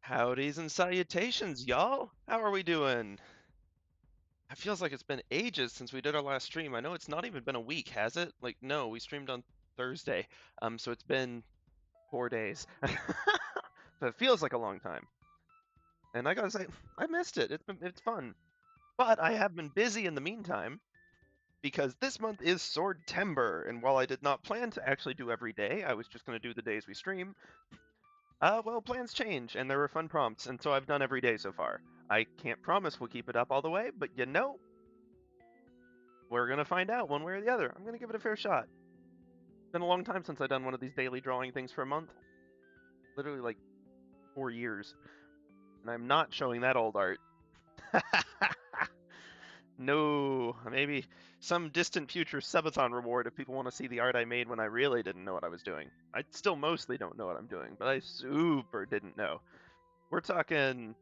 Howdys and salutations, y'all! How are we doing? It feels like it's been ages since we did our last stream. I know it's not even been a week, has it? Like, no, we streamed on Thursday. So it's been 4 days. So it feels like a long time. And I gotta say, I missed it. It's fun. But I have been busy in the meantime because this month is Swordtember, and while I did not plan to actually do every day, I was just gonna do the days we stream. Well, plans change, and there were fun prompts, and so I've done every day so far. I can't promise we'll keep it up all the way, but we're gonna find out one way or the other. I'm gonna give it a fair shot. It's been a long time since I've done one of these daily drawing things for a month. Literally like 4 years. And I'm not showing that old art. No, maybe some distant future subathon reward if people want to see the art I made when I really didn't know what I was doing. I still mostly don't know what I'm doing, but I super didn't know. We're talking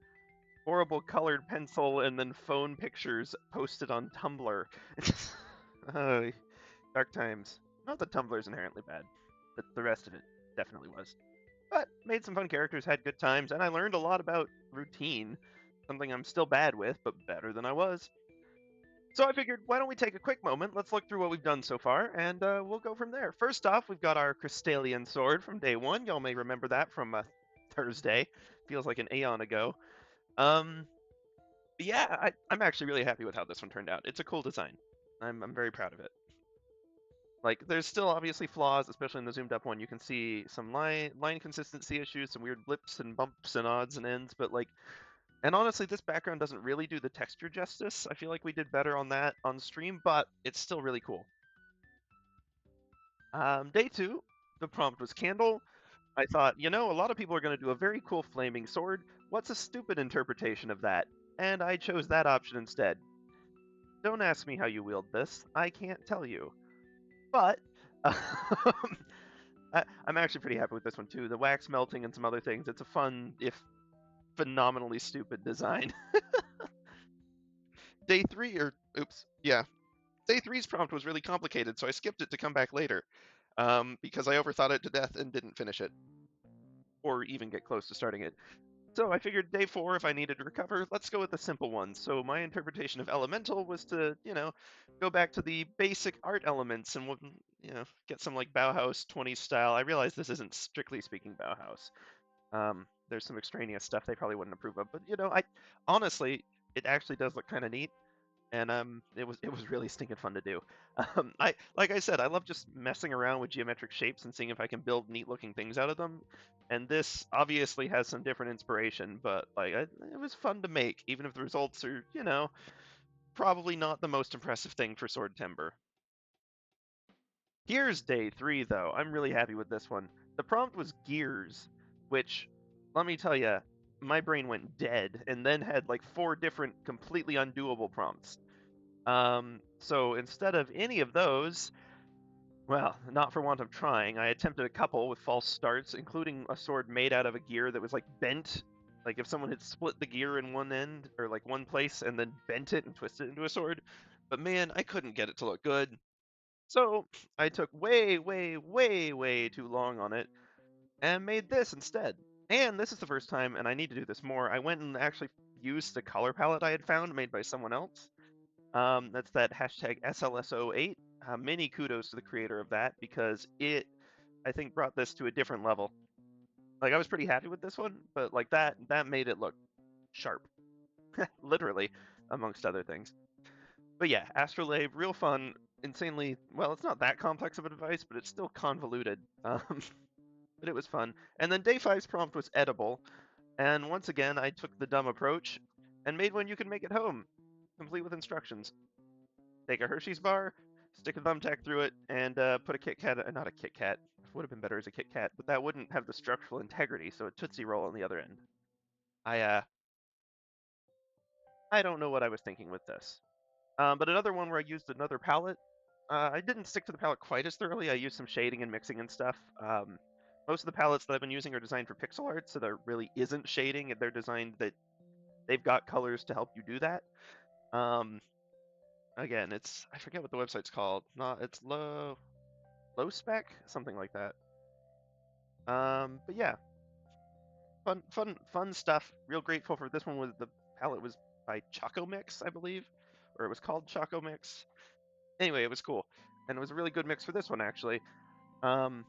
horrible colored pencil and then phone pictures posted on Tumblr. Oh, dark times. Not that Tumblr's inherently bad, but the rest of it definitely was. But made some fun characters, had good times, and I learned a lot about routine, something I'm still bad with, but better than I was. So I figured, why don't we take a quick moment? Let's look through what we've done so far, and we'll go from there. First off, we've got our Crystallian sword from day one. Y'all may remember that from Thursday. Feels like an aeon ago. Um, yeah, I'm actually really happy with how this one turned out. It's a cool design. I'm very proud of it. Like, there's still obviously flaws, especially in the zoomed up one. You can see some line consistency issues, some weird blips and bumps and odds and ends, but like, and honestly, this background doesn't really do the texture justice. I feel like we did better on that on stream, but it's still really cool. Day two, the prompt was candle. I thought, a lot of people are going to do a very cool flaming sword. What's a stupid interpretation of that? And I chose that option instead. Don't ask me how you wield this. I can't tell you. But I'm actually pretty happy with this one too. The wax melting and some other things. It's a fun, if phenomenally stupid design. Day three, or oops, yeah. Day three's prompt was really complicated, so I skipped it to come back later because I overthought it to death and didn't finish it or even get close to starting it. So I figured day four, if I needed to recover, let's go with the simple one. So my interpretation of elemental was to, go back to the basic art elements and, get some like Bauhaus 20s style. I realize this isn't strictly speaking Bauhaus. There's some extraneous stuff they probably wouldn't approve of, but I honestly, it actually does look kind of neat, and it was really stinking fun to do. I like I said, I love just messing around with geometric shapes and seeing if I can build neat looking things out of them. And this obviously has some different inspiration, but like it was fun to make, even if the results are, probably not the most impressive thing for Swordtember. Gears day three, though. I'm really happy with this one. The prompt was gears, which, let me tell you, my brain went dead and then had like 4 different completely undoable prompts. So instead of any of those, well, not for want of trying, I attempted a couple with false starts, including a sword made out of a gear that was like bent. Like if someone had split the gear in one end or like one place and then bent it and twisted it into a sword. But man, I couldn't get it to look good. So I took way, way, way, way too long on it and made this instead. And this is the first time, and I need to do this more, I went and actually used the color palette I had found made by someone else. That's that hashtag SLSO8. Many kudos to the creator of that because it, I think, brought this to a different level. Like I was pretty happy with this one, but like that made it look sharp, literally, amongst other things. But yeah, Astrolabe, real fun, insanely well. It's not that complex of a device, but it's still convoluted. But it was fun. And then day five's prompt was edible, and once again I took the dumb approach and made one you can make at home, complete with instructions. Take a Hershey's bar, stick a thumbtack through it, and put a Kit Kat, not a Kit Kat, would have been better as a Kit Kat, but that wouldn't have the structural integrity, so a Tootsie Roll on the other end. I, uh, I don't know what I was thinking with this. But another one where I used another palette, I didn't stick to the palette quite as thoroughly. I used some shading and mixing and stuff. most of the palettes that I've been using are designed for pixel art, so there really isn't shading, and they're designed that they've got colors to help you do that. Again, it's I forget what the website's called. Not it's low spec, something like that. But yeah, fun stuff. Real grateful for this one. Was the palette was by Choco Mix, I believe, or it was called Choco Mix. Anyway, it was cool, and it was a really good mix for this one actually. Um,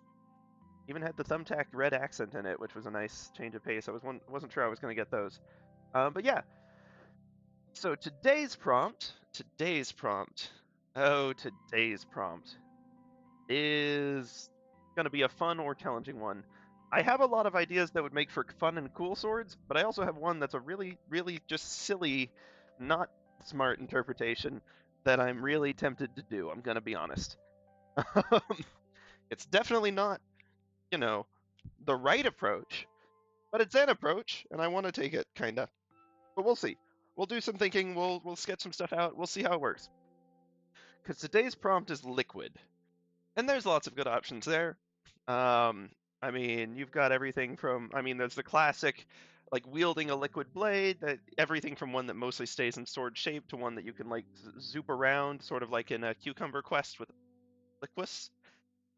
Even had the thumbtack red accent in it, which was a nice change of pace. Wasn't sure I was going to get those. But yeah, so today's prompt is going to be a fun or challenging one. I have a lot of ideas that would make for fun and cool swords, but I also have one that's a really, really just silly, not smart interpretation that I'm really tempted to do. I'm going to be honest. It's definitely not, you know, the right approach, but it's an approach, and I want to take it, kinda. But we'll see. We'll do some thinking. We'll sketch some stuff out. We'll see how it works. Because today's prompt is liquid, and there's lots of good options there. I mean, you've got everything from. I mean, there's the classic, like wielding a liquid blade. That everything from one that mostly stays in sword shape to one that you can like zoop around, sort of like in a cucumber quest with Liquus,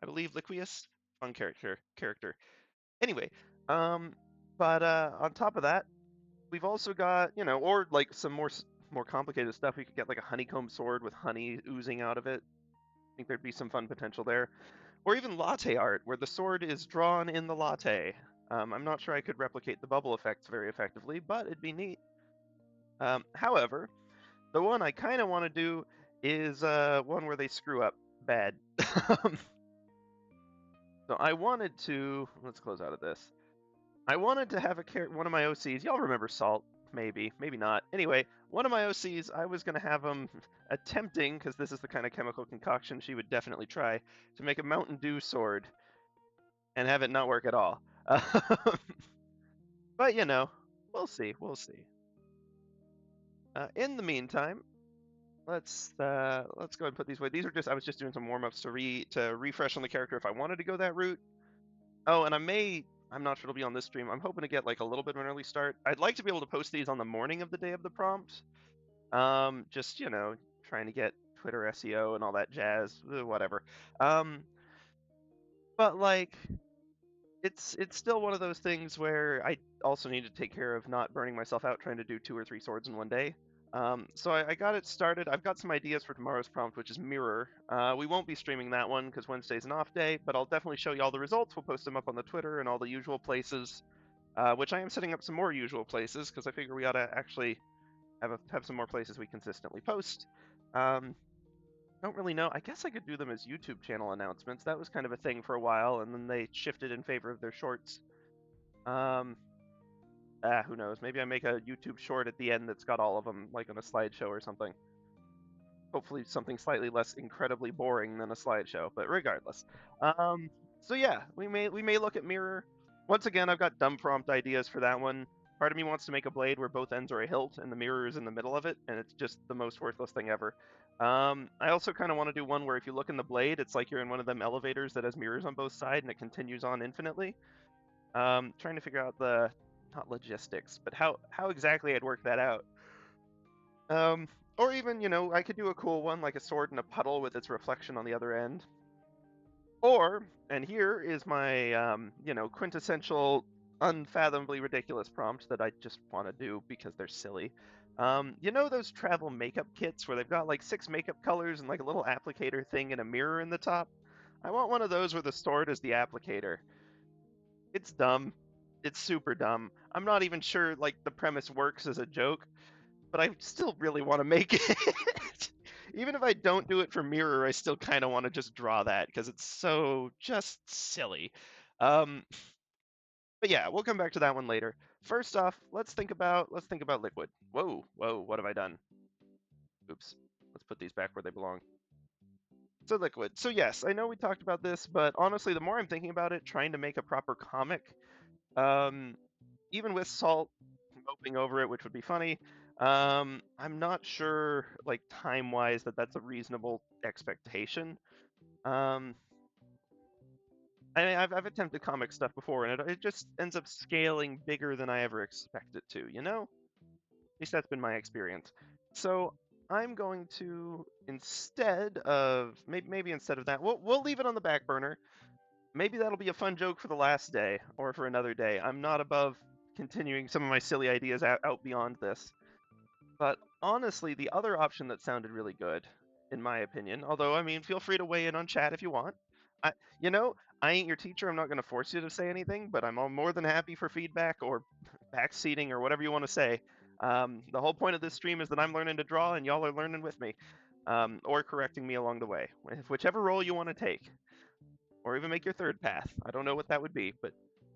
I believe Liquius. Fun character. Anyway, um, but on top of that, we've also got, or like some more complicated stuff. We could get like a honeycomb sword with honey oozing out of it. I think there'd be some fun potential there. Or even latte art, where the sword is drawn in the latte. I'm not sure I could replicate the bubble effects very effectively, but it'd be neat. However, the one I kind of want to do is one where they screw up bad. So I wanted to. Let's close out of this. I wanted to have one of my OCs. Y'all remember Salt? Maybe not. Anyway, one of my OCs, I was going to have him attempting, because this is the kind of chemical concoction she would definitely try, to make a Mountain Dew sword and have it not work at all. But we'll see. We'll see. In the meantime, let's go ahead and put these away. These are just I was just doing some warm ups to refresh on the character if I wanted to go that route. Oh, and I'm not sure it'll be on this stream. I'm hoping to get like a little bit of an early start. I'd like to be able to post these on the morning of the day of the prompt. Just, trying to get Twitter SEO and all that jazz, whatever. But like it's still one of those things where I also need to take care of not burning myself out trying to do 2 or 3 swords in one day. So I got it started. I've got some ideas for tomorrow's prompt, which is mirror. We won't be streaming that one because Wednesday's an off day, but I'll definitely show you all the results. We'll post them up on the Twitter and all the usual places, which I am setting up some more usual places because I figure we ought to actually have some more places we consistently post. Don't really know. I guess I could do them as YouTube channel announcements. That was kind of a thing for a while, and then they shifted in favor of their shorts. Um, who knows? Maybe I make a YouTube short at the end that's got all of them, like on a slideshow or something. Hopefully something slightly less incredibly boring than a slideshow, but regardless. So yeah, we may look at mirror. Once again, I've got dumb prompt ideas for that one. Part of me wants to make a blade where both ends are a hilt and the mirror is in the middle of it, and it's just the most worthless thing ever. I also kind of want to do one where if you look in the blade, it's like you're in one of them elevators that has mirrors on both sides and it continues on infinitely. Trying to figure out the not logistics, but how exactly I'd work that out. Or even, I could do a cool one like a sword in a puddle with its reflection on the other end. Or, and here is my, quintessential, unfathomably ridiculous prompt that I just want to do because they're silly. Those travel makeup kits where they've got like 6 makeup colors and like a little applicator thing and a mirror in the top? I want one of those where the sword is the applicator. It's dumb. It's super dumb. I'm not even sure like the premise works as a joke, but I still really want to make it. Even if I don't do it for mirror, I still kind of want to just draw that because it's so just silly. Um, but yeah, we'll come back to that one later. First off, let's think about liquid. Whoa, what have I done? Oops. Let's put these back where they belong. So liquid. So yes, I know we talked about this, but honestly, the more I'm thinking about it, trying to make a proper comic, um, even with Salt moping over it, which would be funny, I'm not sure, like time-wise, that's a reasonable expectation. Um, I mean, I've attempted comic stuff before, and it just ends up scaling bigger than I ever expect it to, you know? At least that's been my experience. So I'm going to, instead of, maybe instead of that, we'll leave it on the back burner. Maybe that'll be a fun joke for the last day, or for another day. I'm not above continuing some of my silly ideas out beyond this. But honestly, the other option that sounded really good, in my opinion, although, I mean, feel free to weigh in on chat if you want. I, you know, I ain't your teacher. I'm not going to force you to say anything, but I'm more than happy for feedback or backseating or whatever you want to say. The whole point of this stream is that I'm learning to draw and y'all are learning with me, or correcting me along the way, whichever role you want to take, or even make your third path. I don't know what that would be, but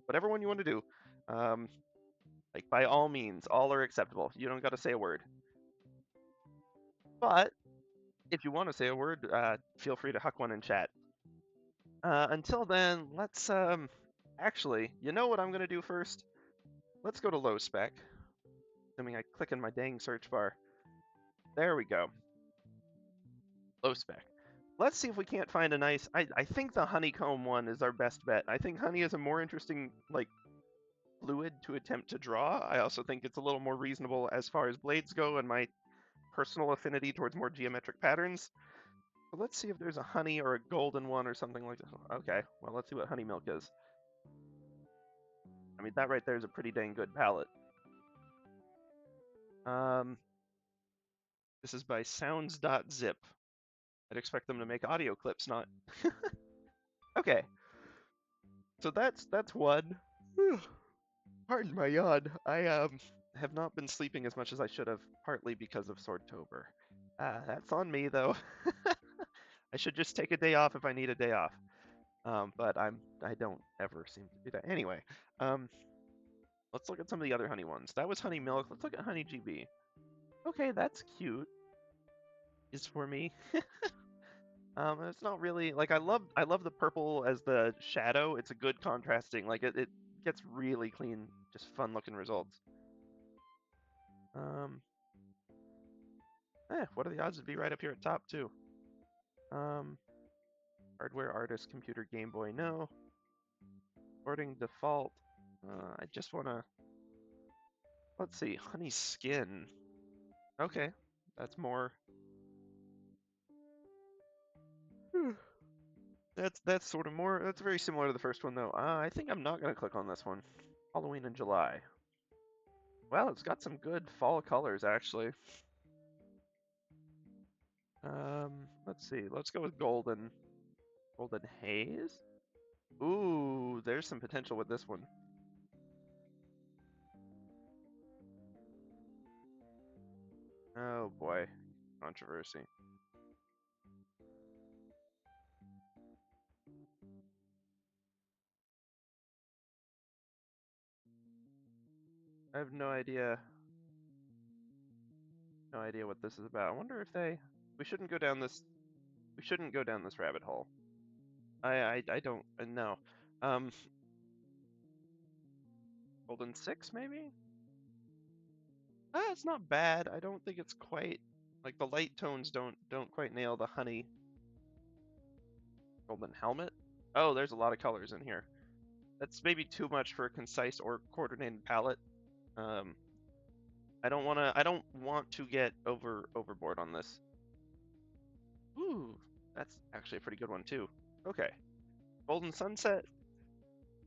whatever one you want to do, like by all means, all are acceptable. You don't got to say a word. But if you want to say a word, feel free to huck one in chat. Until then, let's actually, you know what I'm gonna do first? Let's go to low spec. Assuming I click in my dang search bar. There we go. Low spec. Let's see if we can't find a nice. I think the honeycomb one is our best bet. I think honey is a more interesting like fluid to attempt to draw. I also think it's a little more reasonable as far as blades go and my personal affinity towards more geometric patterns. But let's see if there's a honey or a golden one or something like this. Okay, well, let's see what honey milk is. I mean, that right there is a pretty dang good palette. This is by sounds.zip. I'd expect them to make audio clips, not... Okay, so that's one. Pardon my yawn. I have not been sleeping as much as I should have, partly because of Swordtember. That's on me, though. I should just take a day off if I need a day off. But I don't ever seem to do that. Anyway, let's look at some of the other honey ones. That was honey milk. Let's look at honey GB. Okay, that's cute. Is for me. It's not really like I love the purple as the shadow. It's a good contrasting. Like it gets really clean, just fun looking results. What are the odds to be right up here at top too? Hardware artist, computer, Game Boy, no. Sorting default. I just wanna. Let's see, honey skin. Okay, that's more. That's sort of more. That's very similar to the first one though. I think I'm not gonna click on this one. Halloween in July. Well, it's got some good fall colors actually. Let's see. Let's go with golden. Golden haze. Ooh, there's some potential with this one. Oh boy, controversy. I have no idea. No idea what this is about. I wonder if they. We shouldn't go down this. We shouldn't go down this rabbit hole. I don't know. Golden 6 maybe? It's not bad. I don't think it's quite like the light tones don't quite nail the honey. Golden helmet. Oh, there's a lot of colors in here. That's maybe too much for a concise or coordinated palette. I don't want to get overboard on this. Ooh, that's actually a pretty good one too. Okay. Golden sunset.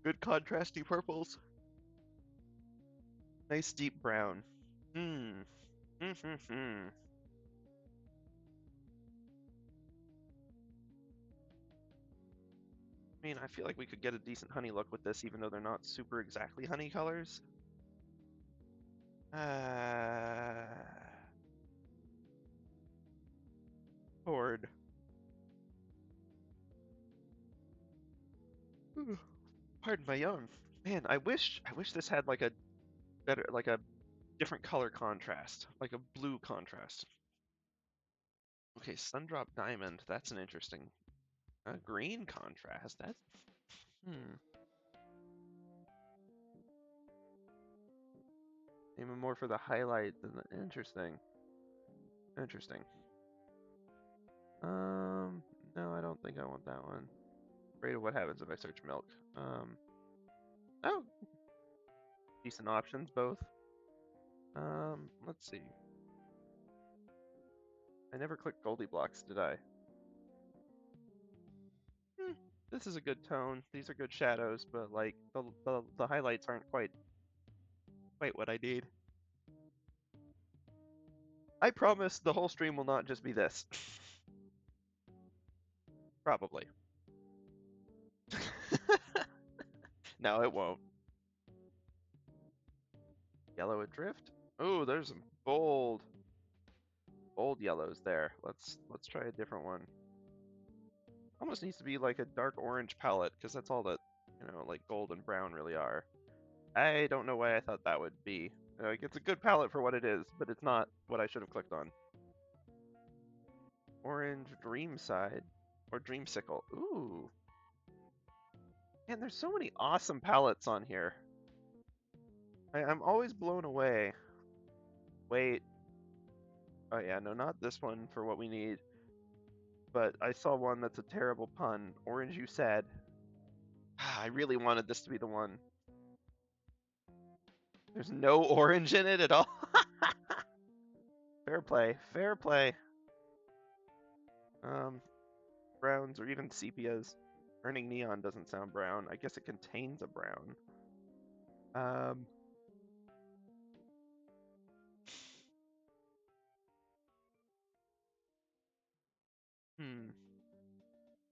Good contrasty purples. Nice deep brown. Hmm. Hmm. I mean, I feel like we could get a decent honey look with this, even though they're not super exactly honey colors. Horde. Pardon my yawn. Man, I wish this had like a better, like a different color contrast, like a blue contrast. Okay, Sundrop Diamond. That's an interesting green contrast. That's even more for the highlight than the interesting. Interesting. No, I don't think I want that one. Afraid of what happens if I search milk. Oh, decent options both. Let's see. I never clicked Goldie blocks, did I? This is a good tone. These are good shadows, but like the highlights aren't quite what I need. I promise the whole stream will not just be this. Probably. No, it won't. Yellow Adrift? Oh, there's some bold yellows there. Let's try a different one. Almost needs to be like a dark orange palette, because that's all that, like gold and brown really are. I don't know why I thought that would be. Like, it's a good palette for what it is, but it's not what I should have clicked on. Orange Dreamside, or Dreamsicle. Ooh. Man, there's so many awesome palettes on here. I'm always blown away. Wait. Oh yeah, no, not this one for what we need. But I saw one that's a terrible pun. Orange You Said. I really wanted this to be the one. There's no orange in it at all. Fair play, fair play. Browns or even sepias. Burning neon doesn't sound brown. I guess it contains a brown.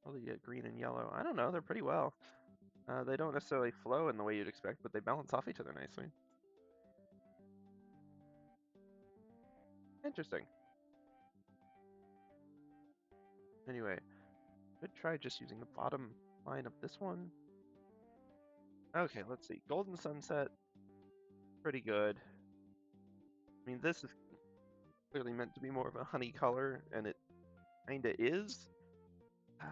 Well, you get green and yellow. I don't know. They're pretty well. They don't necessarily flow in the way you'd expect, but they balance off each other nicely. Interesting. Anyway, could try just using the bottom line of this one. Okay, let's see. Golden Sunset, pretty good. I mean, this is clearly meant to be more of a honey color, and it kinda is. I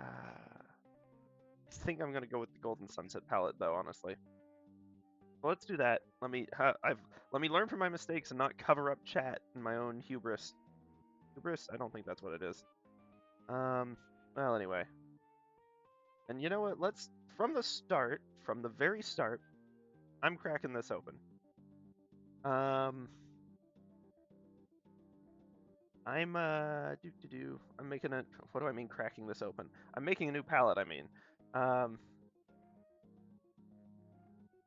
think I'm gonna go with the Golden Sunset palette, though, honestly. Well, let's do that. Let me learn from my mistakes and not cover up chat in my own hubris. Hubris? I don't think that's what it is. Well, anyway. And you know what? Let's, from the very start, I'm cracking this open. I'm I'm making a, what do I mean cracking this open? I'm making a new palette, I mean.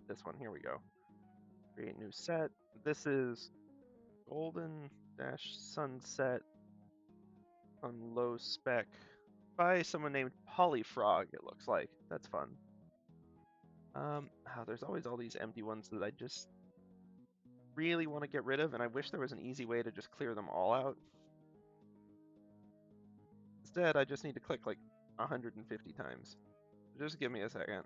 This one, here we go. Create new set. This is Golden Dash Sunset on low spec by someone named Polyfrog, it looks like. That's fun. There's always all these empty ones that I just really want to get rid of, and I wish there was an easy way to just clear them all out. Instead, I just need to click like 150 times. Just give me a second.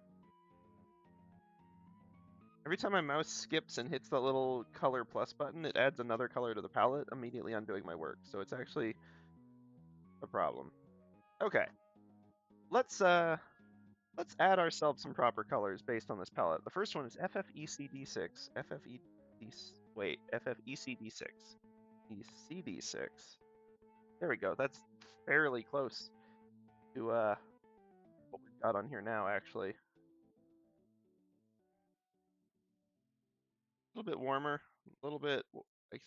Every time my mouse skips and hits the little color plus button, it adds another color to the palette, immediately undoing my work. So it's actually a problem. Okay. Let's add ourselves some proper colors based on this palette. The first one is FFECD6. FFECD6. ECD6. There we go. That's fairly close to what we've got on here now, actually. A little bit warmer, a little bit. I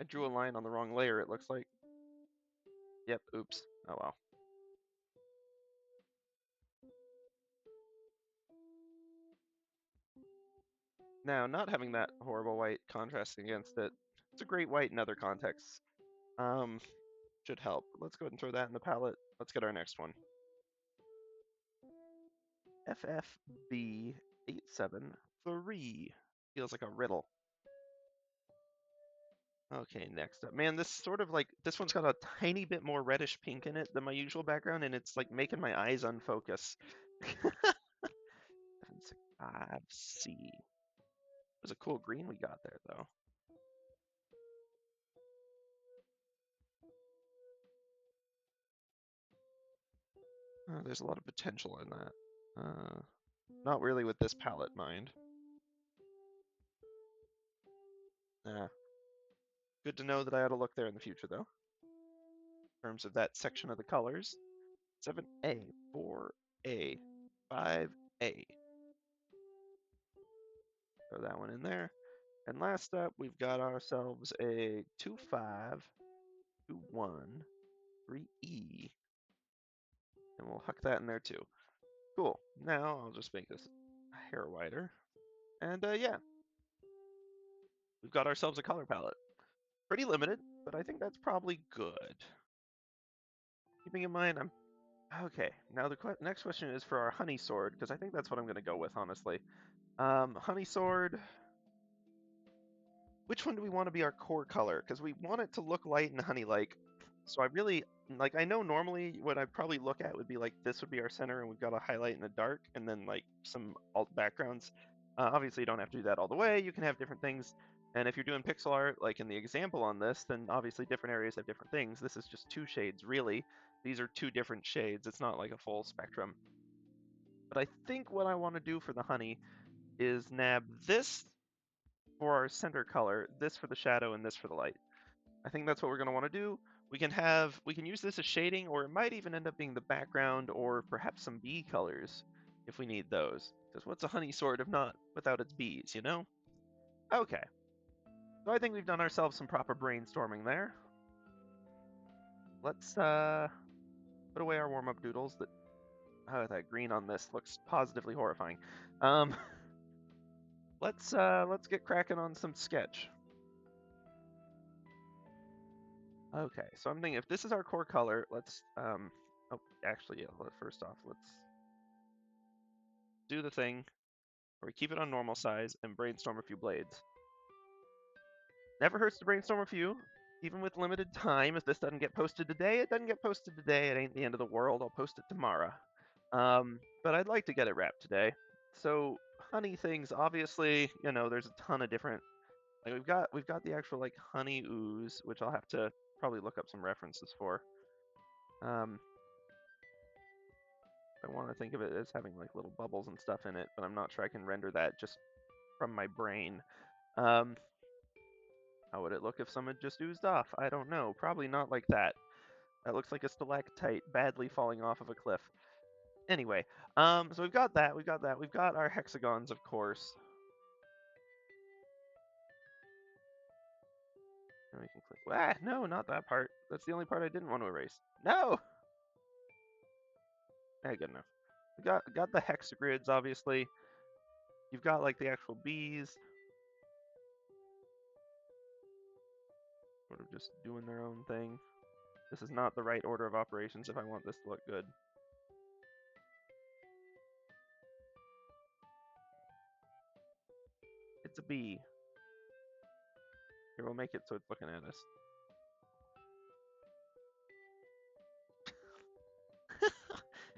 drew a line on the wrong layer, it looks like. Yep, oops. Oh well. Now, not having that horrible white contrasting against it, it's a great white in other contexts. Should help. Let's go ahead and throw that in the palette. Let's get our next one. FFB873. Feels like a riddle. Okay, next up. Man, this sort of like, this one's got a tiny bit more reddish pink in it than my usual background, and it's like making my eyes unfocus. 765C. It was a cool green we got there, though. There's a lot of potential in that. Not really with this palette, mind. Good to know that I ought to look there in the future, though. In terms of that section of the colors. 7A, 4A. 5A. Throw that one in there. And last up, we've got ourselves a 2-5, 2-1, 3E. And we'll huck that in there too. Cool. Now I'll just make this a hair wider. And yeah, we've got ourselves a color palette. Pretty limited, but I think that's probably good. Keeping in mind, okay. Now the next question is for our honey sword, because I think that's what I'm going to go with, honestly. Honey sword. Which one do we want to be our core color? Because we want it to look light and honey-like. So I really, like, I know normally what I'd probably look at would be like, this would be our center and we've got a highlight in the dark and then like some alt backgrounds. Obviously you don't have to do that all the way. You can have different things. And if you're doing pixel art, like in the example on this, then obviously different areas have different things. This is just 2 shades, really. These are 2 different shades. It's not like a full spectrum. But I think what I want to do for the honey is nab this for our center color, this for the shadow, and this for the light. I think that's what we're going to want to do. We can use this as shading, or it might even end up being the background, or perhaps some bee colors if we need those. Because what's a honey sword if not without its bees, you know? Okay. So I think we've done ourselves some proper brainstorming there. Let's put away our warm-up doodles. That green on this looks positively horrifying. Let's get cracking on some sketch. Okay, so I'm thinking if this is our core color, let's oh, actually, yeah, first off, let's do the thing where we keep it on normal size and brainstorm a few blades. Never hurts to brainstorm a few, even with limited time. If this doesn't get posted today, it doesn't get posted today. It ain't the end of the world. I'll post it tomorrow. But I'd like to get it wrapped today. So honey things, obviously, you know, there's a ton of different. Like we've got the actual like honey ooze, which I'll have to probably look up some references for. I want to think of it as having like little bubbles and stuff in it, but I'm not sure I can render that just from my brain. How would it look if some had just oozed off? I don't know. Probably not like that. That looks like a stalactite badly falling off of a cliff. Anyway, so we've got that. We've got our hexagons, of course. And we can click. Ah, no, not that part. That's the only part I didn't want to erase. No. Good enough. We got the hexagrids, obviously. You've got like the actual bees. Sort of just doing their own thing. This is not the right order of operations if I want this to look good. It's a bee. Here, we'll make it so it's looking at us.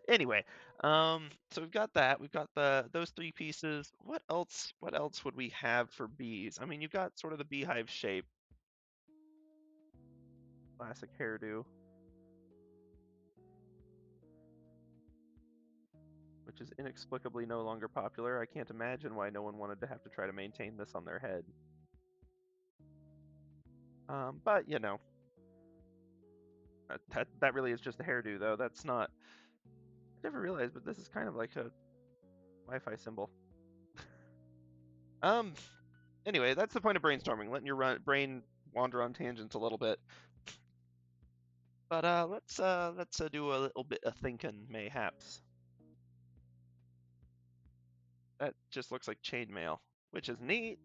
Anyway, so we've got that. We've got those 3 pieces. What else would we have for bees? I mean, you've got sort of the beehive shape. Classic hairdo. Which is inexplicably no longer popular. I can't imagine why no one wanted to have to try to maintain this on their head. But, you know, that really is just a hairdo, though. That's not... I never realized, but this is kind of like a Wi-Fi symbol. Anyway, that's the point of brainstorming, letting your brain wander on tangents a little bit. But let's do a little bit of thinking, mayhaps. That just looks like chainmail, which is neat.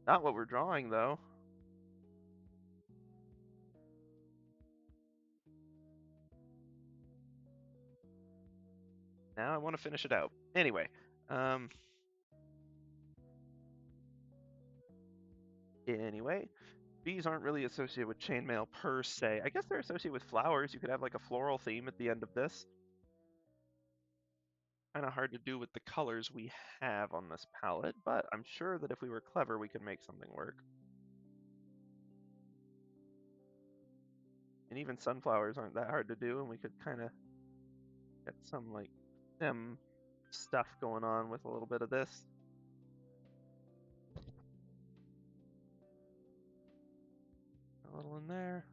Not what we're drawing, though. Now I want to finish it out. Anyway, bees aren't really associated with chainmail per se. I guess they're associated with flowers. You could have like a floral theme at the end of this. Kind of hard to do with the colors we have on this palette, but I'm sure that if we were clever, we could make something work. And even sunflowers aren't that hard to do, and we could kind of get some like stem stuff going on with a little bit of this. A little in there.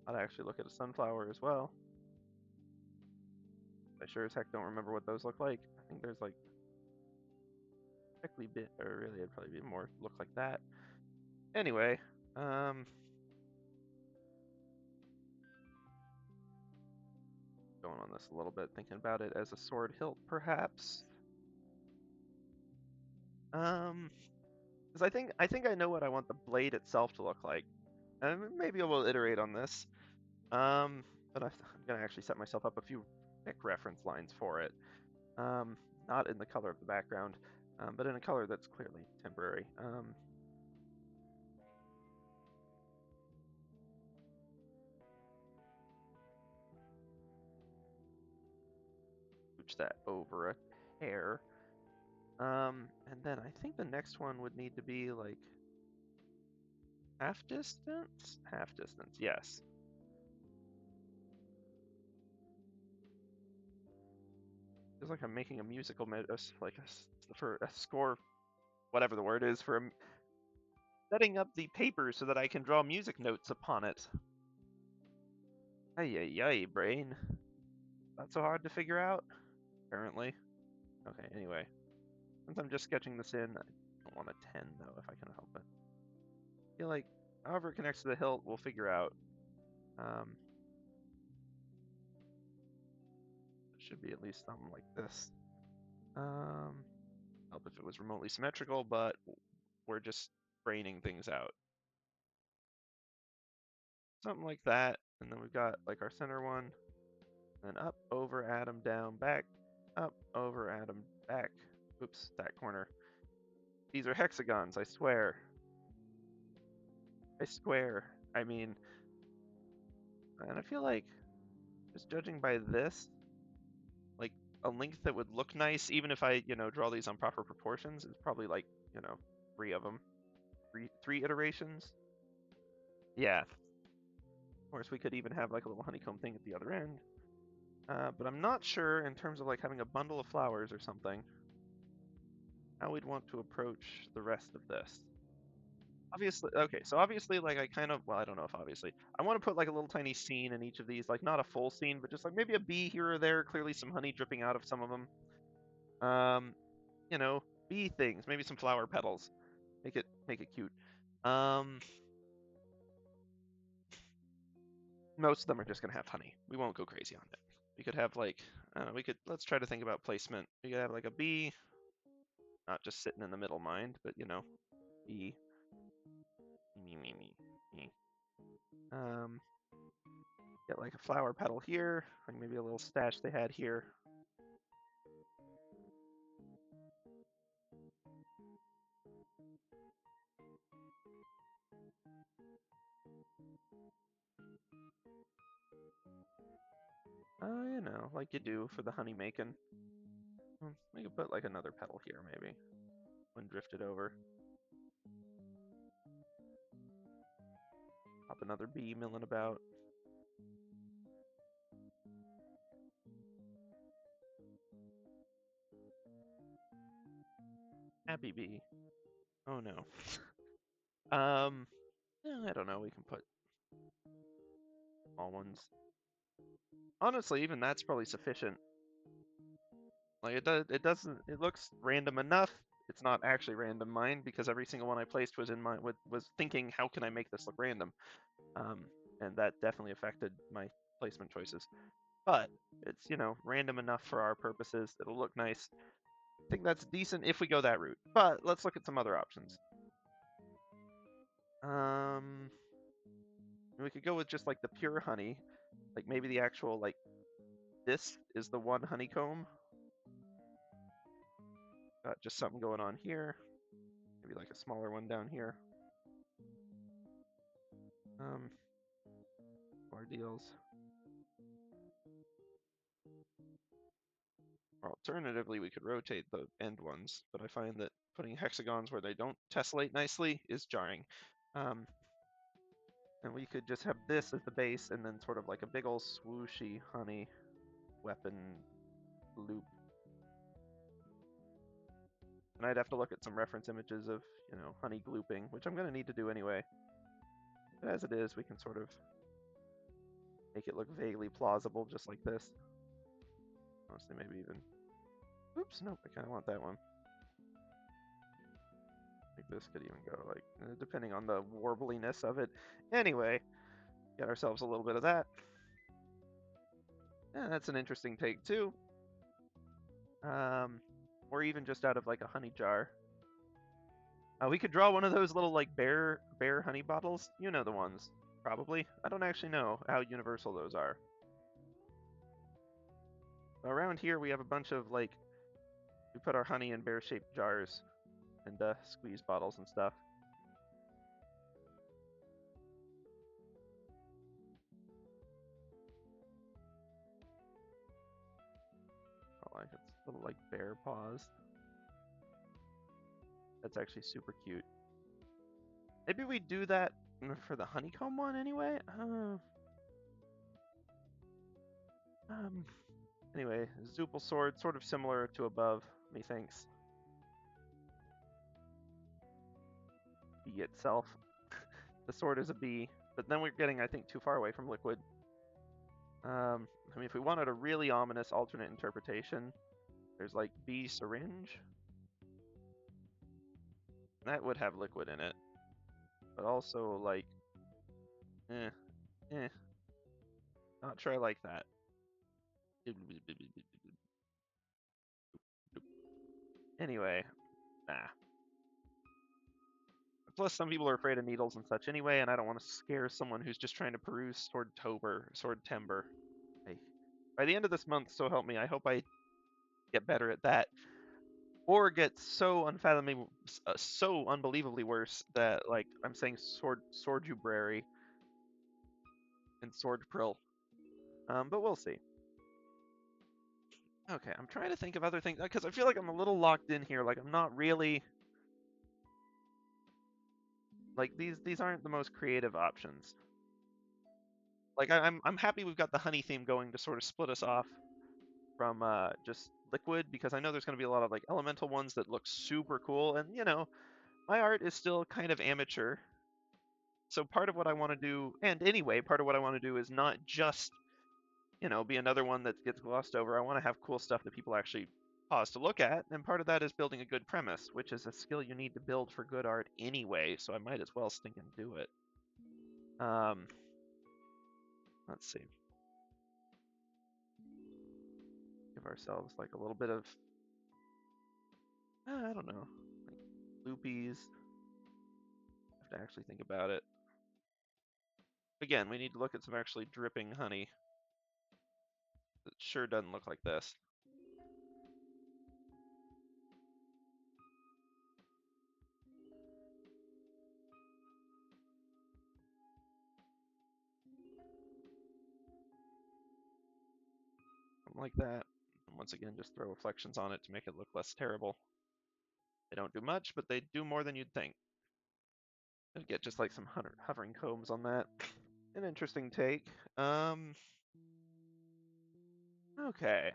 I'd actually look at a sunflower as well. I sure as heck don't remember what those look like. I think there's like prickly bit, or really it'd probably be more look like that. Anyway, going on this a little bit, thinking about it as a sword hilt, perhaps. Because I think I know what I want the blade itself to look like, and maybe I will iterate on this. But I'm gonna actually set myself up a few pick reference lines for it. Not in the color of the background, but in a color that's clearly temporary. Switch that over a hair. And then I think the next one would need to be like half distance? Half distance, yes. Feels like I'm making a musical, for a score, whatever the word is, for setting up the paper so that I can draw music notes upon it. Ay, ay, ay, brain. Not so hard to figure out, apparently. Okay, anyway. Since I'm just sketching this in, I don't want a 10, though, if I can help it. I feel like, however it connects to the hilt, we'll figure out. It should be at least something like this. Help if it was remotely symmetrical, but we're just braining things out. Something like that, and then we've got like our center one, then up, over, atom, down, back, up, over, atom, back. Oops, that corner. These are hexagons, I swear. I swear. I mean, and I feel like, just judging by this, like a length that would look nice, even if I, draw these on proper proportions, is probably like, 3 of them. Three iterations. Yeah. Of course, we could even have like a little honeycomb thing at the other end. But I'm not sure in terms of like having a bundle of flowers or something, how we'd want to approach the rest of this. Obviously, okay, so obviously, like well, I don't know if obviously, I want to put like a little tiny scene in each of these, like not a full scene, but just like maybe a bee here or there, clearly some honey dripping out of some of them. You know, bee things, maybe some flower petals, make it cute. Most of them are just gonna have honey. We won't go crazy on it. We could have like, I don't know, let's try to think about placement. We could have like a bee, not just sitting in the middle, mind, but bee, me. Um, get like a flower petal here, like maybe a little stash they had here. Like you do for the honey making. We could put like another petal here, maybe. One drifted over. Pop another bee milling about. Happy bee. Oh no. I don't know. We can put small ones. Honestly, even that's probably sufficient. Like it looks random enough. It's not actually random, mind, because every single one I placed was was thinking, how can I make this look random? And that definitely affected my placement choices. But it's, random enough for our purposes. It'll look nice. I think that's decent if we go that route. But let's look at some other options. We could go with just like the pure honey. Like maybe the actual, like, this is the one honeycomb. Got just something going on here. Maybe like a smaller one down here. More deals. Or alternatively, we could rotate the end ones, but I find that putting hexagons where they don't tessellate nicely is jarring. And we could just have this as the base, and then sort of like a big ol' swooshy honey weapon loop. And I'd have to look at some reference images of, honey glooping, which I'm going to need to do anyway. But as it is, we can sort of make it look vaguely plausible, just like this. Honestly, maybe even... Oops, nope, I kind of want that one. I think this could even go, like, depending on the warbliness of it. Anyway, get ourselves a little bit of that. Yeah, that's an interesting take, too. Or even just out of, like, a honey jar. We could draw one of those little, like, bear honey bottles. You know the ones, probably. I don't actually know how universal those are. Around here, we have a bunch of, like, we put our honey in bear-shaped jars and squeeze bottles and stuff. I like its little, like, bear paws. That's actually super cute. Maybe we do that for the honeycomb one anyway? Anyway, Zoopal sword, sort of similar to above, methinks. Bee itself. The sword is a bee, but then we're getting, I think, too far away from liquid. I mean, if we wanted a really ominous alternate interpretation, there's like bee syringe. That would have liquid in it, but also like, not sure I like that. Anyway, nah. Plus, some people are afraid of needles and such anyway, and I don't want to scare someone who's just trying to peruse Swordtember. By the end of this month, so help me, I hope I get better at that, or get so unfathomably, so unbelievably worse that, like, I'm saying Swordjubrary and Swordprill. But we'll see. Okay, I'm trying to think of other things because I feel like I'm a little locked in here. Like I'm not really like these aren't the most creative options. Like I'm happy we've got the honey theme going to sort of split us off from just liquid, because I know there's going to be a lot of like elemental ones that look super cool, and you know, my art is still kind of amateur. So part of what I want to do, and anyway, part of what I want to do is not just, you know, be another one that gets glossed over. I want to have cool stuff that people actually pause to look at, and part of that is building a good premise, which is a skill you need to build for good art anyway, so I might as well stink and do it. Let's see. Give ourselves like a little bit of, I don't know, like loopies. Have to actually think about it. Again, we need to look at some actually dripping honey. It sure doesn't look like this. Something like that. And once again, just throw reflections on it to make it look less terrible. They don't do much, but they do more than you'd think. And get just like some hovering combs on that. An interesting take. Okay.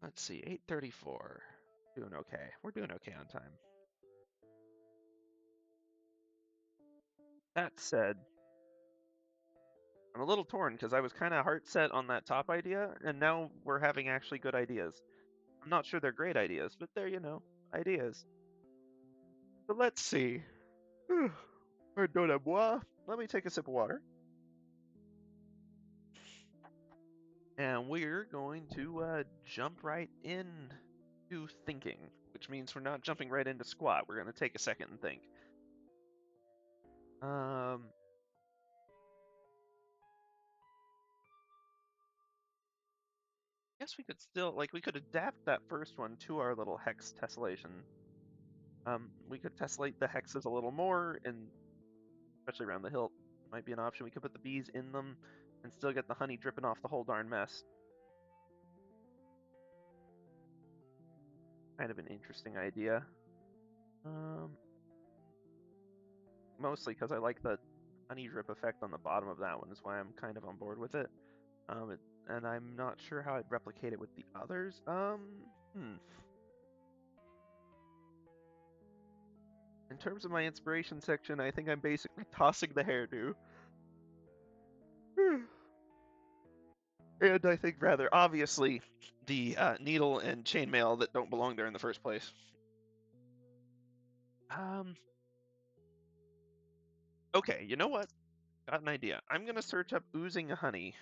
Let's see, 8:34. Doing okay. We're doing okay on time. That said, I'm a little torn because I was kind of heart set on that top idea, and now we're having actually good ideas. I'm not sure they're great ideas, but they're, you know, ideas. But let's see. Pardon moi. Let me take a sip of water. And we're going to jump right in to thinking, which means we're not jumping right into squat. We're going to take a second and think. Guess we could still, like, we could adapt that first one to our little hex tessellation. We could tessellate the hexes a little more, and especially around the hilt might be an option. We could put the bees in them and still get the honey dripping off the whole darn mess. Kind of an interesting idea. Mostly because I like the honey drip effect on the bottom of that one is why I'm kind of on board with it. And I'm not sure how I'd replicate it with the others. In terms of my inspiration section, I think I'm basically tossing the hairdo. And I think rather obviously the needle and chainmail that don't belong there in the first place. Um, okay, you know what? Got an idea. I'm gonna search up oozing honey.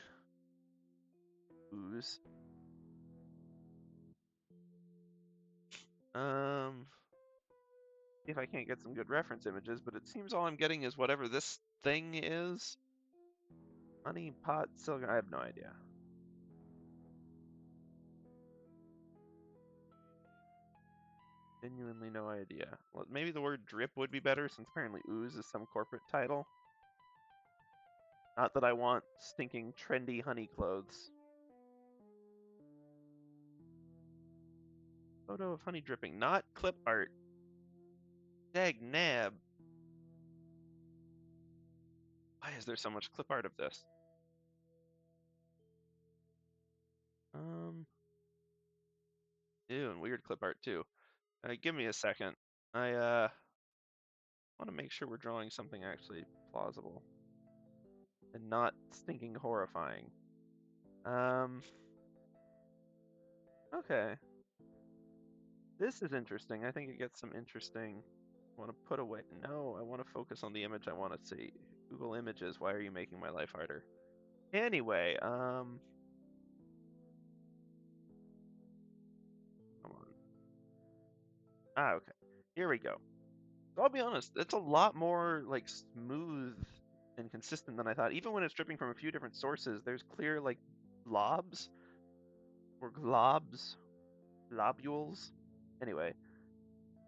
Ooze. Um, see if I can't get some good reference images, but it seems all I'm getting is whatever this thing is. Honey pot silk. I have no idea. Genuinely no idea. Well, maybe the word drip would be better since apparently ooze is some corporate title. Not that I want stinking trendy honey clothes. Photo of honey dripping, not clip art. Dag nab. Why is there so much clip art of this? Um, ew, and weird clip art too. Give me a second. I want to make sure we're drawing something actually plausible and not stinking horrifying. Um, okay. This is interesting. I think it gets some interesting. I want to put away. No, I want to focus on the image I want to see. Google Images. Why are you making my life harder? Anyway, come on. Ah, okay. Here we go. So I'll be honest, it's a lot more like smooth and consistent than I thought. Even when it's dripping from a few different sources, there's clear like blobs or globs, globules. Anyway,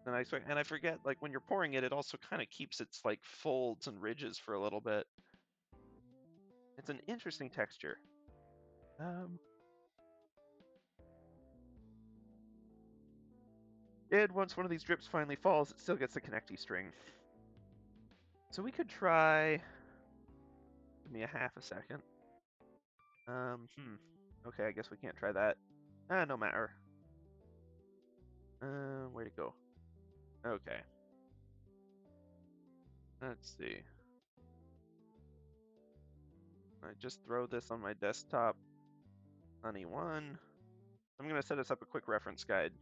and I forget like when you're pouring it, it also kind of keeps its like folds and ridges for a little bit. It's an interesting texture. Um, and once one of these drips finally falls, it still gets the connecty string. So we could try. Give me a half a second. Okay, I guess we can't try that. No matter. Where'd it go? Okay. Let's see. I just throw this on my desktop. Honey 1. I'm gonna set us up a quick reference guide.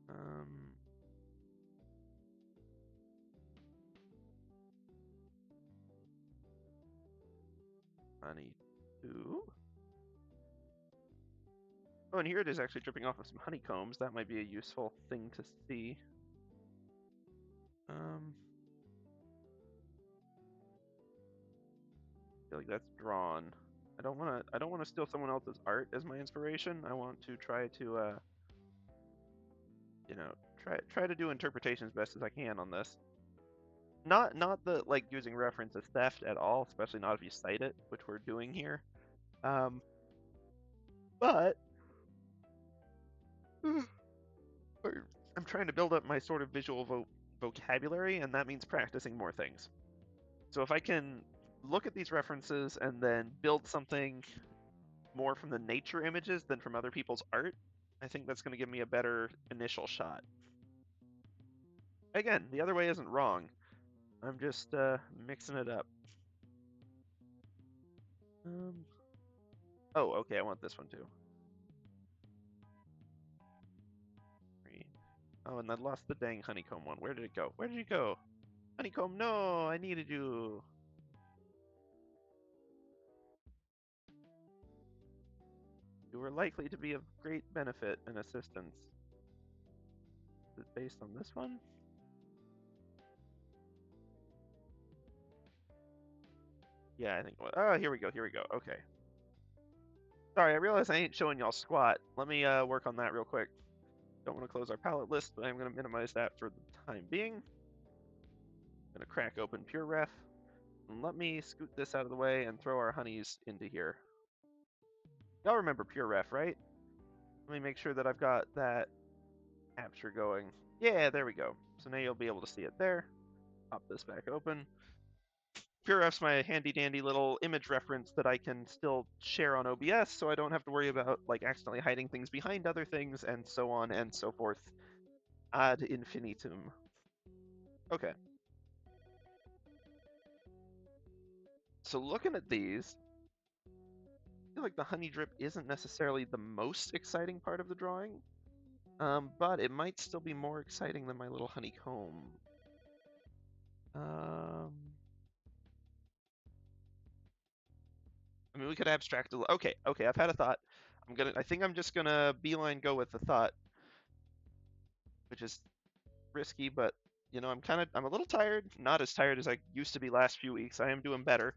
Um, Honey 2. Oh, and here it is actually dripping off of some honeycombs. That might be a useful thing to see. I feel like that's drawn. I don't wanna steal someone else's art as my inspiration. I want to try to try to do interpretation as best as I can on this. Not the like using reference as theft at all, especially not if you cite it, which we're doing here. Um, but I'm trying to build up my sort of visual vocabulary, and that means practicing more things. So if I can look at these references and then build something more from the nature images than from other people's art, I think that's going to give me a better initial shot. Again, the other way isn't wrong. I'm just mixing it up. Oh, okay, I want this one too. Oh, and I lost the dang honeycomb one. Where did it go? Where did it go? Honeycomb, no, I needed you. You were likely to be of great benefit and assistance. Is it based on this one? Yeah, I think it was. Oh, here we go, here we go. Okay. Sorry, I realize I ain't showing y'all squat. Let me work on that real quick. Don't want to close our palette list, but I'm going to minimize that for the time being. I'm going to crack open Pure Ref. And let me scoot this out of the way and throw our honeys into here. Y'all remember Pure Ref, right? Let me make sure that I've got that capture going. Yeah, there we go. So now you'll be able to see it there. Pop this back open. PureRef's my handy dandy little image reference that I can still share on OBS, so I don't have to worry about like accidentally hiding things behind other things and so on and so forth ad infinitum. Okay. So looking at these, feel like the honey drip isn't necessarily the most exciting part of the drawing, but it might still be more exciting than my little honeycomb. I mean, we could abstract a little. Okay, I've had a thought. I think I'm just gonna beeline go with the thought, which is risky, but you know, I'm a little tired. Not as tired as I used to be last few weeks. I am doing better.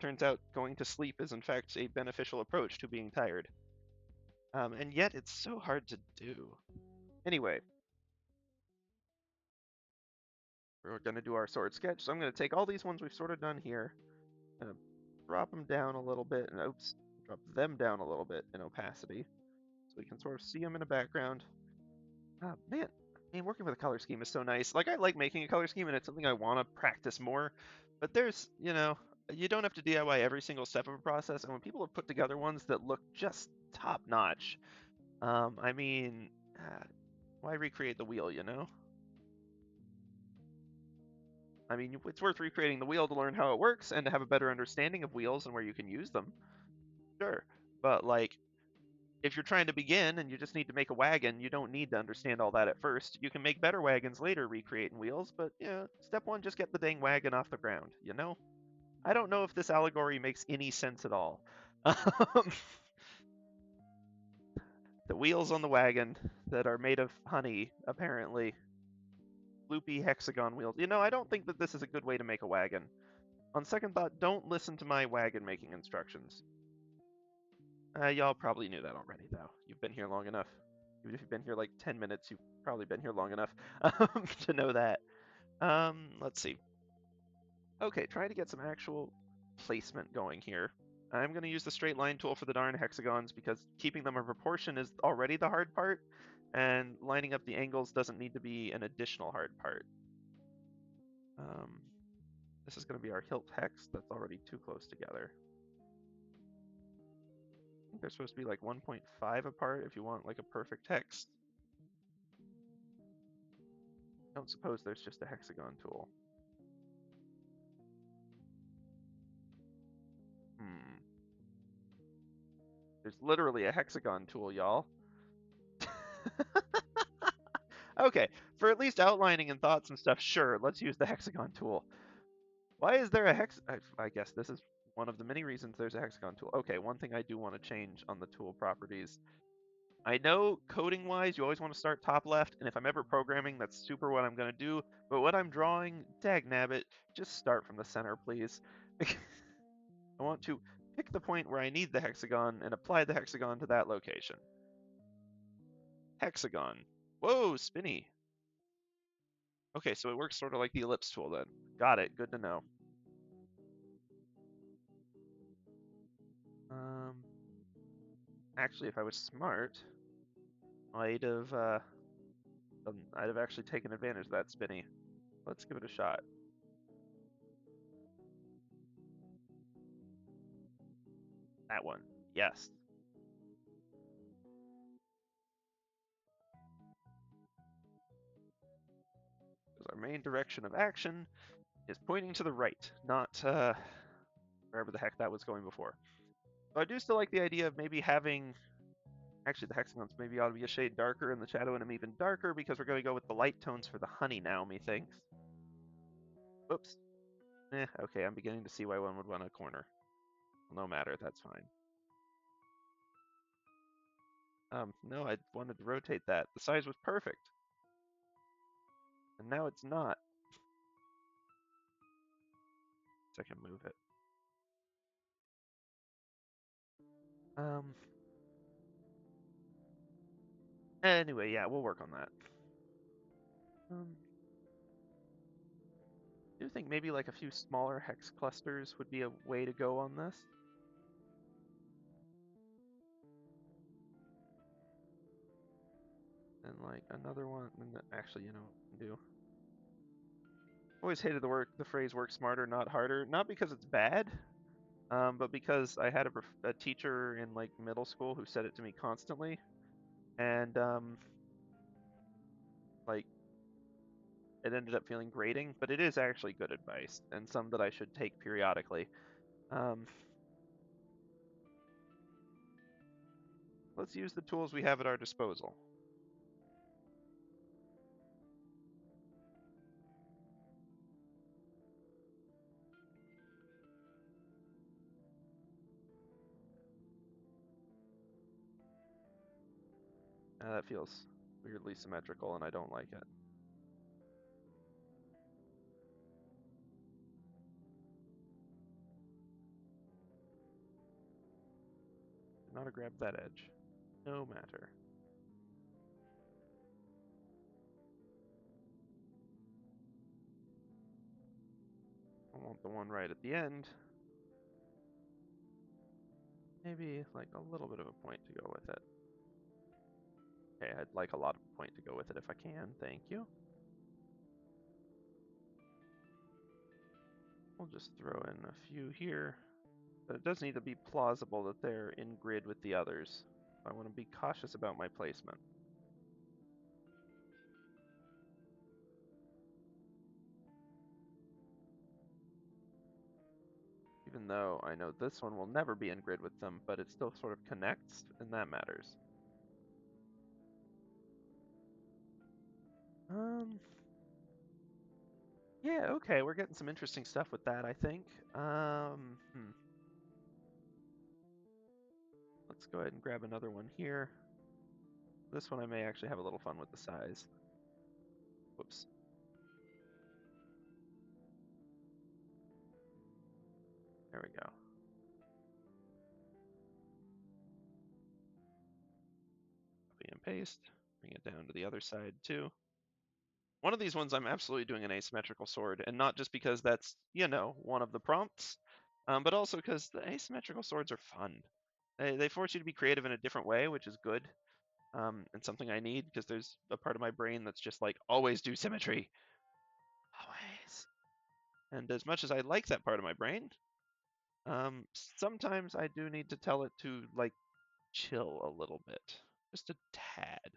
Turns out going to sleep is in fact a beneficial approach to being tired. And yet it's so hard to do. Anyway, we're gonna do our sword sketch. So I'm gonna take all these ones we've sort of done here, and drop them down a little bit, and oops, drop them down a little bit in opacity, so we can sort of see them in the background. Man, working with a color scheme is so nice. Like, I like making a color scheme, and it's something I want to practice more. But there's, you don't have to DIY every single step of a process. And when people have put together ones that look just top notch, I mean, why recreate the wheel, you know? I mean, it's worth recreating the wheel to learn how it works and to have a better understanding of wheels and where you can use them. Sure. But, like, if you're trying to begin and you just need to make a wagon, you don't need to understand all that at first. You can make better wagons later recreating wheels, but yeah, step one, just get the dang wagon off the ground, you know? I don't know if this allegory makes any sense at all. The wheels on the wagon that are made of honey, apparently. Loopy hexagon wheels. You know, I don't think that this is a good way to make a wagon. On second thought, don't listen to my wagon making instructions. Y'all probably knew that already, though. You've been here long enough. Even if you've been here like 10 minutes, you've probably been here long enough to know that. Let's see. Okay, trying to get some actual placement going here. I'm going to use the straight line tool for the darn hexagons because keeping them in proportion is already the hard part, and lining up the angles doesn't need to be an additional hard part. This is going to be our hilt hex that's already too close together. I think they're supposed to be like 1.5 apart if you want like a perfect hex. I don't suppose there's just a hexagon tool. There's literally a hexagon tool, y'all. Okay, for at least outlining and thoughts and stuff, sure, let's use the hexagon tool. Why is there a hex? I guess this is one of the many reasons there's a hexagon tool. Okay, one thing I do want to change on the tool properties. I know coding-wise, you always want to start top left, and if I'm ever programming, that's super what I'm going to do. But what I'm drawing, dagnabbit, just start from the center, please. I want to pick the point where I need the hexagon and apply the hexagon to that location. Hexagon. Whoa, spinny. Okay, so it works sort of like the ellipse tool then. Got it, good to know. Actually, if I was smart, I'd have actually taken advantage of that spinny. Let's give it a shot. That one, yes. Because our main direction of action is pointing to the right, not wherever the heck that was going before. So I do still like the idea of maybe having, actually the hexagons maybe ought to be a shade darker and the shadow in them even darker because we're going to go with the light tones for the honey now, methinks. Whoops. Okay, I'm beginning to see why one would want a corner. No matter, that's fine. No, I wanted to rotate that. The size was perfect. And now it's not. So I can move it. Anyway, yeah, we'll work on that. I do think maybe like a few smaller hex clusters would be a way to go on this. And like another one, and actually, you know, do. Always hated the phrase "work smarter, not harder." Not because it's bad, but because I had a teacher in like middle school who said it to me constantly, and like it ended up feeling grating. But it is actually good advice and some that I should take periodically. Um, let's use the tools we have at our disposal. That feels weirdly symmetrical, and I don't like it. Did not grab that edge. No matter. I want the one right at the end. Maybe like a little bit of a point to go with it. Okay, I'd like a lot of a point to go with it if I can. Thank you. We'll just throw in a few here. But it does need to be plausible that they're in grid with the others. I want to be cautious about my placement. Even though I know this one will never be in grid with them, but it still sort of connects, and that matters. Yeah, okay, we're getting some interesting stuff with that, I think. Let's go ahead and grab another one here. This one I may actually have a little fun with the size. Whoops. There we go. Copy and paste. Bring it down to the other side too. One of these ones I'm absolutely doing an asymmetrical sword, and not just because that's, one of the prompts, but also because the asymmetrical swords are fun. They force you to be creative in a different way, which is good, and something I need because there's a part of my brain that's just like, always do symmetry. Always. And as much as I like that part of my brain, sometimes I do need to tell it to, like, chill a little bit. Just a tad.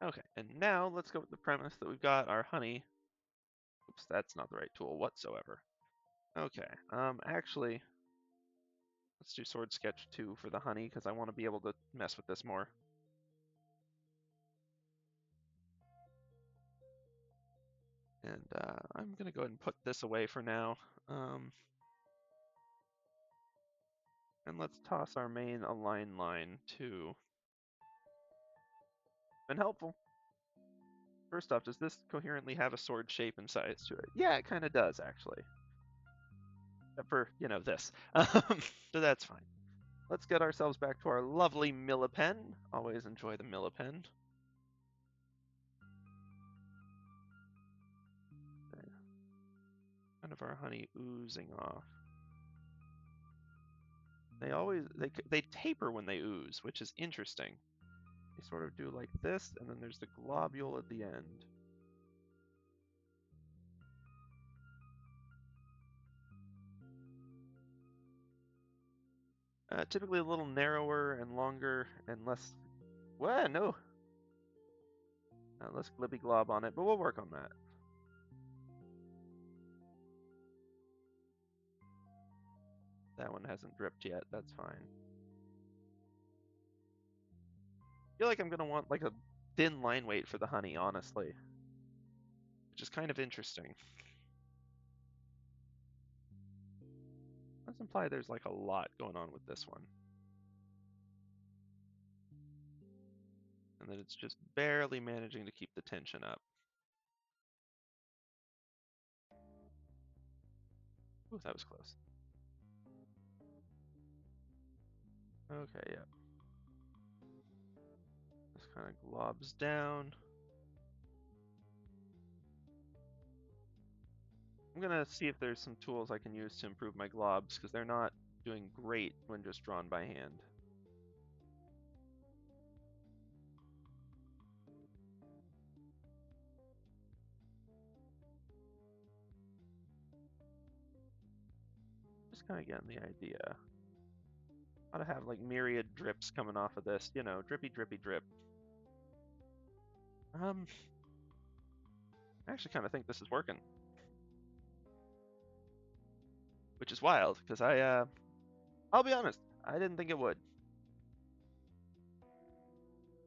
Okay, and now let's go with the premise that we've got our honey. Oops, that's not the right tool whatsoever. Okay, actually, let's do Sword Sketch 2 for the honey, because I want to be able to mess with this more. And I'm going to go ahead and put this away for now. And let's toss our main align line too. Been helpful. First off, does this coherently have a sword shape and size to it? Yeah, it kind of does, actually. Except for, this. So that's fine. Let's get ourselves back to our lovely Millipen. Always enjoy the Millipen. Kind of our honey oozing off. They taper when they ooze, which is interesting. They sort of do like this, and then there's the globule at the end. Typically a little narrower and longer and less. What? No. Less glibby glob on it, but we'll work on that. That one hasn't dripped yet. That's fine. I feel like I'm gonna want like a thin line weight for the honey, honestly, which is kind of interesting. Let's imply there's like a lot going on with this one. And that it's just barely managing to keep the tension up. Ooh, that was close. Okay, yeah. This kind of globs down. I'm gonna see if there's some tools I can use to improve my globs, because they're not doing great when just drawn by hand. Just kind of getting the idea. How to have like myriad drips coming off of this, drippy, drippy, drip. I actually kind of think this is working, which is wild because I'll be honest, I didn't think it would.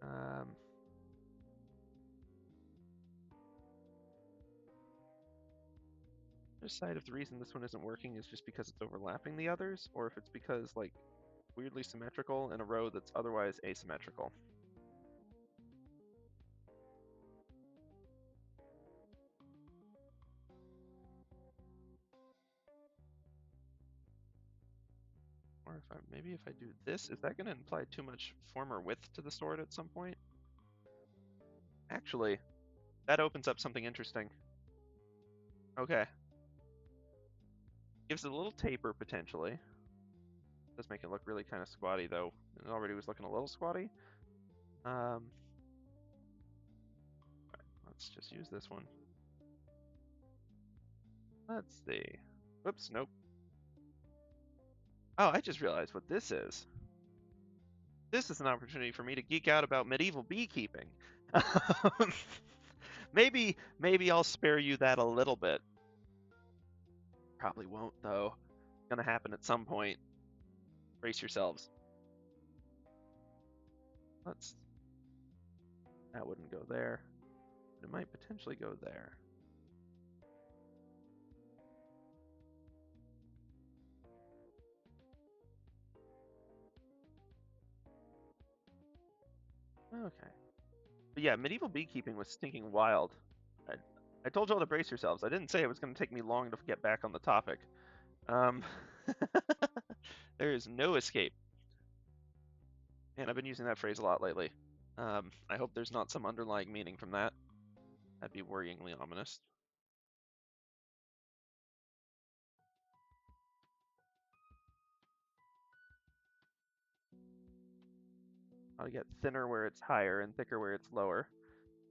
Um, decide if the reason this one isn't working is just because it's overlapping the others, or if it's because, like, weirdly symmetrical in a row that's otherwise asymmetrical. Or if I maybe if I do this, is that going to imply too much form or width to the sword at some point? Actually, that opens up something interesting. Okay. Gives it a little taper potentially. Does make it look really kind of squatty though. It already was looking a little squatty. Let's just use this one. Let's see. Whoops, nope. Oh, I just realized what this is. This is an opportunity for me to geek out about medieval beekeeping. maybe I'll spare you that a little bit. Probably won't though. It's gonna happen at some point. Brace yourselves. Let's. That wouldn't go there. But it might potentially go there. Okay. But yeah, medieval beekeeping was stinking wild. I told y'all to brace yourselves. I didn't say it was going to take me long to get back on the topic. Um, there is no escape. And I've been using that phrase a lot lately. I hope there's not some underlying meaning from that. That'd be worryingly ominous. I'll get thinner where it's higher and thicker where it's lower.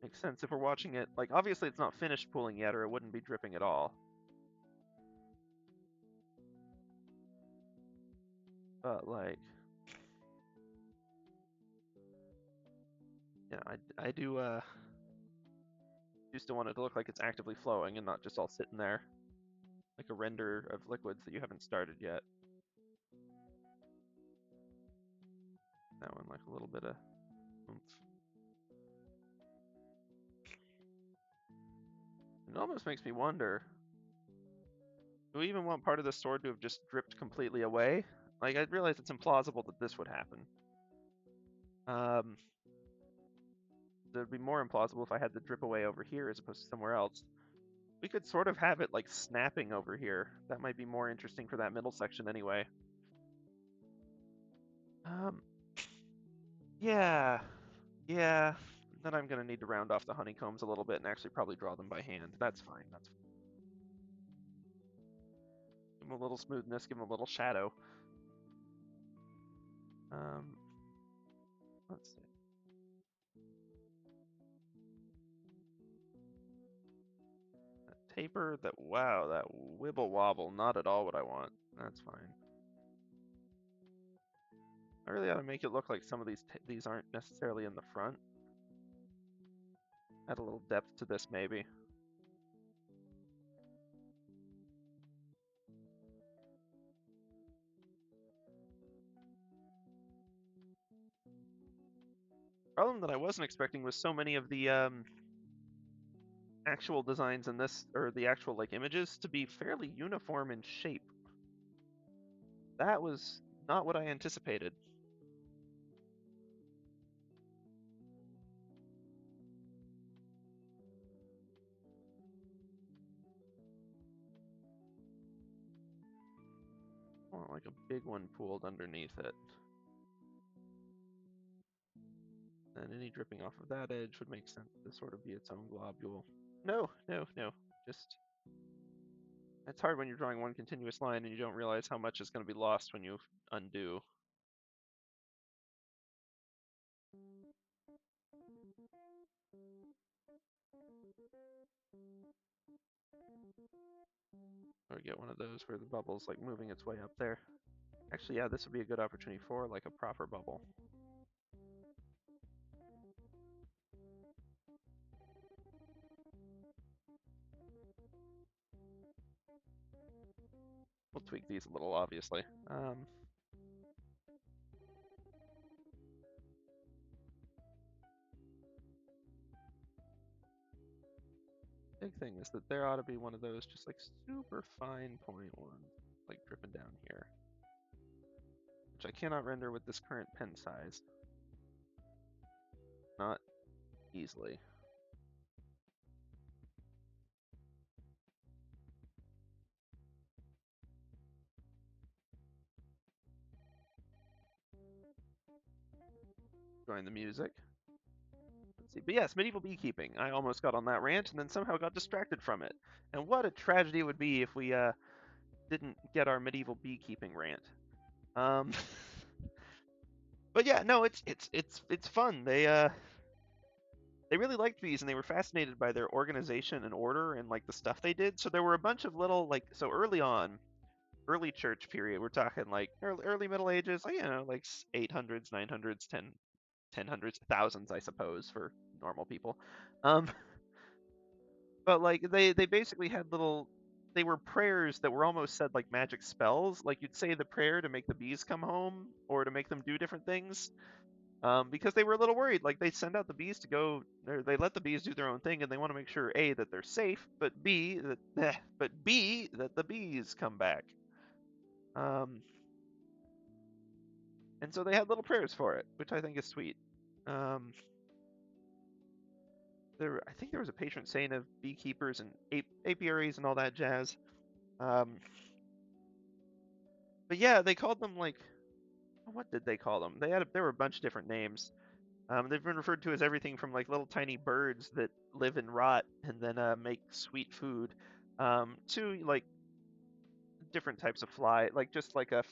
Makes sense if we're watching it. Like, obviously it's not finished pooling yet or it wouldn't be dripping at all. But, like, yeah, I do still want it to look like it's actively flowing and not just all sitting there. Like a render of liquids that you haven't started yet. That one, like a little bit of oomph. It almost makes me wonder, do we even want part of the sword to have just dripped completely away? Like, I realize it's implausible that this would happen. It would be more implausible if I had the drip away over here as opposed to somewhere else. We could sort of have it, like, snapping over here. That might be more interesting for that middle section anyway. Yeah. Yeah. Then I'm going to need to round off the honeycombs a little bit and actually probably draw them by hand. That's fine. That's fine. Give them a little smoothness, give them a little shadow. Let's see. That taper, wow, that wibble wobble, not at all what I want. That's fine. I really ought to make it look like some of these aren't necessarily in the front. Add a little depth to this, maybe. Problem that I wasn't expecting was so many of the actual designs in this, or the actual like images, to be fairly uniform in shape. That was not what I anticipated. I want like a big one pooled underneath it. And any dripping off of that edge would make sense to sort of be its own globule. No, no, no. Just it's hard when you're drawing one continuous line and you don't realize how much is going to be lost when you undo. Or get one of those where the bubble's like moving its way up there. Actually, yeah, this would be a good opportunity for like a proper bubble. We'll tweak these a little, obviously. big thing is that there ought to be one of those just like super fine point ones, like dripping down here, which I cannot render with this current pen size. Not easily. Join the music. Let's see. But yes, medieval beekeeping. I almost got on that rant and then somehow got distracted from it. And what a tragedy it would be if we didn't get our medieval beekeeping rant. But yeah, no, it's fun. They really liked bees and they were fascinated by their organization and order and like the stuff they did. So there were a bunch of little like so early on, early church period. We're talking like early Middle Ages, like, you know, like 800s, 900s, 1000s, thousands, I suppose, for normal people. Um, but like they basically had little. They were prayers that were almost said like magic spells. Like you'd say the prayer to make the bees come home or to make them do different things. Because they were a little worried. Like they send out the bees to go, or they let the bees do their own thing, and they want to make sure A, that they're safe, but B that the bees come back. Um, and so they had little prayers for it, which I think is sweet. Um, I think there was a patron saint of beekeepers and apiaries and all that jazz. Um, but yeah, they called them like, what did they call them? There were a bunch of different names. They've been referred to as everything from like little tiny birds that live and rot and then make sweet food, to like different types of fly, like just like a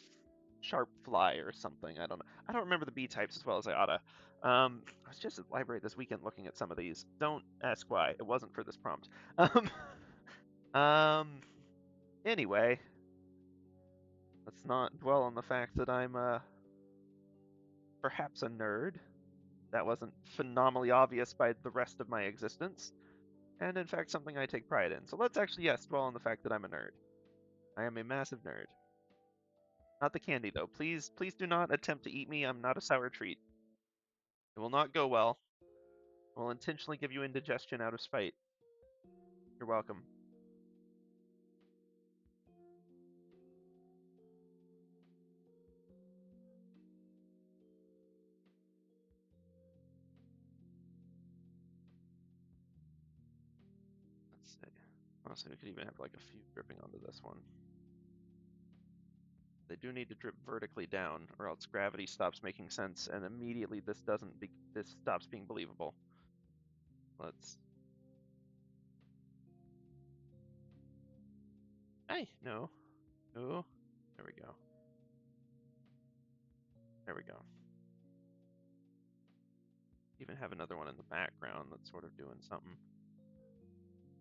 sharp fly or something. I don't know. I don't remember the bee types as well as I oughta. I was just at the library this weekend looking at some of these. Don't ask why. It wasn't for this prompt. Um, anyway, let's not dwell on the fact that I'm perhaps a nerd. That wasn't phenomenally obvious by the rest of my existence, and in fact something I take pride in. So let's actually, yes, dwell on the fact that I'm a nerd. I am a massive nerd. Not the candy though. Please do not attempt to eat me. I'm not a sour treat. It will not go well. I will intentionally give you indigestion out of spite. You're welcome. Let's see. Honestly, we could even have like a few dripping onto this one. They do need to drip vertically down, or else gravity stops making sense, and immediately this stops being believable. Let's. Hey, no, no. There we go. There we go. Even have another one in the background that's sort of doing something,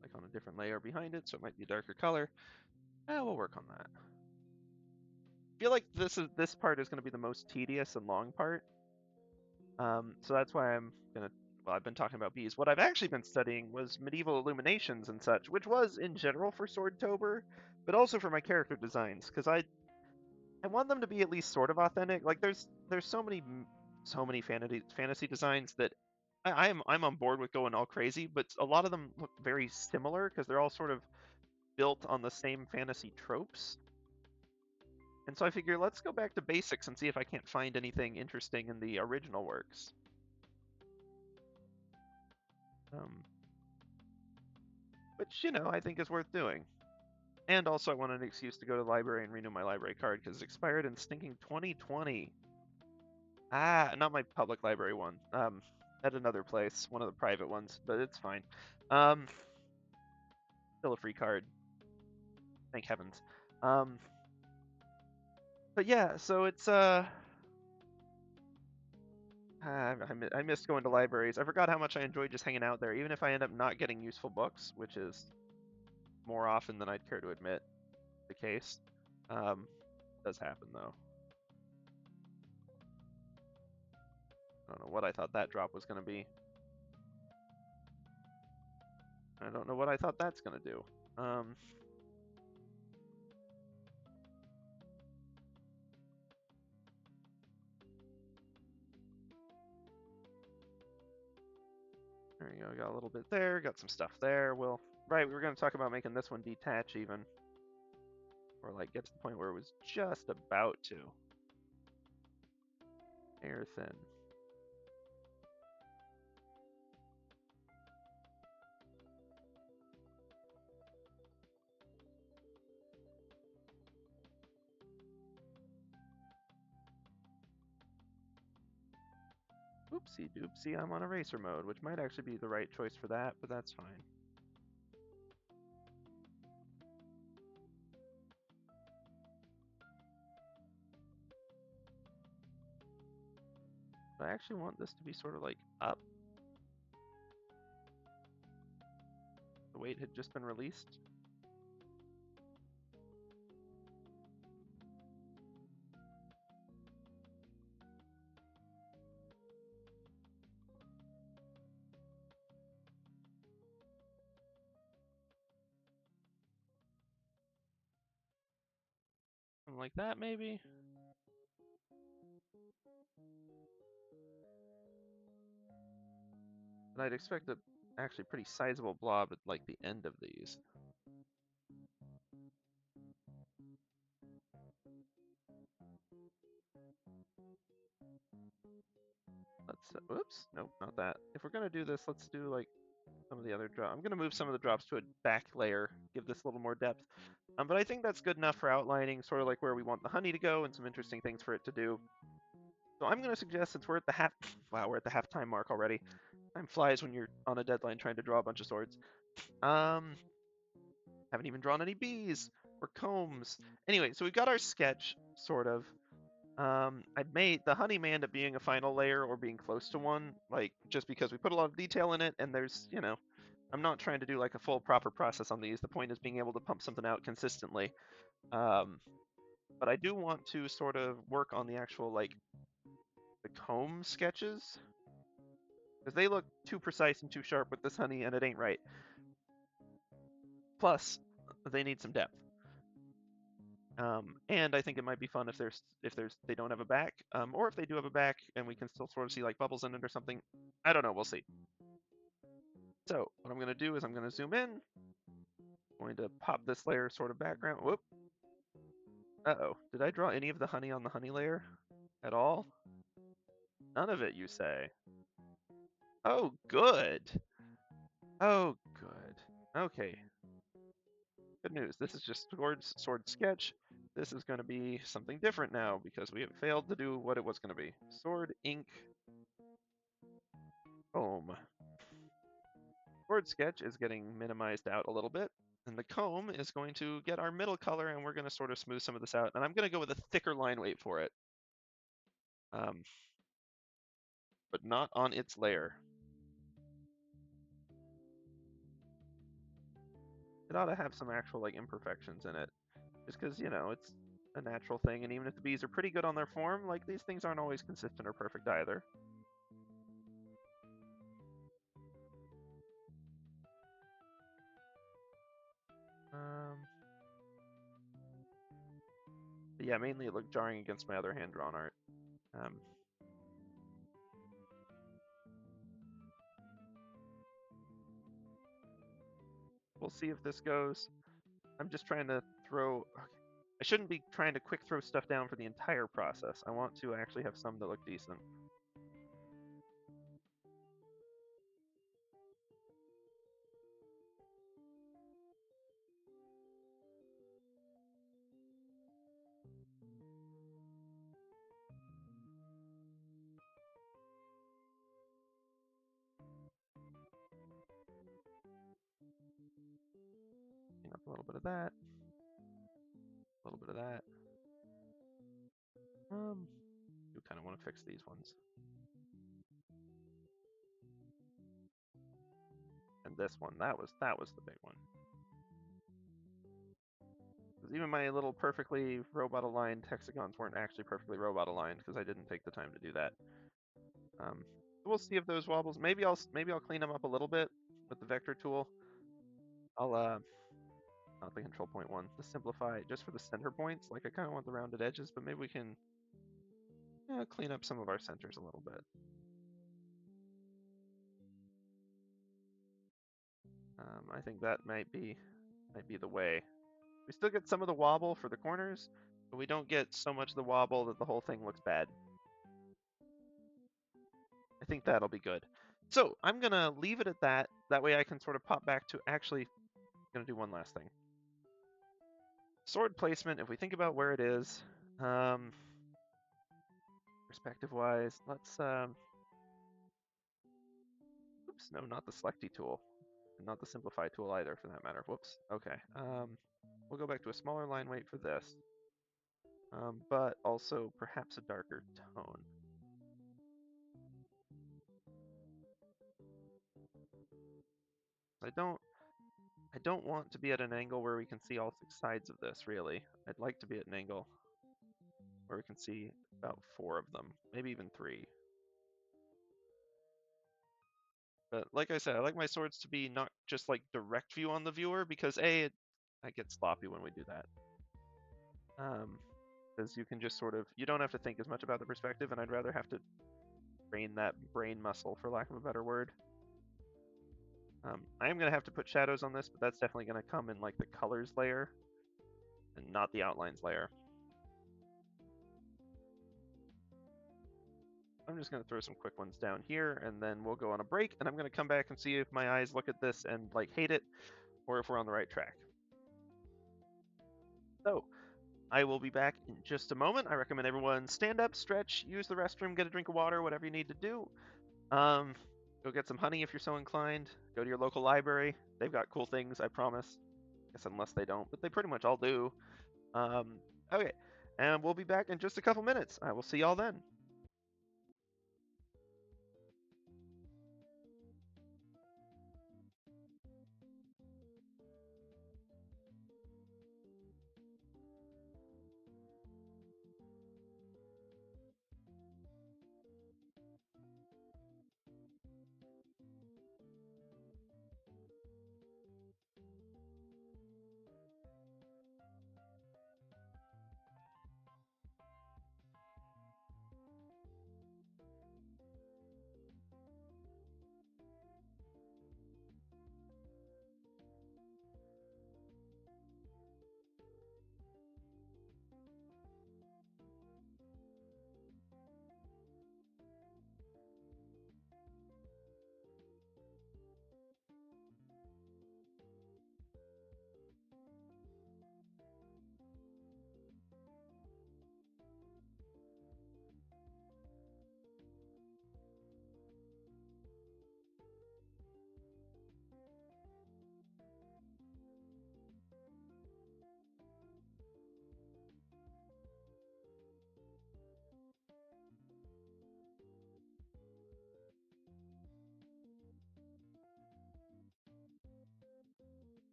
like on a different layer behind it, so it might be a darker color. We'll work on that. I feel like this part is going to be the most tedious and long part. So that's why well, I've been talking about bees. What I've actually been studying was medieval illuminations and such, which was in general for Swordtember, but also for my character designs, because I want them to be at least sort of authentic. Like there's so many fantasy designs that I'm on board with going all crazy, but a lot of them look very similar because they're all sort of built on the same fantasy tropes. And so I figure let's go back to basics and see if I can't find anything interesting in the original works. Which, you know, I think is worth doing. And also I want an excuse to go to the library and renew my library card because it expired in stinking 2020. Not my public library one. At another place, one of the private ones, but it's fine. Still a free card. Thank heavens. But yeah, so it's I missed going to libraries. I forgot how much I enjoyed just hanging out there, even if I end up not getting useful books, which is more often than I'd care to admit the case. Does happen though. I don't know what I thought that drop was going to be. I don't know what I thought that's going to do. There you go. Got a little bit there. Got some stuff there. We'll Right, we were going to talk about making this one detach even. Or like get to the point where it was just about to. Air thin. Oopsie doopsie, I'm on eraser mode, which might actually be the right choice for that, but that's fine. I actually want this to be sort of like up. The weight had just been released. Something like that, maybe? And I'd expect a actually pretty sizable blob at like the end of these. Oops, nope, not that. If we're gonna do this, let's do like some of the other drops. I'm gonna move some of the drops to a back layer, give this a little more depth. But I think that's good enough for outlining sort of like where we want the honey to go and some interesting things for it to do. So I'm gonna suggest, since we're at the we're at the halftime mark already. Time flies when you're on a deadline trying to draw a bunch of swords. Haven't even drawn any bees or combs. Anyway, so we've got our sketch, sort of. The honey may end up being a final layer or being close to one, like just because we put a lot of detail in it, and there's, I'm not trying to do like a full proper process on these. The point is being able to pump something out consistently. But I do want to sort of work on the actual like the comb sketches because they look too precise and too sharp with this honey, and it ain't right. Plus, they need some depth. And I think it might be fun if they don't have a back, or if they do have a back and we can still sort of see like bubbles in it or something. I don't know. We'll see. So what I'm going to do is I'm going to zoom in. I'm going to pop this layer sort of background. Whoop. Uh-oh. Did I draw any of the honey on the honey layer at all? None of it, you say? Oh, good. Oh, good. Okay. Good news. This is just sword sketch. This is going to be something different now because we have failed to do what it was going to be. Sword, ink, comb. Sword sketch is getting minimized out a little bit. And the comb is going to get our middle color, and we're going to sort of smooth some of this out. And I'm going to go with a thicker line weight for it. But not on its layer. It ought to have some actual like imperfections in it. Just because, it's a natural thing, and even if the bees are pretty good on their form, like these things aren't always consistent or perfect either. But yeah, mainly it looked jarring against my other hand-drawn art. We'll see if this goes. I'm just trying to throw... Okay. I shouldn't be trying to quick throw stuff down for the entire process. I want to actually have some that look decent. Clean up a little bit of that. A little bit of that. You kind of want to fix these ones. And this one, that was the big one. Because even my little perfectly robot-aligned hexagons weren't actually perfectly robot-aligned because I didn't take the time to do that. We'll see if those wobbles. Maybe I'll clean them up a little bit with the vector tool. I'll not the control point one. The simplify just for the center points. Like I kind of want the rounded edges, but maybe we can clean up some of our centers a little bit. I think that might be the way. We still get some of the wobble for the corners, but we don't get so much of the wobble that the whole thing looks bad. I think that'll be good. So I'm gonna leave it at that. That way I can sort of pop back to actually gonna do one last thing. Sword placement, if we think about where it is, perspective-wise, let's, oops, no, not the selecty tool. Not the simplify tool either, for that matter. Whoops. Okay. We'll go back to a smaller line weight for this, but also perhaps a darker tone. I don't want to be at an angle where we can see all 6 sides of this, really. I'd like to be at an angle where we can see about 4 of them, maybe even 3. But like I said, I like my swords to be not just like direct view on the viewer, because I get sloppy when we do that. Because you can just sort of, you don't have to think as much about the perspective, and I'd rather have to train that brain muscle, for lack of a better word. I am going to have to put shadows on this, but that's definitely going to come in like the colors layer and not the outlines layer. I'm just going to throw some quick ones down here, and then we'll go on a break, and I'm going to come back and see if my eyes look at this and like hate it, or if we're on the right track. So, I will be back in just a moment. I recommend everyone stand up, stretch, use the restroom, get a drink of water, whatever you need to do. Go get some honey if you're so inclined. Go to your local library. They've got cool things, I promise. I guess unless they don't, but they pretty much all do. Okay, and we'll be back in just a couple minutes. I will see y'all then.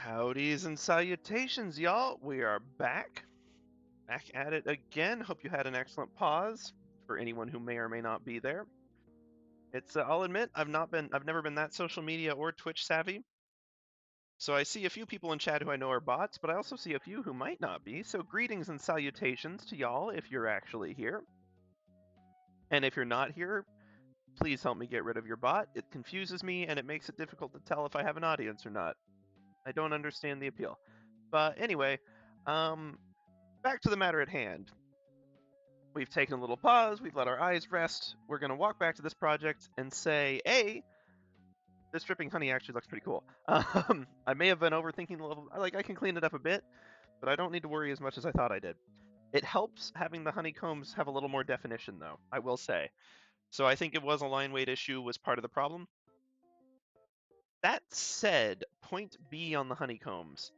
Howdys and salutations, y'all. We are back at it again. Hope you had an excellent pause for anyone who may or may not be there. I'll admit, I've never been that social media or Twitch savvy. So I see a few people in chat who I know are bots, but I also see a few who might not be. So greetings and salutations to y'all if you're actually here. And if you're not here, please help me get rid of your bot. It confuses me and it makes it difficult to tell if I have an audience or not. I don't understand the appeal. But anyway, back to the matter at hand. We've taken a little pause, we've let our eyes rest. We're going to walk back to this project and say, hey, this dripping honey actually looks pretty cool. I may have been overthinking the level. I can clean it up a bit, but I don't need to worry as much as I thought I did. It helps having the honeycombs have a little more definition, though, I will say. So I think it was a line weight issue was part of the problem. That said, point B on the honeycombs.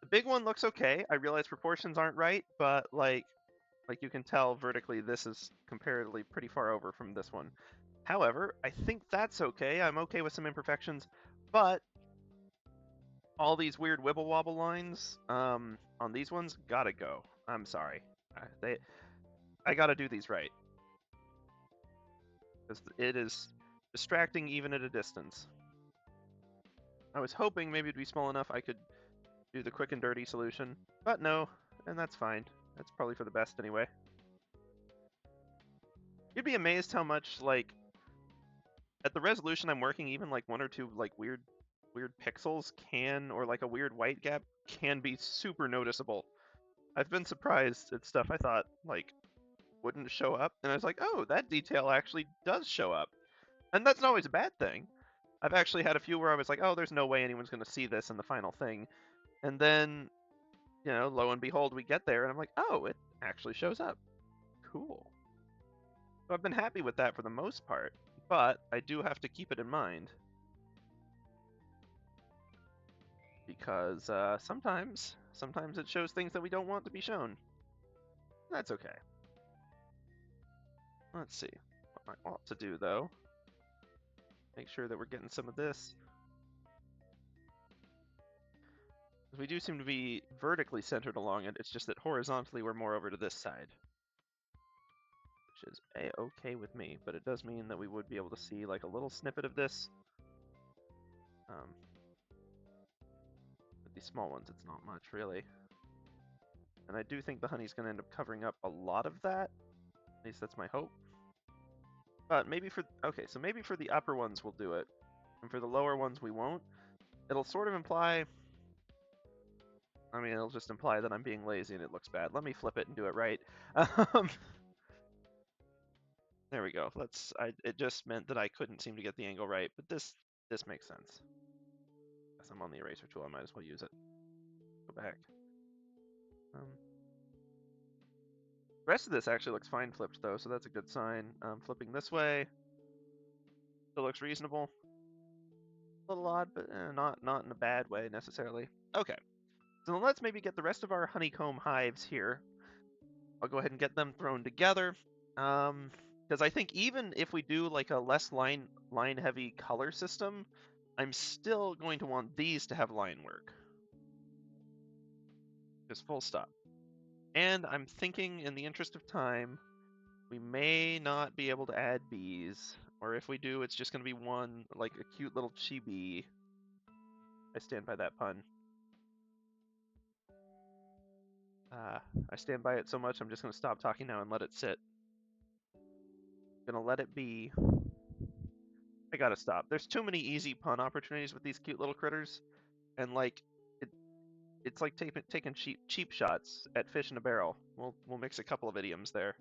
The big one looks okay. I realize proportions aren't right, but like you can tell vertically this is comparatively pretty far over from this one. However, I think that's okay. I'm okay with some imperfections, but all these weird wibble wobble lines on these ones gotta go. I'm sorry. I gotta do these right. Because it is distracting even at a distance. I was hoping maybe it'd be small enough I could do the quick and dirty solution, but no, and that's fine. That's probably for the best anyway. You'd be amazed how much, like, at the resolution I'm working, even like one or two like weird pixels can, or like a weird white gap can be super noticeable. I've been surprised at stuff I thought like wouldn't show up, and I was like, oh, that detail actually does show up. And that's not always a bad thing. I've actually had a few where I was like, oh, there's no way anyone's going to see this in the final thing. And then, you know, lo and behold, we get there, and I'm like, oh, it actually shows up. Cool. So I've been happy with that for the most part, but I do have to keep it in mind. Because sometimes it shows things that we don't want to be shown. That's okay. Let's see. What I ought to do, though, make sure that we're getting some of this. We do seem to be vertically centered along it, it's just that horizontally we're more over to this side. Which is a-okay with me, but it does mean that we would be able to see like a little snippet of this. With these small ones, it's not much, really. And I do think the honey's going to end up covering up a lot of that. At least that's my hope. But maybe for... Okay, so maybe for the upper ones we'll do it. And for the lower ones we won't. It'll sort of imply... I mean, it'll just imply that I'm being lazy and it looks bad. Let me flip it and do it right. There we go. It just meant that I couldn't seem to get the angle right, but this makes sense. As I'm on the eraser tool, I might as well use it. Go back. The rest of this actually looks fine flipped, though, so that's a good sign. Flipping this way still looks reasonable. A little odd, but not in a bad way, necessarily. Okay, so then let's maybe get the rest of our honeycomb hives here. I'll go ahead and get them thrown together. Because I think even if we do like a less line-heavy color system, I'm still going to want these to have line work. Just full stop. And I'm thinking, in the interest of time, we may not be able to add bees. Or if we do, it's just going to be one, like a cute little chibi. I stand by that pun. I stand by it so much, I'm just going to stop talking now and let it sit. Gonna let it be. I gotta stop. There's too many easy pun opportunities with these cute little critters. And like, it's like taking cheap shots at fish in a barrel. We'll mix a couple of idioms there.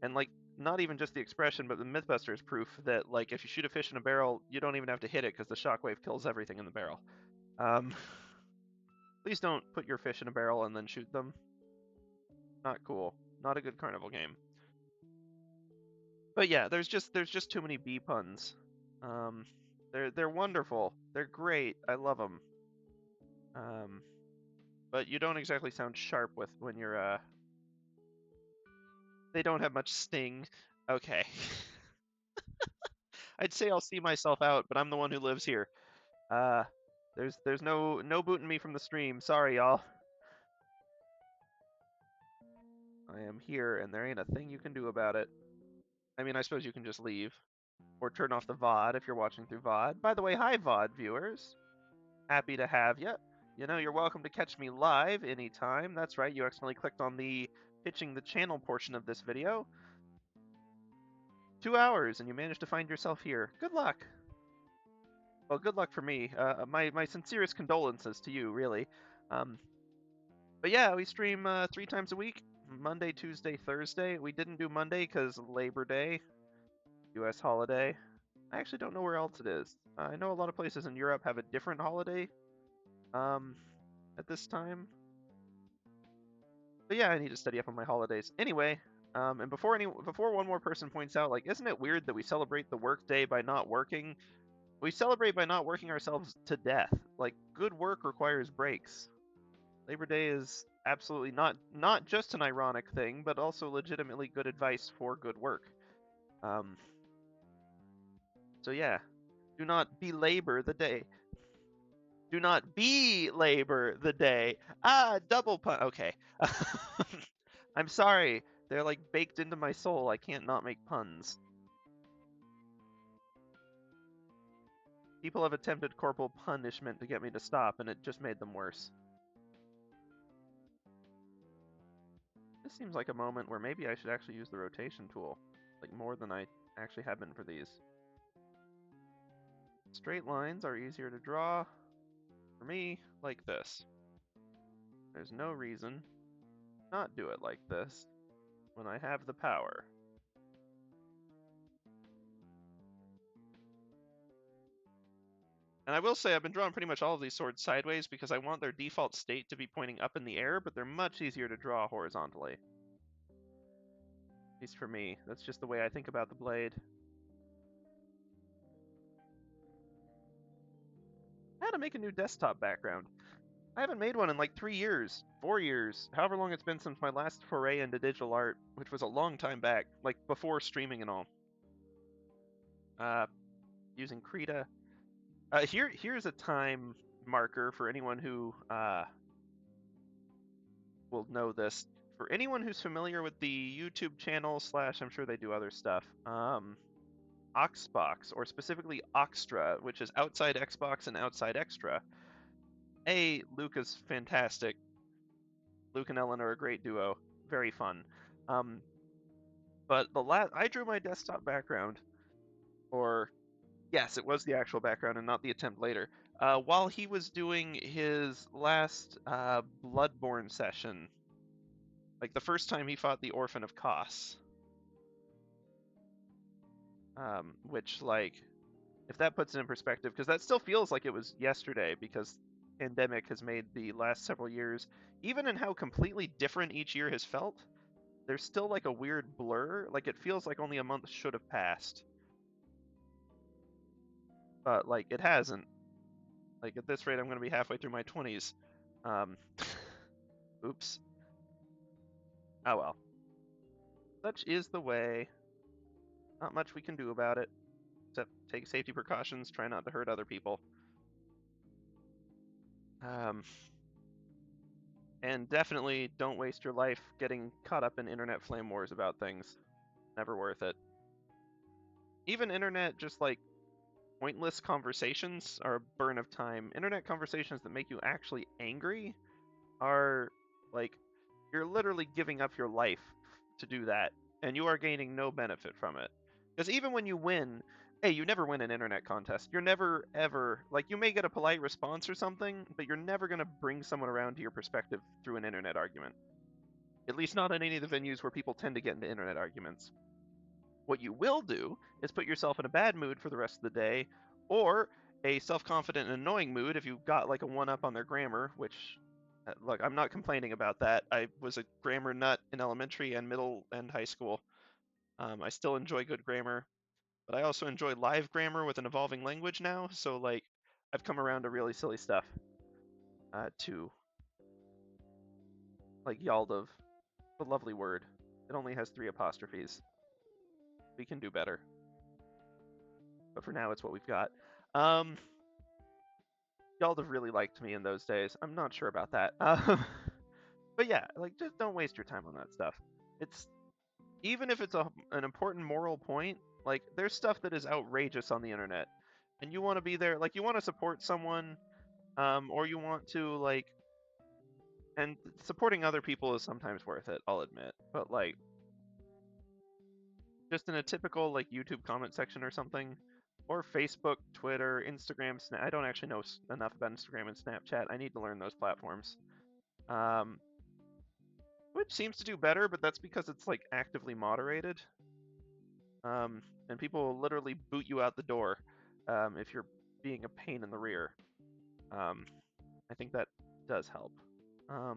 And like, not even just the expression, but the Mythbuster is proof that like, if you shoot a fish in a barrel, you don't even have to hit it because the shockwave kills everything in the barrel. Please don't put your fish in a barrel and then shoot them. Not cool. Not a good carnival game. But yeah, there's just too many bee puns. They're wonderful. They're great. I love them. But you don't exactly sound sharp when you're they don't have much sting. Okay. I'd say I'll see myself out, but I'm the one who lives here. There's no booting me from the stream. Sorry, y'all. I am here, and there ain't a thing you can do about it. I mean, I suppose you can just leave. Or turn off the VOD if you're watching through VOD. By the way, hi VOD viewers. Happy to have you. You know, you're welcome to catch me live anytime. That's right, you accidentally clicked on the pitching the channel portion of this video. 2 hours, and you managed to find yourself here. Good luck. Well, good luck for me. My sincerest condolences to you, really. But yeah, we stream 3 times a week. Monday, Tuesday, Thursday. We didn't do Monday because Labor Day, U.S. holiday. I actually don't know where else it is. I know a lot of places in Europe have a different holiday at this time. But yeah, I need to study up on my holidays. Anyway, and before one more person points out, like, isn't it weird that we celebrate the work day by not working? We celebrate by not working ourselves to death. Like, good work requires breaks. Labor Day is absolutely not just an ironic thing, but also legitimately good advice for good work. So yeah, do not belabor the day. Do not belabor the day. Ah, double pun. Okay. I'm sorry. They're like baked into my soul. I can't not make puns. People have attempted corporal punishment to get me to stop, and it just made them worse. This seems like a moment where maybe I should actually use the rotation tool, like more than I actually have been for these. Straight lines are easier to draw, for me, like this. There's no reason not do it like this when I have the power. And I will say I've been drawing pretty much all of these swords sideways because I want their default state to be pointing up in the air, but they're much easier to draw horizontally. At least for me. That's just the way I think about the blade. I had to make a new desktop background. I haven't made one in like 3 years, 4 years, however long it's been since my last foray into digital art, which was a long time back, like before streaming and all. Using Krita. Here's a time marker for anyone who will know this. For anyone who's familiar with the YouTube channel / I'm sure they do other stuff, Oxbox, or specifically Oxtra, which is Outside Xbox and Outside Extra. Luke is fantastic. Luke and Ellen are a great duo. Very fun. But I drew my desktop background, or yes, it was the actual background and not the attempt later, while he was doing his last Bloodborne session. Like the first time he fought the Orphan of Kos. Which, like, if that puts it in perspective, because that still feels like it was yesterday, because pandemic has made the last several years, even in how completely different each year has felt, there's still like a weird blur. Like it feels like only a month should have passed. But like it hasn't. Like at this rate, I'm going to be halfway through my 20s. Oops. Oh well. Such is the way. Not much we can do about it. Except take safety precautions, try not to hurt other people. And definitely don't waste your life getting caught up in internet flame wars about things. Never worth it. Even internet, just like pointless conversations are a burn of time. Internet conversations that make you actually angry are like, you're literally giving up your life to do that, and you are gaining no benefit from it. Because even when you win, hey, you never win an internet contest. You're never, ever, like, you may get a polite response or something, but you're never going to bring someone around to your perspective through an internet argument. At least not in any of the venues where people tend to get into internet arguments. What you will do is put yourself in a bad mood for the rest of the day, or a self-confident and annoying mood if you've got like a one-up on their grammar, which, look, I'm not complaining about that. I was a grammar nut in elementary and middle and high school. I still enjoy good grammar, but I also enjoy live grammar with an evolving language now, so like I've come around to really silly stuff too. Like Yaldov, the lovely word. It only has 3 apostrophes. We can do better. But for now, it's what we've got. y'all have really liked me in those days. I'm not sure about that. But yeah, like, just don't waste your time on that stuff. It's even if it's an important moral point, like, there's stuff that is outrageous on the internet, and you want to be there, like, you want to support someone, or you want to, like, and supporting other people is sometimes worth it, I'll admit, but, like, just in a typical, like, YouTube comment section or something, or Facebook, Twitter, Instagram, I don't actually know enough about Instagram and Snapchat. I need to learn those platforms. Which seems to do better, but that's because it's, like, actively moderated. And people will literally boot you out the door if you're being a pain in the rear. I think that does help. I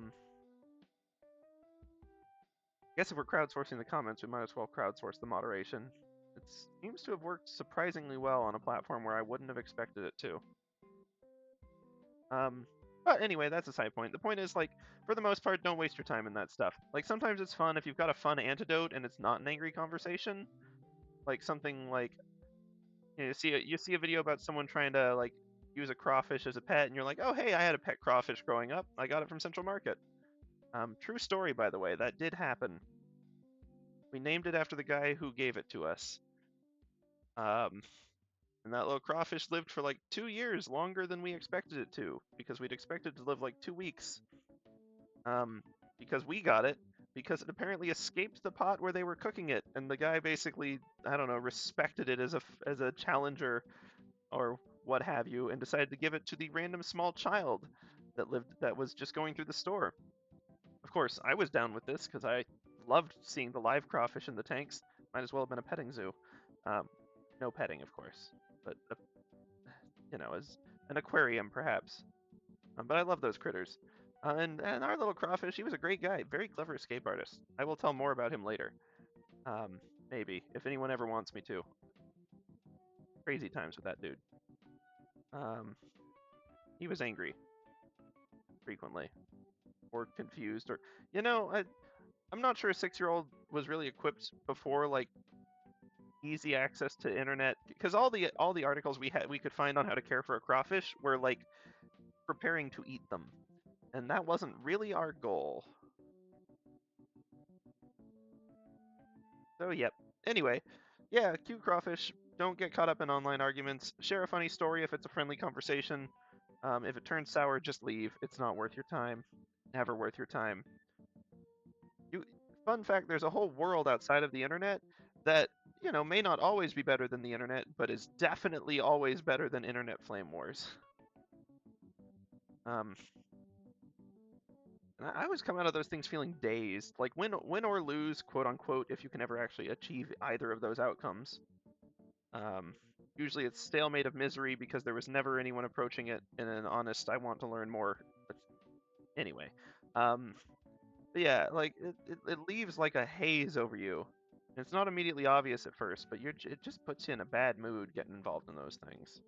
guess if we're crowdsourcing the comments, we might as well crowdsource the moderation. It seems to have worked surprisingly well on a platform where I wouldn't have expected it to. But anyway, that's a side point. The point is, like, for the most part, don't waste your time in that stuff. Like, sometimes it's fun if you've got a fun antidote and it's not an angry conversation. Like, something like, you see a video about someone trying to, like, use a crawfish as a pet, and you're like, oh, hey, I had a pet crawfish growing up. I got it from Central Market. True story, by the way. That did happen. We named it after the guy who gave it to us. And that little crawfish lived for like 2 years, longer than we expected it to, because we'd expected to live like 2 weeks. Because we got it, because it apparently escaped the pot where they were cooking it, and the guy basically, I don't know, respected it as a challenger or what have you, and decided to give it to the random small child that was just going through the store. Of course, I was down with this because I loved seeing the live crawfish in the tanks. Might as well have been a petting zoo. No petting, of course, but as an aquarium perhaps. But I love those critters. And our little crawfish, he was a great guy, very clever escape artist. I will tell more about him later. Maybe, if anyone ever wants me to. Crazy times with that dude. He was angry frequently, or confused, or I'm not sure a 6-year-old was really equipped before, like, easy access to internet, because all the articles we could find on how to care for a crawfish were, like, preparing to eat them, and that wasn't really our goal. So yep. Anyway, yeah, cute crawfish. Don't get caught up in online arguments. Share a funny story if it's a friendly conversation. If it turns sour, just leave. It's not worth your time. Never worth your time. Fun fact, there's a whole world outside of the internet that, may not always be better than the internet, but is definitely always better than internet flame wars. And I always come out of those things feeling dazed, like win or lose, quote unquote, if you can ever actually achieve either of those outcomes. Usually it's stalemate of misery because there was never anyone approaching it in an honest, I want to learn more. But anyway, but yeah, like it leaves like a haze over you. It's not immediately obvious at first, but it just puts you in a bad mood getting involved in those things.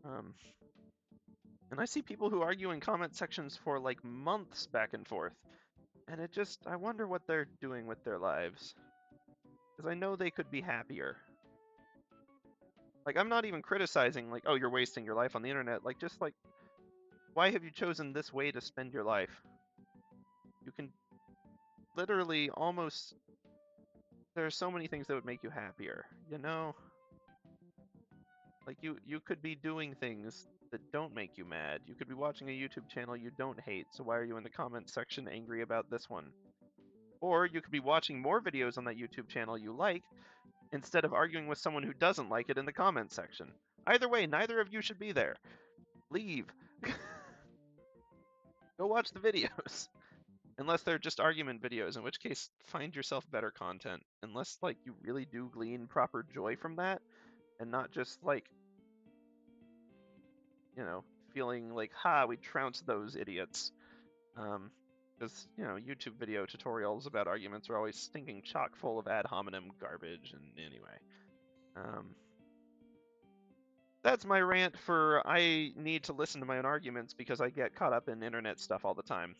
And I see people who argue in comment sections for like months back and forth, and I wonder what they're doing with their lives. Because I know they could be happier. Like, I'm not even criticizing, like, oh, you're wasting your life on the internet. Like, just like, why have you chosen this way to spend your life? You can literally almost, there are so many things that would make you happier, Like, you could be doing things that don't make you mad. You could be watching a YouTube channel you don't hate, so why are you in the comments section angry about this one? Or you could be watching more videos on that YouTube channel you like, instead of arguing with someone who doesn't like it in the comments section. Either way, neither of you should be there. Leave. Go watch the videos. Unless they're just argument videos, in which case, find yourself better content. Unless, like, you really do glean proper joy from that, and not just, like, feeling like, ha, we trounced those idiots. Because, YouTube video tutorials about arguments are always stinking chock full of ad hominem garbage, and anyway. That's my rant for I need to listen to my own arguments because I get caught up in internet stuff all the time.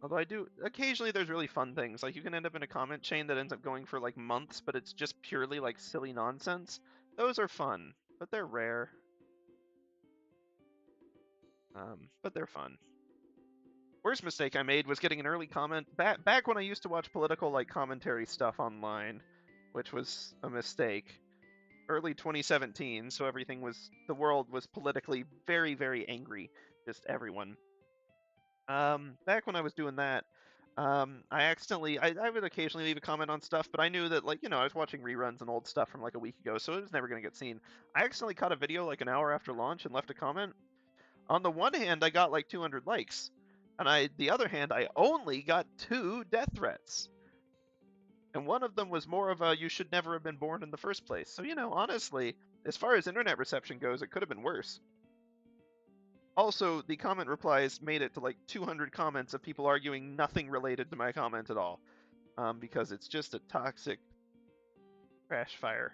Although I do, occasionally there's really fun things. Like, you can end up in a comment chain that ends up going for, like, months, but it's just purely, like, silly nonsense. Those are fun. but they're rare. But they're fun. Worst mistake I made was getting an early comment back when I used to watch political like commentary stuff online, which was a mistake. Early 2017, so the world was politically very, very angry, just everyone. Back when I was doing that, I would occasionally leave a comment on stuff, but I knew that, like, I was watching reruns and old stuff from like a week ago, so it was never going to get seen. I accidentally caught a video like an hour after launch and left a comment. On the one hand, I got like 200 likes, and the other hand, I only got 2 death threats. And one of them was more of a, you should never have been born in the first place. So, honestly, as far as internet reception goes, it could have been worse. Also, the comment replies made it to like 200 comments of people arguing nothing related to my comment at all, because it's just a toxic crash fire.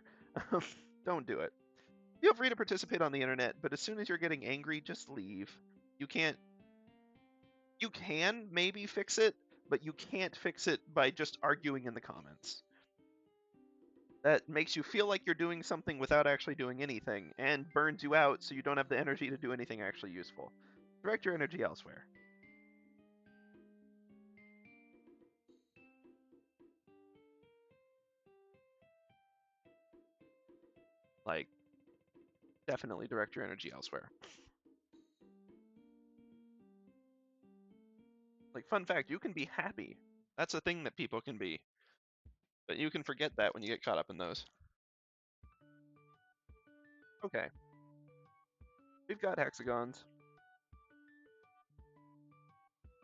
Don't do it. Feel free to participate on the internet, but as soon as you're getting angry, just leave. You can maybe fix it, but you can't fix it by just arguing in the comments. That makes you feel like you're doing something without actually doing anything, and burns you out so you don't have the energy to do anything actually useful. Direct your energy elsewhere. Like, definitely direct your energy elsewhere. Like, fun fact, you can be happy. That's a thing that people can be. But you can forget that when you get caught up in those. Okay. We've got hexagons.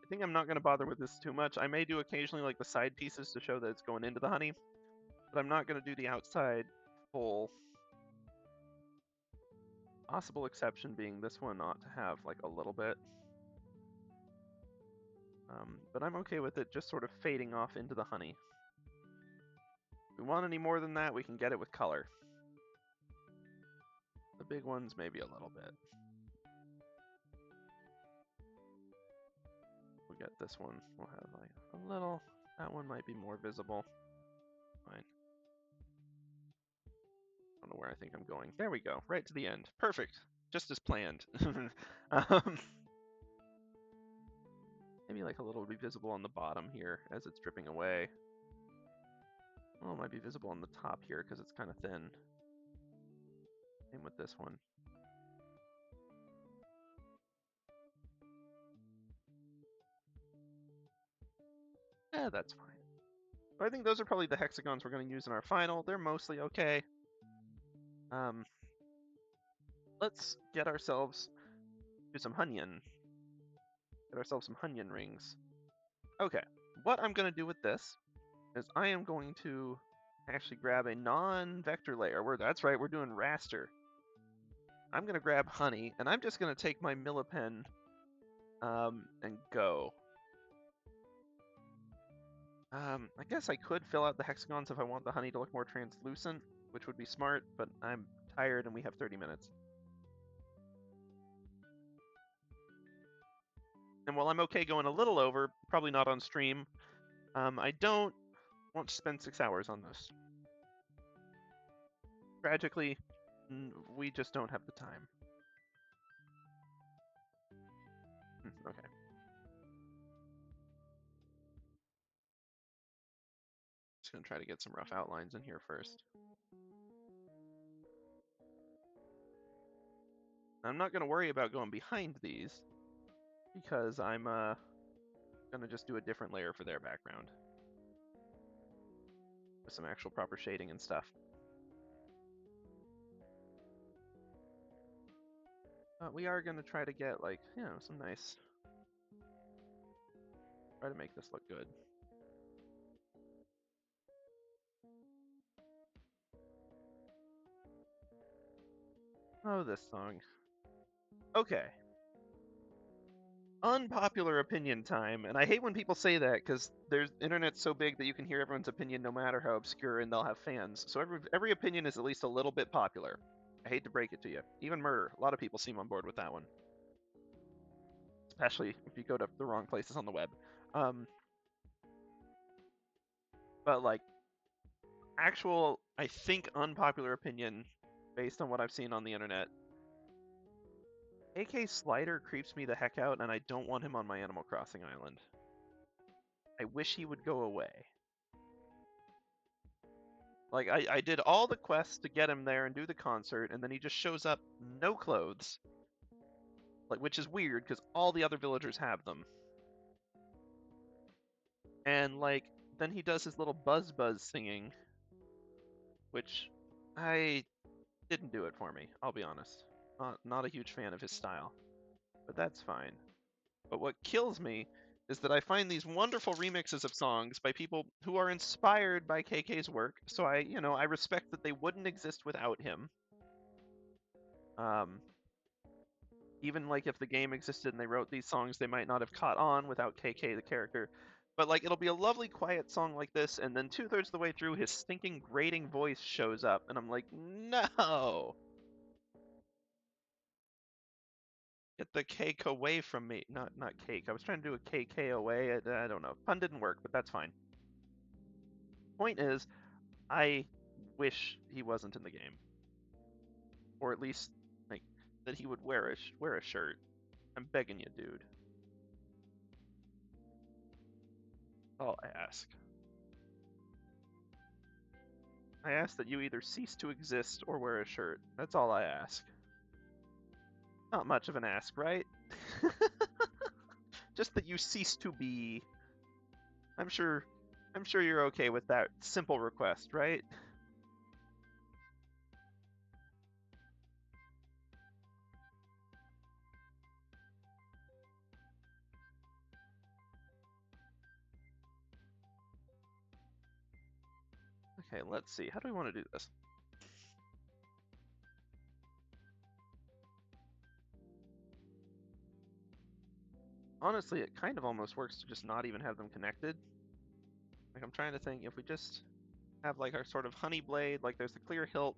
I think I'm not going to bother with this too much. I may do occasionally like the side pieces to show that it's going into the honey, but I'm not going to do the outside full. Possible exception being this one ought to have like a little bit. But I'm okay with it just sort of fading off into the honey. If we want any more than that, we can get it with color. The big ones, maybe a little bit. We'll get this one. We'll have like a little. That one might be more visible. Fine. I don't know where I think I'm going. There we go. Right to the end. Perfect. Just as planned. Maybe like a little will be visible on the bottom here as it's dripping away. Well, it might be visible on the top here because it's kind of thin. Same with this one. That's fine. But I think those are probably the hexagons we're going to use in our final. They're mostly okay. Let's get ourselves to some honeycomb. Get ourselves some honeycomb rings. Okay, what I'm going to do with this is I am going to actually grab a non-vector layer. That's right, we're doing raster. I'm going to grab honey, and I'm just going to take my millipen and go. I guess I could fill out the hexagons if I want the honey to look more translucent, which would be smart, but I'm tired and we have 30 minutes. And while I'm okay going a little over, probably not on stream, I don't want to spend 6 hours on this. Tragically, we just don't have the time. Okay. Just gonna try to get some rough outlines in here first. I'm not gonna worry about going behind these because I'm gonna just do a different layer for their background with some actual proper shading and stuff. We are gonna try to get like, some nice. Try to make this look good. Oh, this song. Okay. Unpopular opinion time, and I hate when people say that because there's internet's so big that you can hear everyone's opinion no matter how obscure, and they'll have fans. So every opinion is at least a little bit popular. I hate to break it to you. Even murder, a lot of people seem on board with that one, especially if you go to the wrong places on the web. But like actual, I think unpopular opinion based on what I've seen on the internet. AK Slider creeps me the heck out, and I don't want him on my Animal Crossing island. I wish he would go away. Like, I did all the quests to get him there and do the concert, and then he just shows up no clothes. Like, which is weird, because all the other villagers have them. And, like, then he does his little buzz singing, which I didn't do it for me, I'll be honest. Not a huge fan of his style, but that's fine. But what kills me is that I find these wonderful remixes of songs by people who are inspired by KK's work, so I respect that they wouldn't exist without him. Even like if the game existed and they wrote these songs, they might not have caught on without KK the character. But like it'll be a lovely quiet song like this, and then 2/3 of the way through, his stinking grating voice shows up, and I'm like, no, get the cake away from me. Not cake. I was trying to do a KK away. I don't know. Pun didn't work, but that's fine. Point is, I wish he wasn't in the game, or at least like that he would wear a shirt. I'm begging you, dude. I'll ask. I ask that you either cease to exist or wear a shirt. That's all I ask. Not much of an ask, right? Just that you cease to be. I'm sure you're okay with that simple request, right? Okay, let's see. How do we want to do this? Honestly, it kind of almost works to just not even have them connected. Like, I'm trying to think, if we just have like our sort of honey blade, like there's the clear hilt,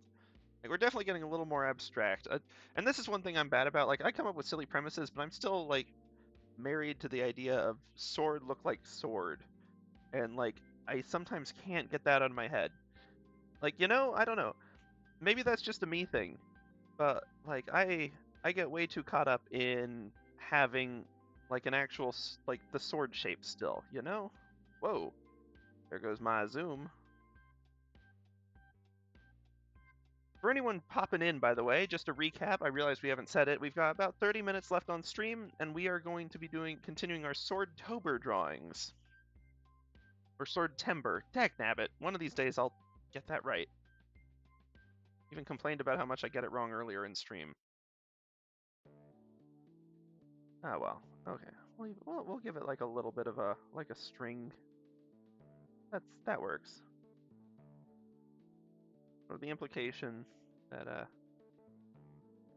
like we're definitely getting a little more abstract. And this is one thing I'm bad about. Like, I come up with silly premises, but I'm still like married to the idea of sword look like sword. And like, I sometimes can't get that out of my head. Like, I don't know. Maybe that's just a me thing, but like I get way too caught up in having like an actual like the sword shape still. Whoa, there goes my zoom. For anyone popping in, by the way, just a recap, I realize we haven't said it. We've got about 30 minutes left on stream, and we are going to be continuing our Swordtober drawings. Or Swordtember. Dagnabbit. One of these days I'll get that right. Even complained about how much I get it wrong earlier in stream. Oh well. Okay. We'll give it like a little bit of a string. That works. Or the implication that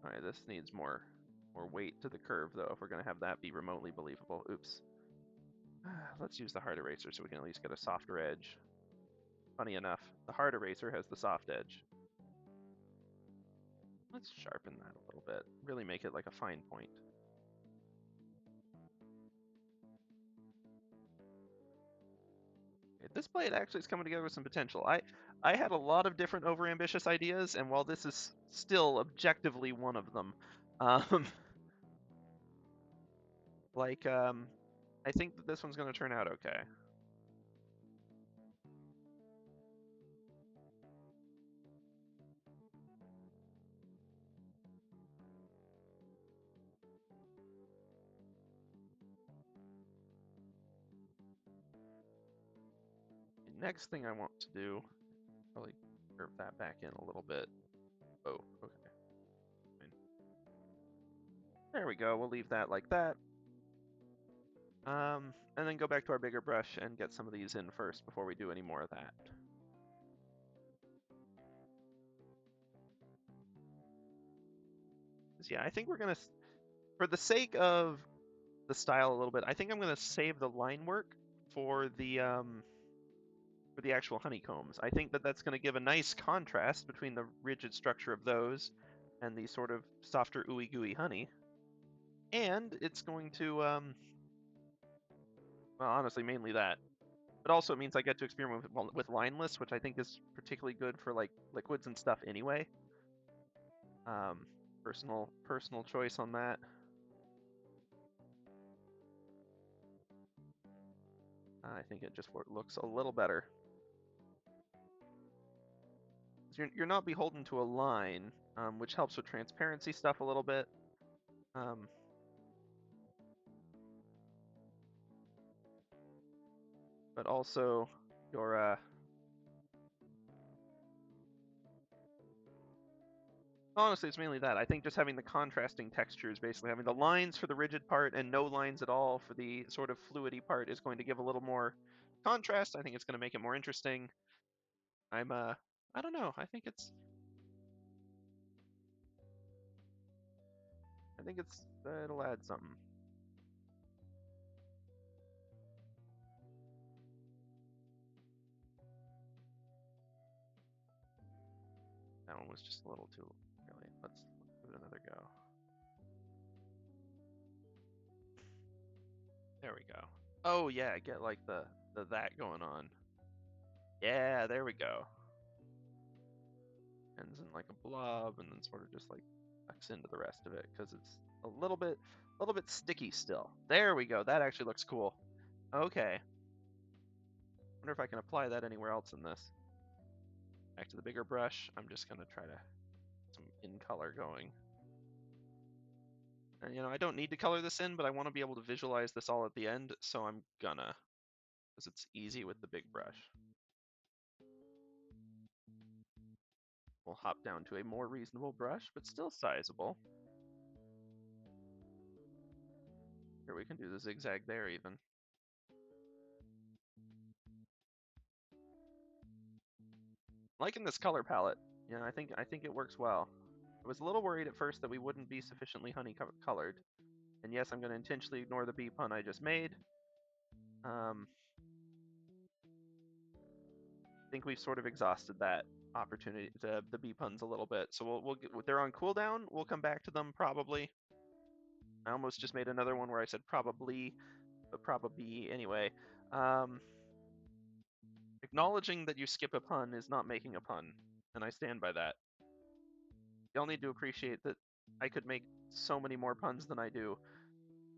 alright, this needs more weight to the curve though if we're gonna have that be remotely believable. Oops. Let's use the hard eraser so we can at least get a softer edge. Funny enough, the hard eraser has the soft edge. Let's sharpen that a little bit. Really make it like a fine point. Okay, this blade actually is coming together with some potential. I had a lot of different overambitious ideas, and while this is still objectively one of them, um, I think that this one's going to turn out okay. The next thing I want to do, probably curve that back in a little bit. Oh, okay. Fine. There we go. We'll leave that like that. And then go back to our bigger brush and get some of these in first before we do any more of that. Yeah, I think we're gonna, for the sake of the style a little bit, I think I'm gonna save the line work for the actual honeycombs. I think that that's gonna give a nice contrast between the rigid structure of those and the sort of softer ooey gooey honey. And it's going to, well, honestly, mainly that. But also it means I get to experiment with lineless, which I think is particularly good for like liquids and stuff anyway. Personal choice on that. I think it just looks a little better. You're not beholden to a line, which helps with transparency stuff a little bit. But also your honestly, it's mainly that. I think just having the contrasting textures, basically having the lines for the rigid part and no lines at all for the sort of fluidy part, is going to give a little more contrast. I think it's going to make it more interesting. I don't know. I think it'll add something. That one was just a little too really. Let's give it another go. There we go. Oh yeah, get like the that going on. Yeah, there we go. Ends in like a blob and then sort of just like tucks into the rest of it because it's a little bit sticky still. There we go. That actually looks cool. Okay. Wonder if I can apply that anywhere else in this. Back to the bigger brush. I'm just gonna try to get some in color going. And you know, I don't need to color this in, but I want to be able to visualize this all at the end, so I'm gonna, because it's easy with the big brush. We'll hop down to a more reasonable brush, but still sizable. Here we can do the zigzag there even. Liking this color palette. Yeah, I think it works well. I was a little worried at first that we wouldn't be sufficiently honey colored. And yes, I'm going to intentionally ignore the bee pun I just made. I think we've sort of exhausted that opportunity, the bee puns a little bit. So we'll get, they're on cooldown. We'll come back to them probably. I almost just made another one where I said probably, but probably anyway. Acknowledging that you skip a pun is not making a pun, and I stand by that. Y'all need to appreciate that I could make so many more puns than I do.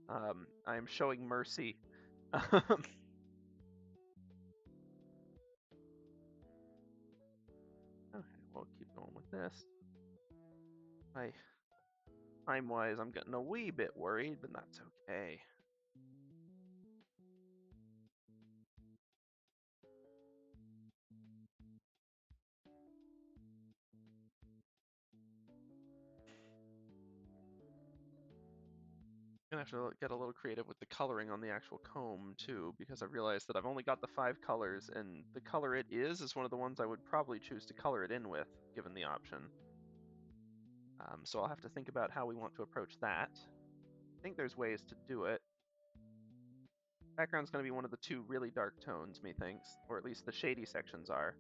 I am showing mercy. Okay, we'll keep going with this. Time-wise, I'm getting a wee bit worried, but that's okay. I'm gonna have to get a little creative with the coloring on the actual comb too, because I realized that I've only got the 5 colors, and the color it is one of the ones I would probably choose to color it in with, given the option. So I'll have to think about how we want to approach that. I think there's ways to do it. Background's going to be one of the 2 really dark tones, methinks, or at least the shady sections are.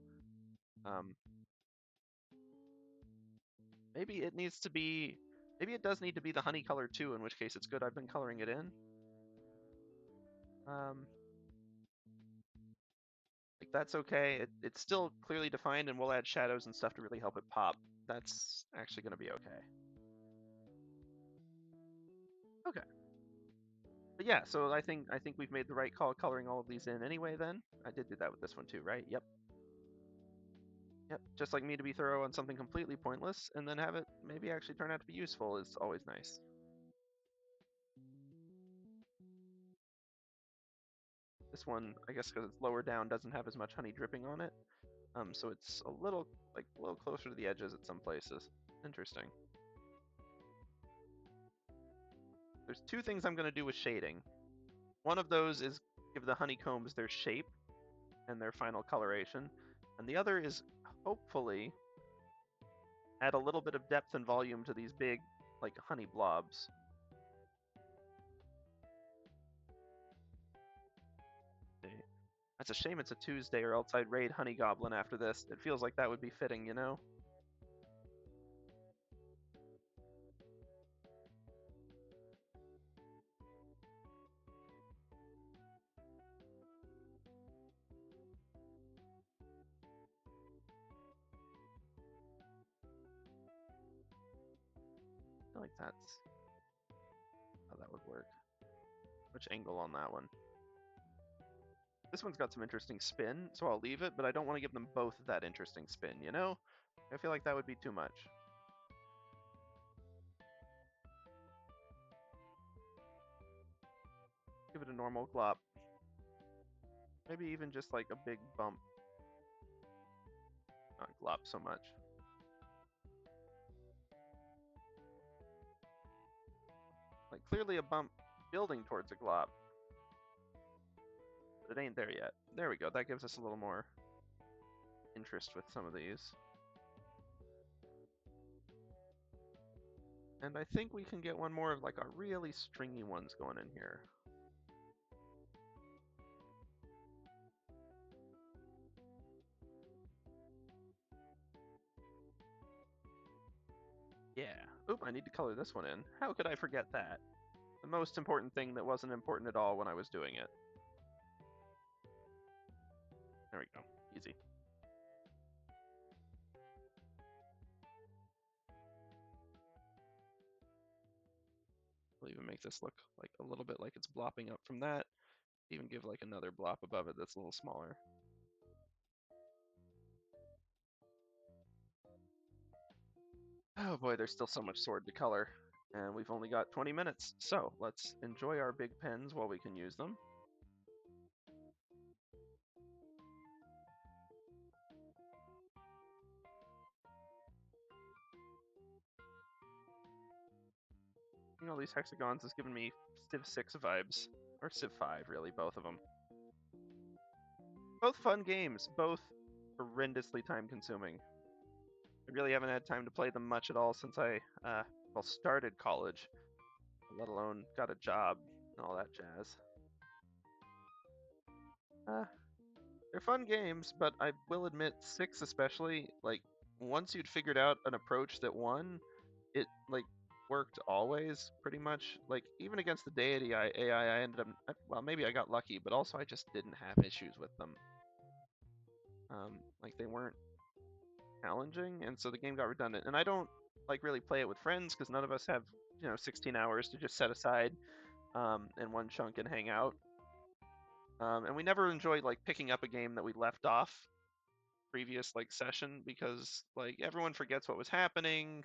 Maybe it needs to be, maybe it does need to be the honey color too, in which case it's good I've been coloring it in. Like that's okay. It's still clearly defined, and we'll add shadows and stuff to really help it pop. That's actually going to be okay. Okay. But yeah, so I think we've made the right call coloring all of these in anyway. Then I did do that with this one too, right? Yep. Yep. Just like me to be thorough on something completely pointless, and then have it maybe actually turn out to be useful is always nice. This one, I guess because it's lower down, doesn't have as much honey dripping on it. So it's a little closer to the edges at some places. Interesting. There's 2 things I'm going to do with shading. One of those is give the honeycombs their shape and their final coloration, and the other is hopefully add a little bit of depth and volume to these big, like, honey blobs. That's a shame it's a Tuesday, or else I'd raid Honey Goblin after this. It feels like that would be fitting, you know? like that's how that would work. Which angle on that one? This one's got some interesting spin, so I'll leave it, but I don't want to give them both that interesting spin, you know? I feel like that would be too much. Give it a normal glop. Maybe even just like a big bump. Not glop so much. Like clearly a bump building towards a glop. But it ain't there yet. There we go. That gives us a little more interest with some of these. And I think we can get one more of like our really stringy ones going in here. Yeah. Oop, I need to color this one in. How could I forget that? The most important thing that wasn't important at all when I was doing it. There we go. Easy. We'll even make this look like a little bit like it's blopping up from that. Even give like another blop above it that's a little smaller. Oh boy, there's still so much sword to color. And we've only got 20 minutes, so let's enjoy our big pens while we can use them. You know, these hexagons has given me Civ 6 vibes. Or Civ 5, really, both of them. Both fun games, both horrendously time consuming. I really haven't had time to play them much at all since I, started college, let alone got a job and all that jazz. They're fun games, but I will admit, 6 especially, like, once you'd figured out an approach that won, it, like, worked always, pretty much. Like, even against the deity AI, I ended up, well, maybe I got lucky, but also I just didn't have issues with them. Like, they weren't challenging, and so the game got redundant. And I don't, like, really play it with friends, because none of us have, 16 hours to just set aside in one chunk and hang out. And we never enjoyed, like, picking up a game that we left off previous like session, because like everyone forgets what was happening,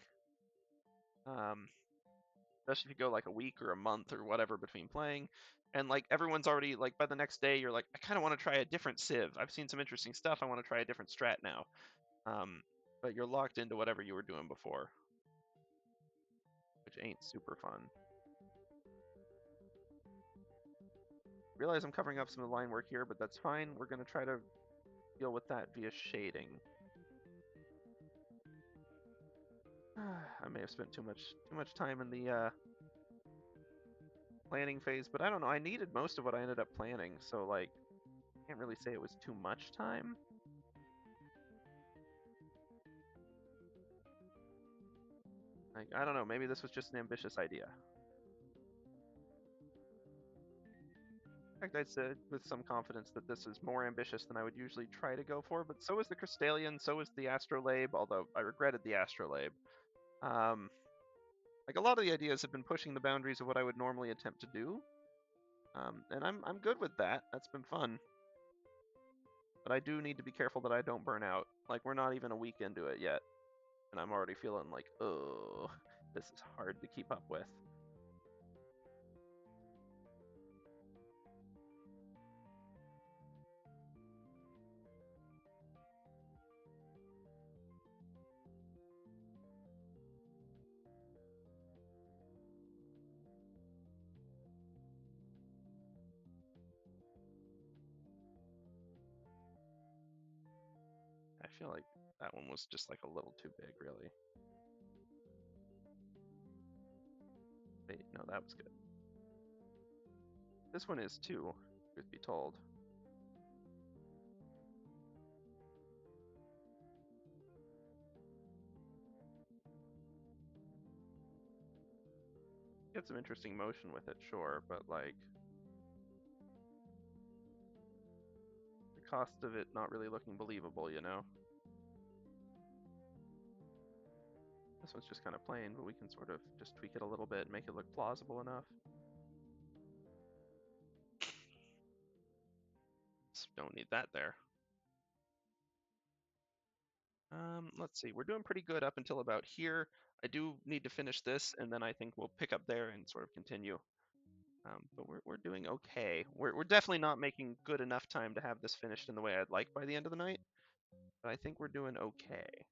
especially if you go like a week or a month or whatever between playing, and like everyone's already like by the next day you're like, I kind of want to try a different civ, I've seen some interesting stuff, I want to try a different strat now. But you're locked into whatever you were doing before, which ain't super fun. Realize I'm covering up some of the line work here, but that's fine. We're going to try to deal with that via shading. I may have spent too much time in the planning phase, but I don't know. I needed most of what I ended up planning, so like, can't really say it was too much time. Like, I don't know. Maybe this was just an ambitious idea. In fact, I'd say with some confidence that this is more ambitious than I would usually try to go for, but so is the Crystallian, so is the Astrolabe, although I regretted the Astrolabe. Like, a lot of the ideas have been pushing the boundaries of what I would normally attempt to do. And I'm good with that. That's been fun. But I do need to be careful that I don't burn out. Like, we're not even a week into it yet, and I'm already feeling like, oh, this is hard to keep up with. I feel like that one was just like a little too big, really. Wait, no, that was good. This one is too, truth be told. Get some interesting motion with it, sure, but like, the cost of it not really looking believable, you know? This one's just kind of plain, but we can sort of just tweak it a little bit and make it look plausible enough. Don't need that there. Let's see, we're doing pretty good up until about here. I do need to finish this, and then I think we'll pick up there and sort of continue. But we're doing okay. We're definitely not making good enough time to have this finished in the way I'd like by the end of the night, but I think we're doing okay.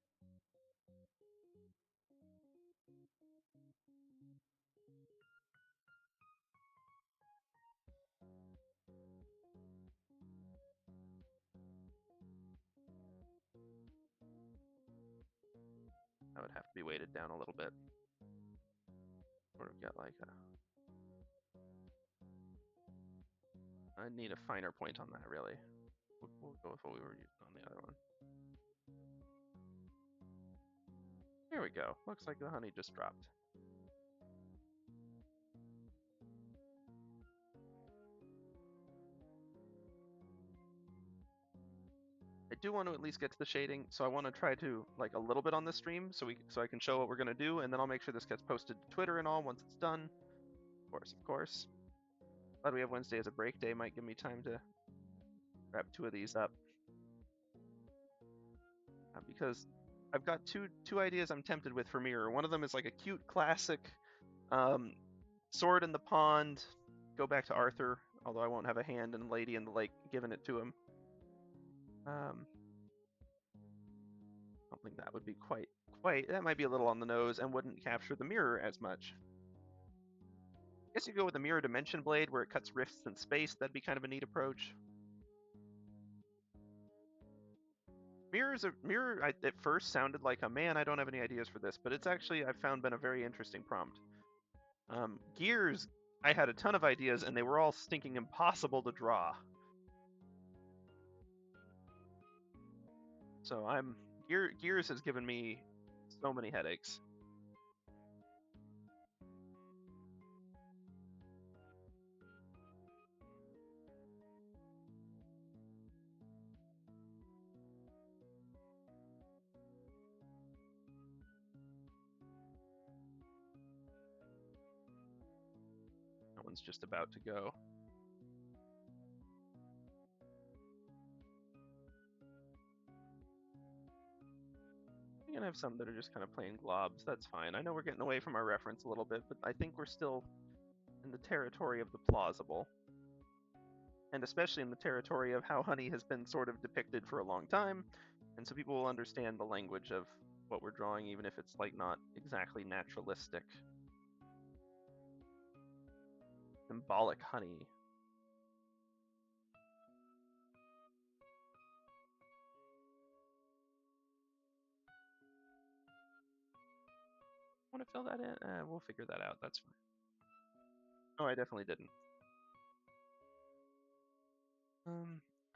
That would have to be weighted down a little bit. Sort of get like a... I need a finer point on that, really. We'll go with what we were using on the other one. Here we go. Looks like the honey just dropped. I do want to at least get to the shading, so I want to try to like a little bit on the stream, so I can show what we're gonna do, and then I'll make sure this gets posted to Twitter and all once it's done. Of course. Glad we have Wednesday as a break day. Might give me time to wrap 2 of these up, because I've got two ideas I'm tempted with for Mirror. One of them is like a cute classic sword in the pond. Go back to Arthur, although I won't have a hand and Lady in the Lake giving it to him. Something that would be quite, that might be a little on the nose and wouldn't capture the mirror as much. I guess you go with a mirror dimension blade where it cuts rifts in space. That'd be kind of a neat approach. Mirror at first sounded like a man, I don't have any ideas for this, but it's actually, I've found, been a very interesting prompt. Gears, I had a ton of ideas and they were all stinking impossible to draw. So Gears has given me so many headaches. That one's just about to go. We're gonna have some that are just kind of plain globs. That's fine. I know we're getting away from our reference a little bit, but I think we're still in the territory of the plausible. And especially in the territory of how honey has been sort of depicted for a long time. And so people will understand the language of what we're drawing, even if it's like not exactly naturalistic. Symbolic honey. Want to fill that in? We'll figure that out. That's fine. Oh, I definitely didn't.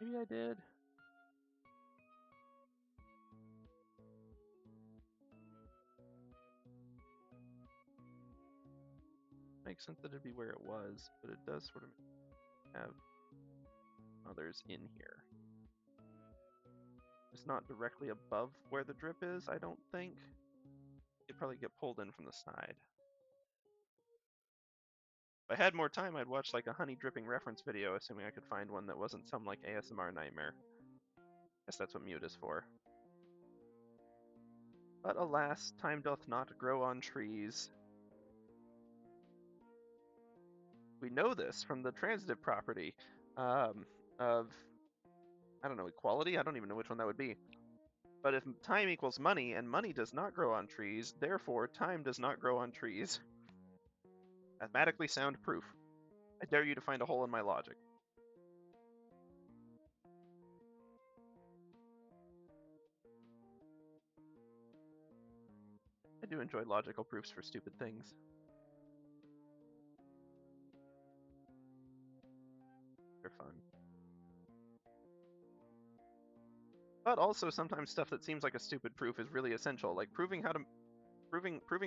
Maybe I did. Makes sense that it'd be where it was, but it does sort of have others in here. It's not directly above where the drip is, I don't think. It'd probably get pulled in from the side. If I had more time, I'd watch like a honey dripping reference video, assuming I could find one that wasn't some like ASMR nightmare. Guess that's what mute is for. But alas, time doth not grow on trees. We know this from the transitive property of, I don't know, equality? I don't even know which one that would be. But if time equals money, and money does not grow on trees, therefore time does not grow on trees. Mathematically sound proof. I dare you to find a hole in my logic. I do enjoy logical proofs for stupid things. They're fun. But also sometimes stuff that seems like a stupid proof is really essential, like proving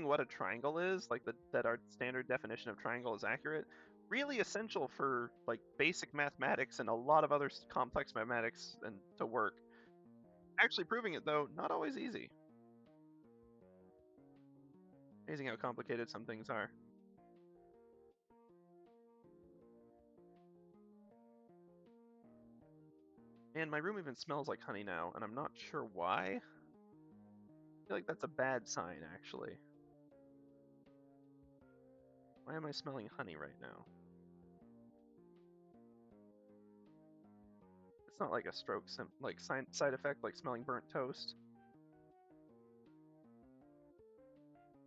what a triangle is, like that our standard definition of triangle is accurate. Really essential for like basic mathematics and a lot of other complex mathematics and to work. Actually proving it though, not always easy. Amazing how complicated some things are. And my room even smells like honey now, and I'm not sure why. I feel like that's a bad sign, actually. Why am I smelling honey right now? It's not like a stroke side effect, like smelling burnt toast.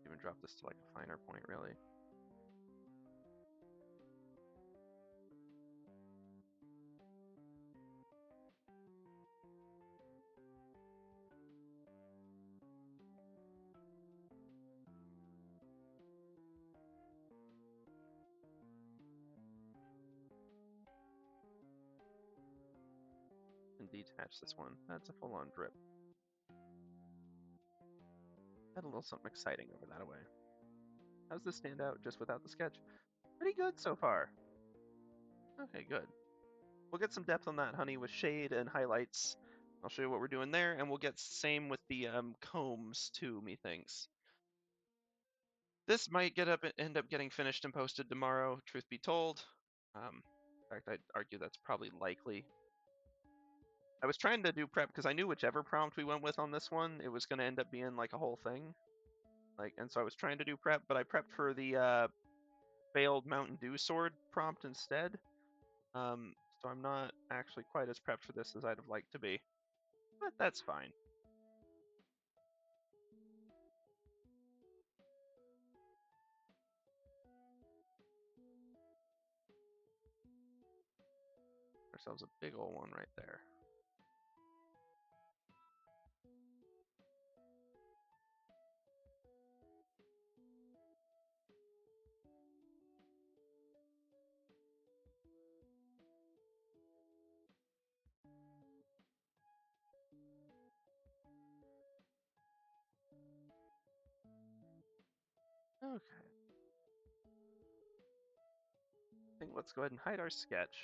Even drop this to like a finer point, really. And detach this one. That's a full-on drip. Add a little something exciting over that away. How's this stand out just without the sketch? Pretty good so far. Okay, good. We'll get some depth on that honey with shade and highlights. I'll show you what we're doing there, and we'll get same with the combs too, methinks. This might end up getting finished and posted tomorrow, truth be told. In fact, I'd argue that's probably likely. I was trying to do prep because I knew whichever prompt we went with on this one, it was going to end up being like a whole thing. And so I was trying to do prep, but I prepped for the failed Mountain Dew sword prompt instead. So I'm not actually quite as prepped for this as I'd have liked to be, but that's fine. Ourselves a big old one right there. Okay. I think let's go ahead and hide our sketch.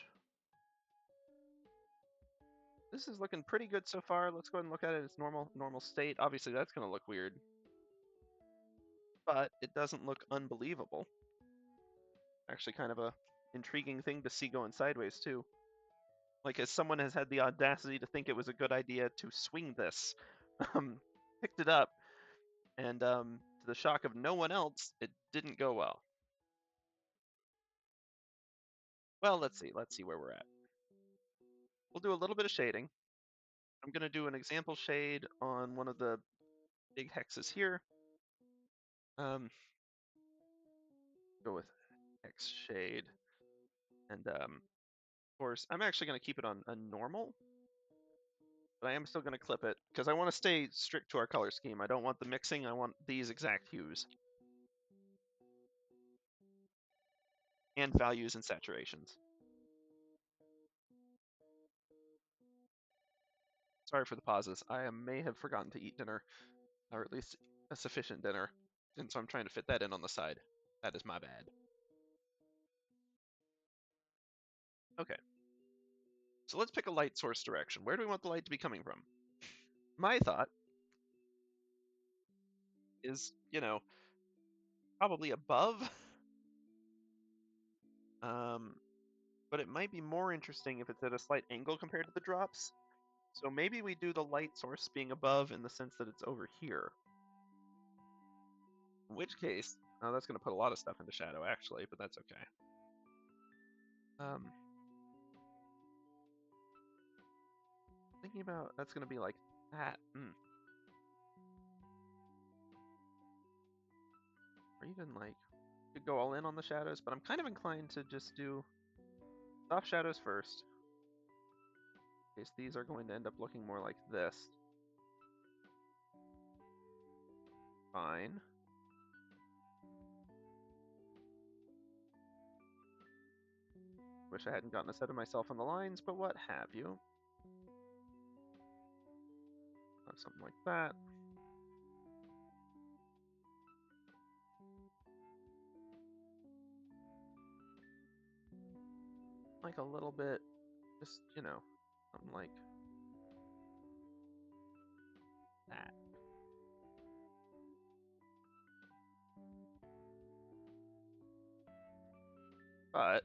This is looking pretty good so far. Let's go ahead and look at it in its normal state. Obviously, that's going to look weird, but it doesn't look unbelievable. Actually, kind of a intriguing thing to see going sideways too. Like, as someone has had the audacity to think it was a good idea to swing this, picked it up, and to the shock of no one else, it didn't go well. Well, let's see where we're at. We'll do a little bit of shading. I'm going to do an example shade on one of the big hexes here. Go with hex shade. And of course, I'm actually going to keep it on a normal, but I am still going to clip it because I want to stay strict to our color scheme. I don't want the mixing. I want these exact hues and values and saturations. Sorry for the pauses. I may have forgotten to eat dinner, or at least a sufficient dinner, and so I'm trying to fit that in on the side. That is my bad. Okay. So let's pick a light source direction. Where do we want the light to be coming from? My thought is, probably above. But it might be more interesting if it's at a slight angle compared to the drops. So maybe we do the light source being above in the sense that it's over here. In which case, that's going to put a lot of stuff into shadow actually, but that's okay. Thinking about that's going to be like that. Or even like, could go all in on the shadows, but I'm kind of inclined to just do soft shadows first. In case these are going to end up looking more like this. Fine. Wish I hadn't gotten ahead of myself on the lines, but what have you. Something like that. Like a little bit, just, something like that. But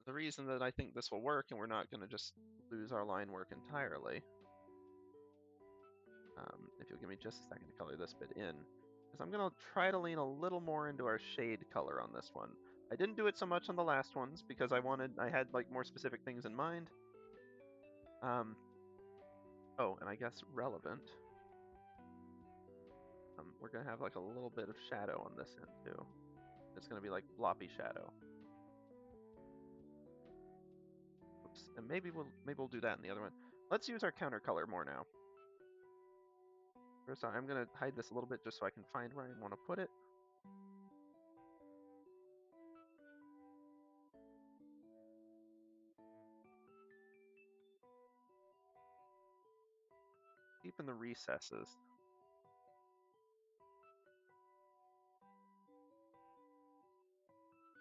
the reason that I think this will work, and we're not going to just lose our line work entirely, if you'll give me just a second to color this bit in, is I'm going to try to lean a little more into our shade color on this one. I didn't do it so much on the last ones because I had like more specific things in mind. Oh, and I guess relevant. We're going to have like a little bit of shadow on this end too. It's going to be like floppy shadow. Oops. And maybe we'll do that in the other one. Let's use our counter color more now. First, I'm going to hide this a little bit just so I can find where I want to put it. Deep in the recesses.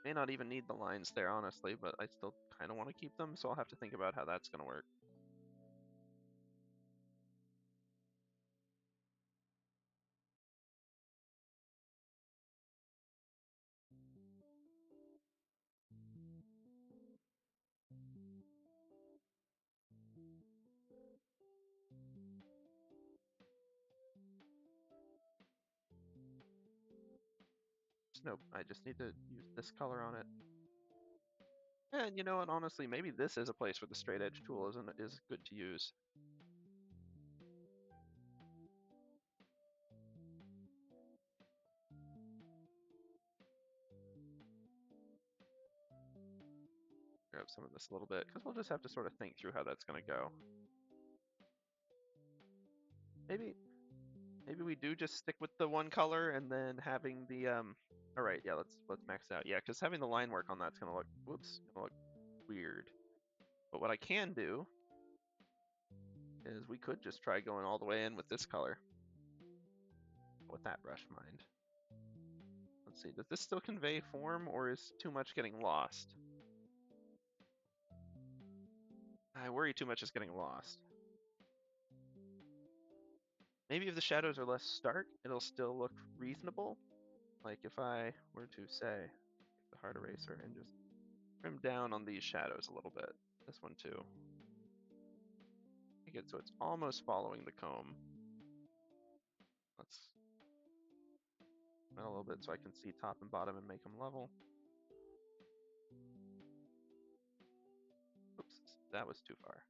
May not even need the lines there, honestly, but I still kind of want to keep them, so I'll have to think about how that's going to work. Nope, I just need to use this color on it. And you know what, honestly, maybe this is a place where the straight edge tool is good to use. Grab some of this a little bit, because we'll just have to sort of think through how that's going to go. Maybe we do just stick with the one color and then having the all right, yeah, let's max it out. Yeah, because having the line work on that's gonna look weird. But what I can do is we could just try going all the way in with this color. With that brush mind. Let's see, does this still convey form or is too much getting lost? I worry too much is getting lost. Maybe if the shadows are less stark, it'll still look reasonable. Like if I were to say the hard eraser and just trim down on these shadows a little bit. This one too. Make it so it's almost following the comb. Let's a little bit so I can see top and bottom and make them level. Oops, that was too far.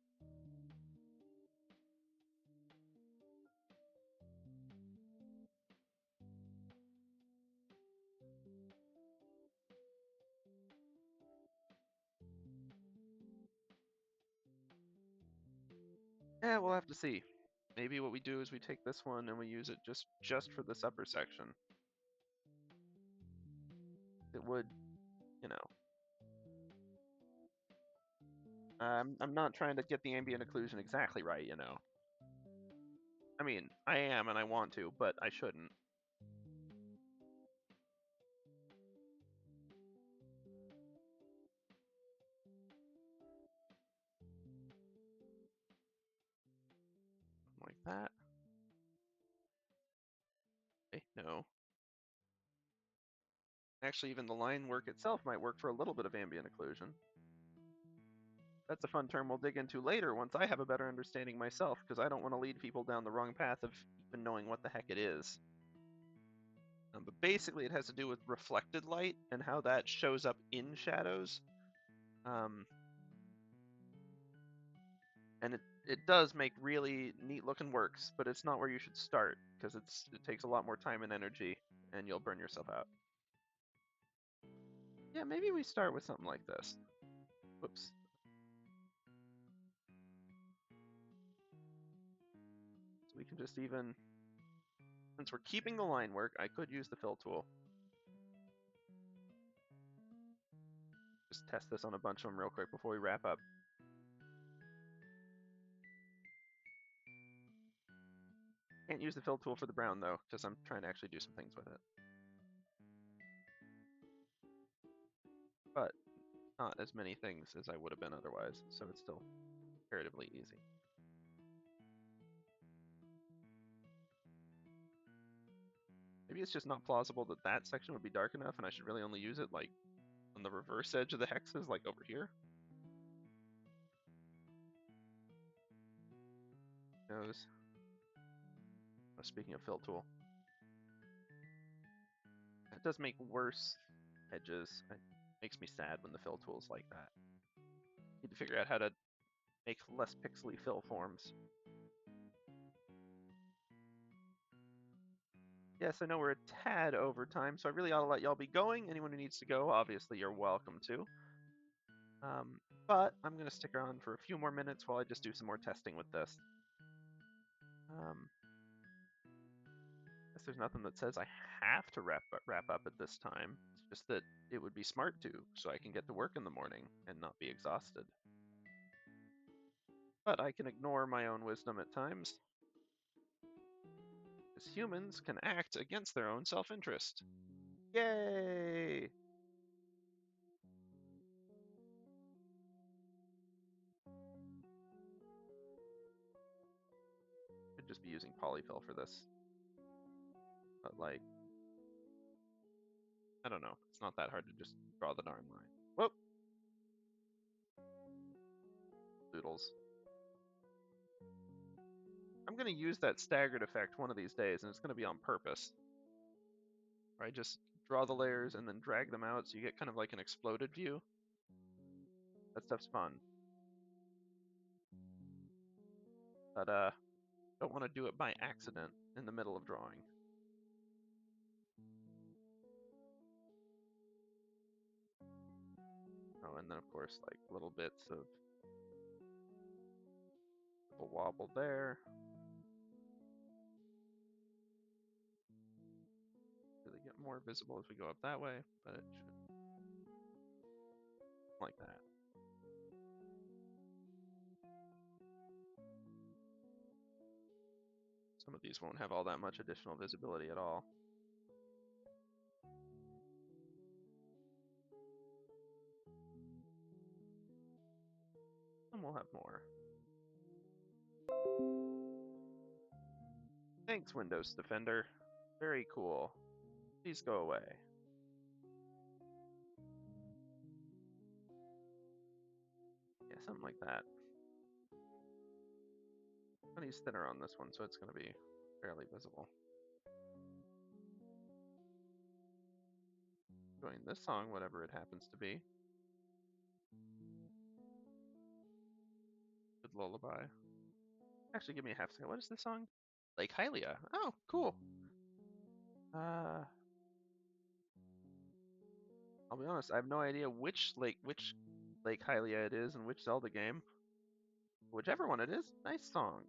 Yeah, we'll have to see. Maybe what we do is we take this one and we use it just for this upper section. It would, you know. I'm not trying to get the ambient occlusion exactly right, you know. I mean, I am and I want to, but I shouldn't. Like that. Okay, no. Actually, even the line work itself might work for a little bit of ambient occlusion. That's a fun term we'll dig into later once I have a better understanding myself, because I don't want to lead people down the wrong path of even knowing what the heck it is. But basically, it has to do with reflected light and how that shows up in shadows. And it does make really neat looking works, but it's not where you should start, because it takes a lot more time and energy, and you'll burn yourself out. Yeah, maybe we start with something like this. Whoops. So we can just even, since we're keeping the line work, I could use the fill tool. Just test this on a bunch of them real quick before we wrap up. Can't use the fill tool for the brown though, because I'm trying to actually do some things with it. But not as many things as I would have been otherwise, so it's still comparatively easy. Maybe it's just not plausible that that section would be dark enough and I should really only use it like on on the reverse edge of the hexes, like over here. Knows. Oh, speaking of fill tool, that does make worse edges. It makes me sad when the fill tool's like that. Need to figure out how to make less pixely fill forms. Yes, I know we're a tad over time, so I really ought to let y'all be going. Anyone who needs to go, obviously, you're welcome to. But I'm going to stick around for a few more minutes while I just do some more testing with this. Guess there's nothing that says I have to wrap up at this time. It's just that it would be smart to, so I can get to work in the morning and not be exhausted. But I can ignore my own wisdom at times, because humans can act against their own self-interest. Yay! Could just be using polyfill for this. But like, I don't know. It's not that hard to just draw the darn line. Whoop! Doodles. I'm going to use that staggered effect one of these days, and it's going to be on purpose. Where I just draw the layers and then drag them out so you get kind of like an exploded view. That stuff's fun. But don't want to do it by accident in the middle of drawing. Oh, and then of course like little bits of a wobble there. Really get more visible as we go up that way, but it should like that. Some of these won't have all that much additional visibility at all. And we'll have more. Thanks, Windows Defender. Very cool. Please go away. Yeah, something like that. Honey's thinner on this one, so it's going to be fairly visible. Enjoying this song, whatever it happens to be. Good lullaby. Actually, give me a half second. What is this song? Lake Hylia. Oh, cool. I'll be honest, I have no idea which Lake Hylia it is and which Zelda game. Whichever one it is, nice song.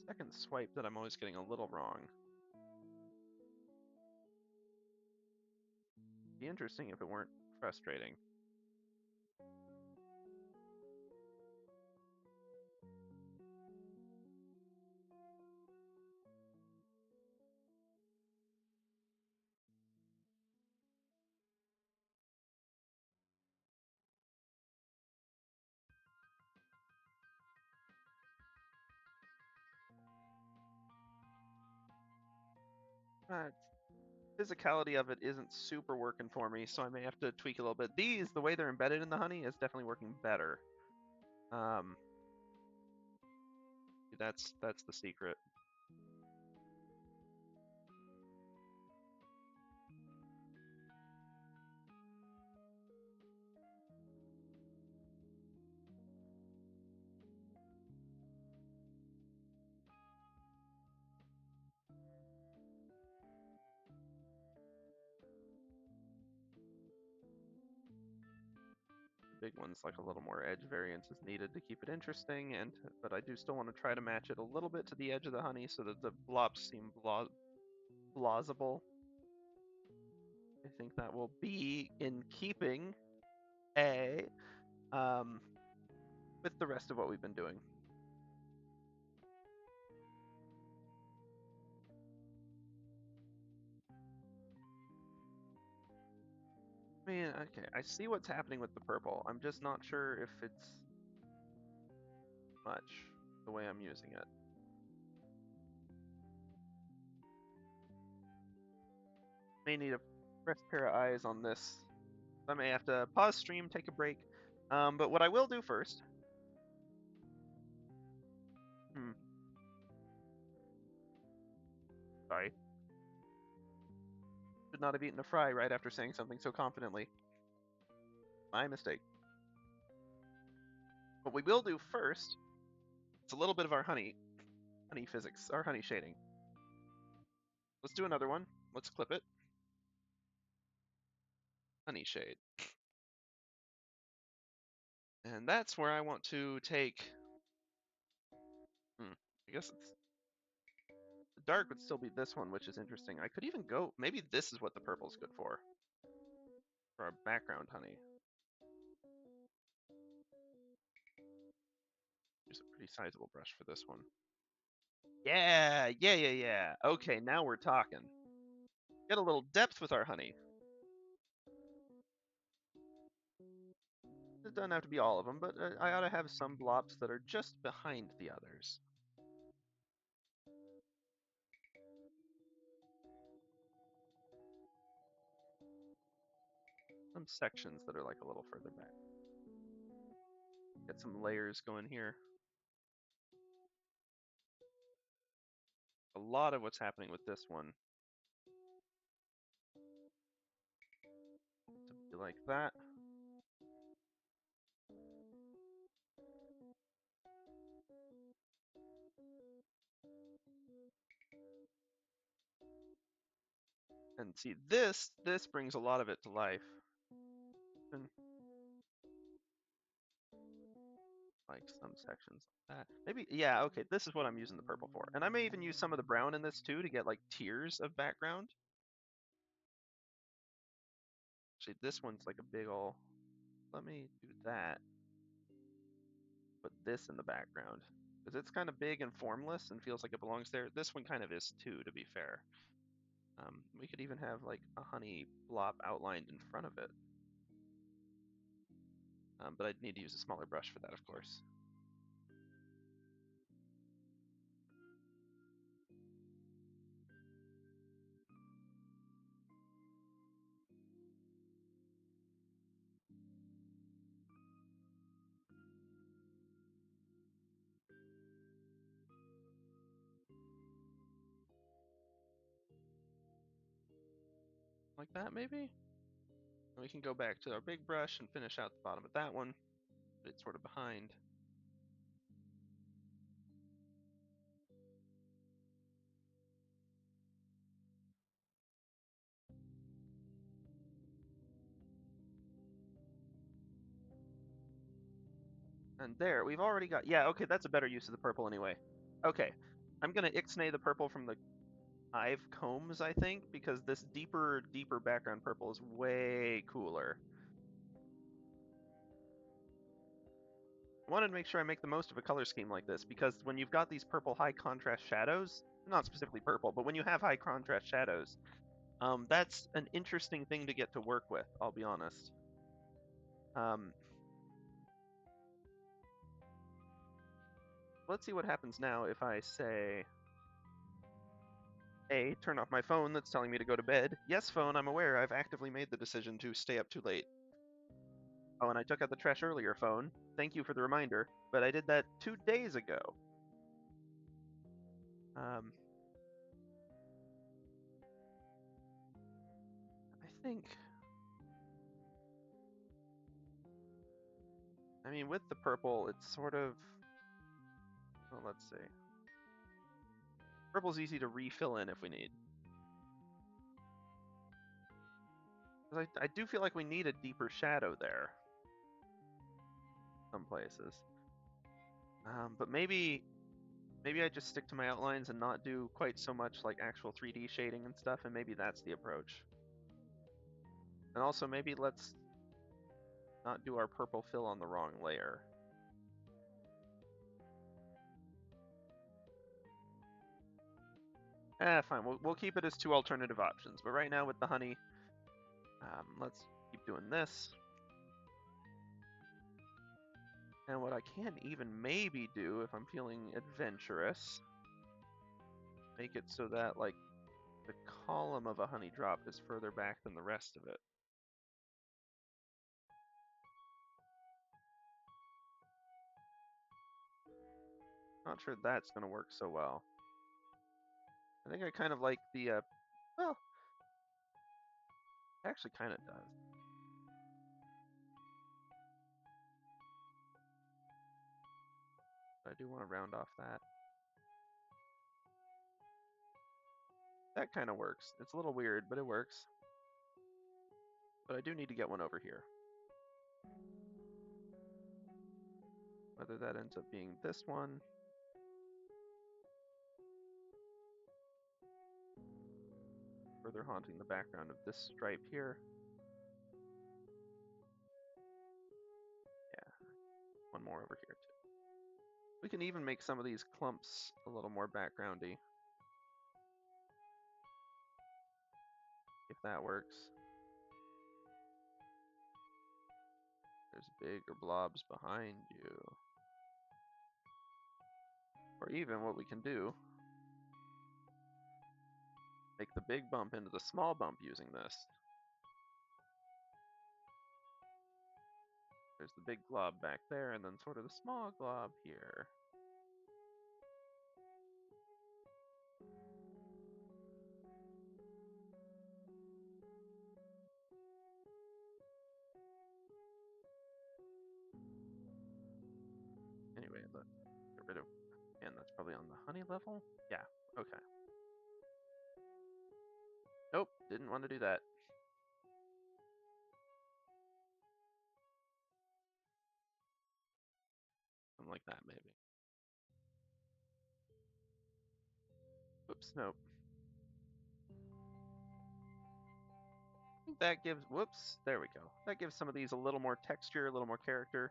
Second swipe that I'm always getting a little wrong. Be interesting if it weren't frustrating. Physicality of it isn't super working for me, so I may have to tweak a little bit. These, the way they're embedded in the honey, is definitely working better. That's the secret. Big ones, like a little more edge variance is needed to keep it interesting, but I do still want to try to match it a little bit to the edge of the honey so that the blobs seem plausible. I think that will be in keeping with the rest of what we've been doing. I mean, okay, I see what's happening with the purple. I'm just not sure if it's much the way I'm using it. May need a fresh pair of eyes on this. I may have to pause stream, take a break. But what I will do first. Sorry. Should not have eaten a fry right after saying something so confidently. My mistake. What we will do first, it's a little bit of our honey physics, our honey shading. Let's do another one. Let's clip it. Honey shade. And that's where I want to take. I guess it's the dark would still be this one, which is interesting. I could even go. Maybe this is what the purple's good for our background honey. Use a pretty sizable brush for this one. Yeah. Okay, now we're talking. Get a little depth with our honey. It doesn't have to be all of them, but I ought to have some blobs that are just behind the others. Some sections that are like a little further back. Get some layers going here. A lot of what's happening with this one to be like that. And see, this brings a lot of it to life. And like some sections like that. Maybe, yeah, okay, this is what I'm using the purple for. And I may even use some of the brown in this too to get like tiers of background. Actually, this one's like a big ol'. Let me do that. Put this in the background. Because it's kind of big and formless and feels like it belongs there. This one kind of is too, to be fair. We could even have like a honey blob outlined in front of it. But I'd need to use a smaller brush for that, of course. Like that, maybe? And we can go back to our big brush and finish out the bottom of that one. But it's sort of behind. And there, we've already got, yeah, okay, that's a better use of the purple anyway. Okay, I'm gonna ixnay the purple from the hive combs, I think, because this deeper background purple is way cooler. I wanted to make sure I make the most of a color scheme like this, because when you've got these purple high contrast shadows, not specifically purple, but when you have high contrast shadows, that's an interesting thing to get to work with, I'll be honest. Let's see what happens now if I say, A, turn off my phone that's telling me to go to bed. Yes, phone, I'm aware I've actively made the decision to stay up too late. Oh, and I took out the trash earlier, phone. Thank you for the reminder, but I did that 2 days ago. I mean, with the purple, it's sort of, well, let's see. Purple's easy to refill in if we need. I do feel like we need a deeper shadow there. Some places. But maybe I just stick to my outlines and not do quite so much like actual 3D shading and stuff, and maybe that's the approach. And also maybe let's not do our purple fill on the wrong layer. Fine, we'll keep it as 2 alternative options, but right now with the honey, let's keep doing this. And what I can even maybe do, if I'm feeling adventurous, make it so that, like, the column of a honey drop is further back than the rest of it. Not sure that's going to work so well. I think I kind of like the, well, it actually kind of does. But I do want to round off that. That kind of works. It's a little weird, but it works. But I do need to get one over here. Whether that ends up being this one. Further haunting the background of this stripe here. Yeah, one more over here too. We can even make some of these clumps a little more backgroundy. If that works. There's bigger blobs behind you. Or even what we can do, make the big bump into the small bump using this. There's the big glob back there, and then sort of the small glob here. Anyway, let's get rid of, and that's probably on the honey level? Yeah, okay. Nope, didn't want to do that. Something like that, maybe. Oops, nope. I think that gives, whoops, there we go. That gives some of these a little more texture, a little more character.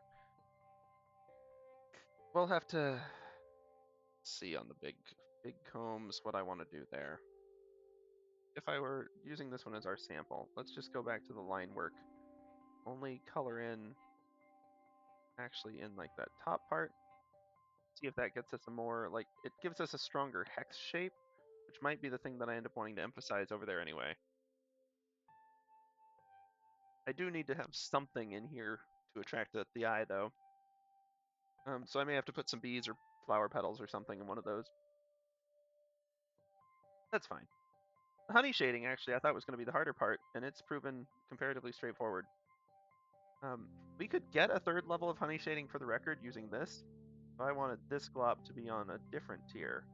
We'll have to see on the big combs what I want to do there. If I were using this one as our sample, let's just go back to the line work. Only color in, actually in like that top part. See if that gets us a more, like, it gives us a stronger hex shape, which might be the thing that I end up wanting to emphasize over there anyway. I do need to have something in here to attract the eye, though. So I may have to put some bees or flower petals or something in one of those. That's fine. The honey shading, actually, I thought was going to be the harder part, and it's proven comparatively straightforward. We could get a third level of honey shading for the record using this. If I wanted this glob to be on a different tier,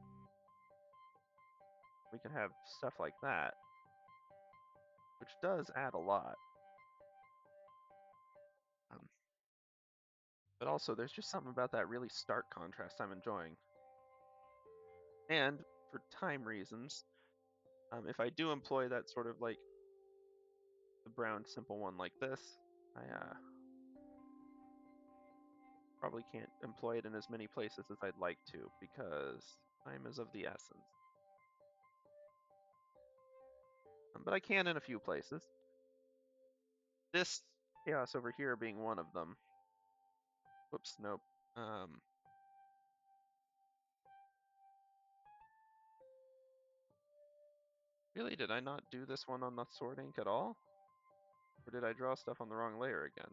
we can have stuff like that, which does add a lot. But also, there's just something about that really stark contrast I'm enjoying. And for time reasons, if I do employ that sort of like the brown simple one like this, I probably can't employ it in as many places as I'd like to because time is of the essence. But I can in a few places. This chaos over here being one of them. Whoops, nope. Really, did I not do this one on the sword ink at all? Or did I draw stuff on the wrong layer again?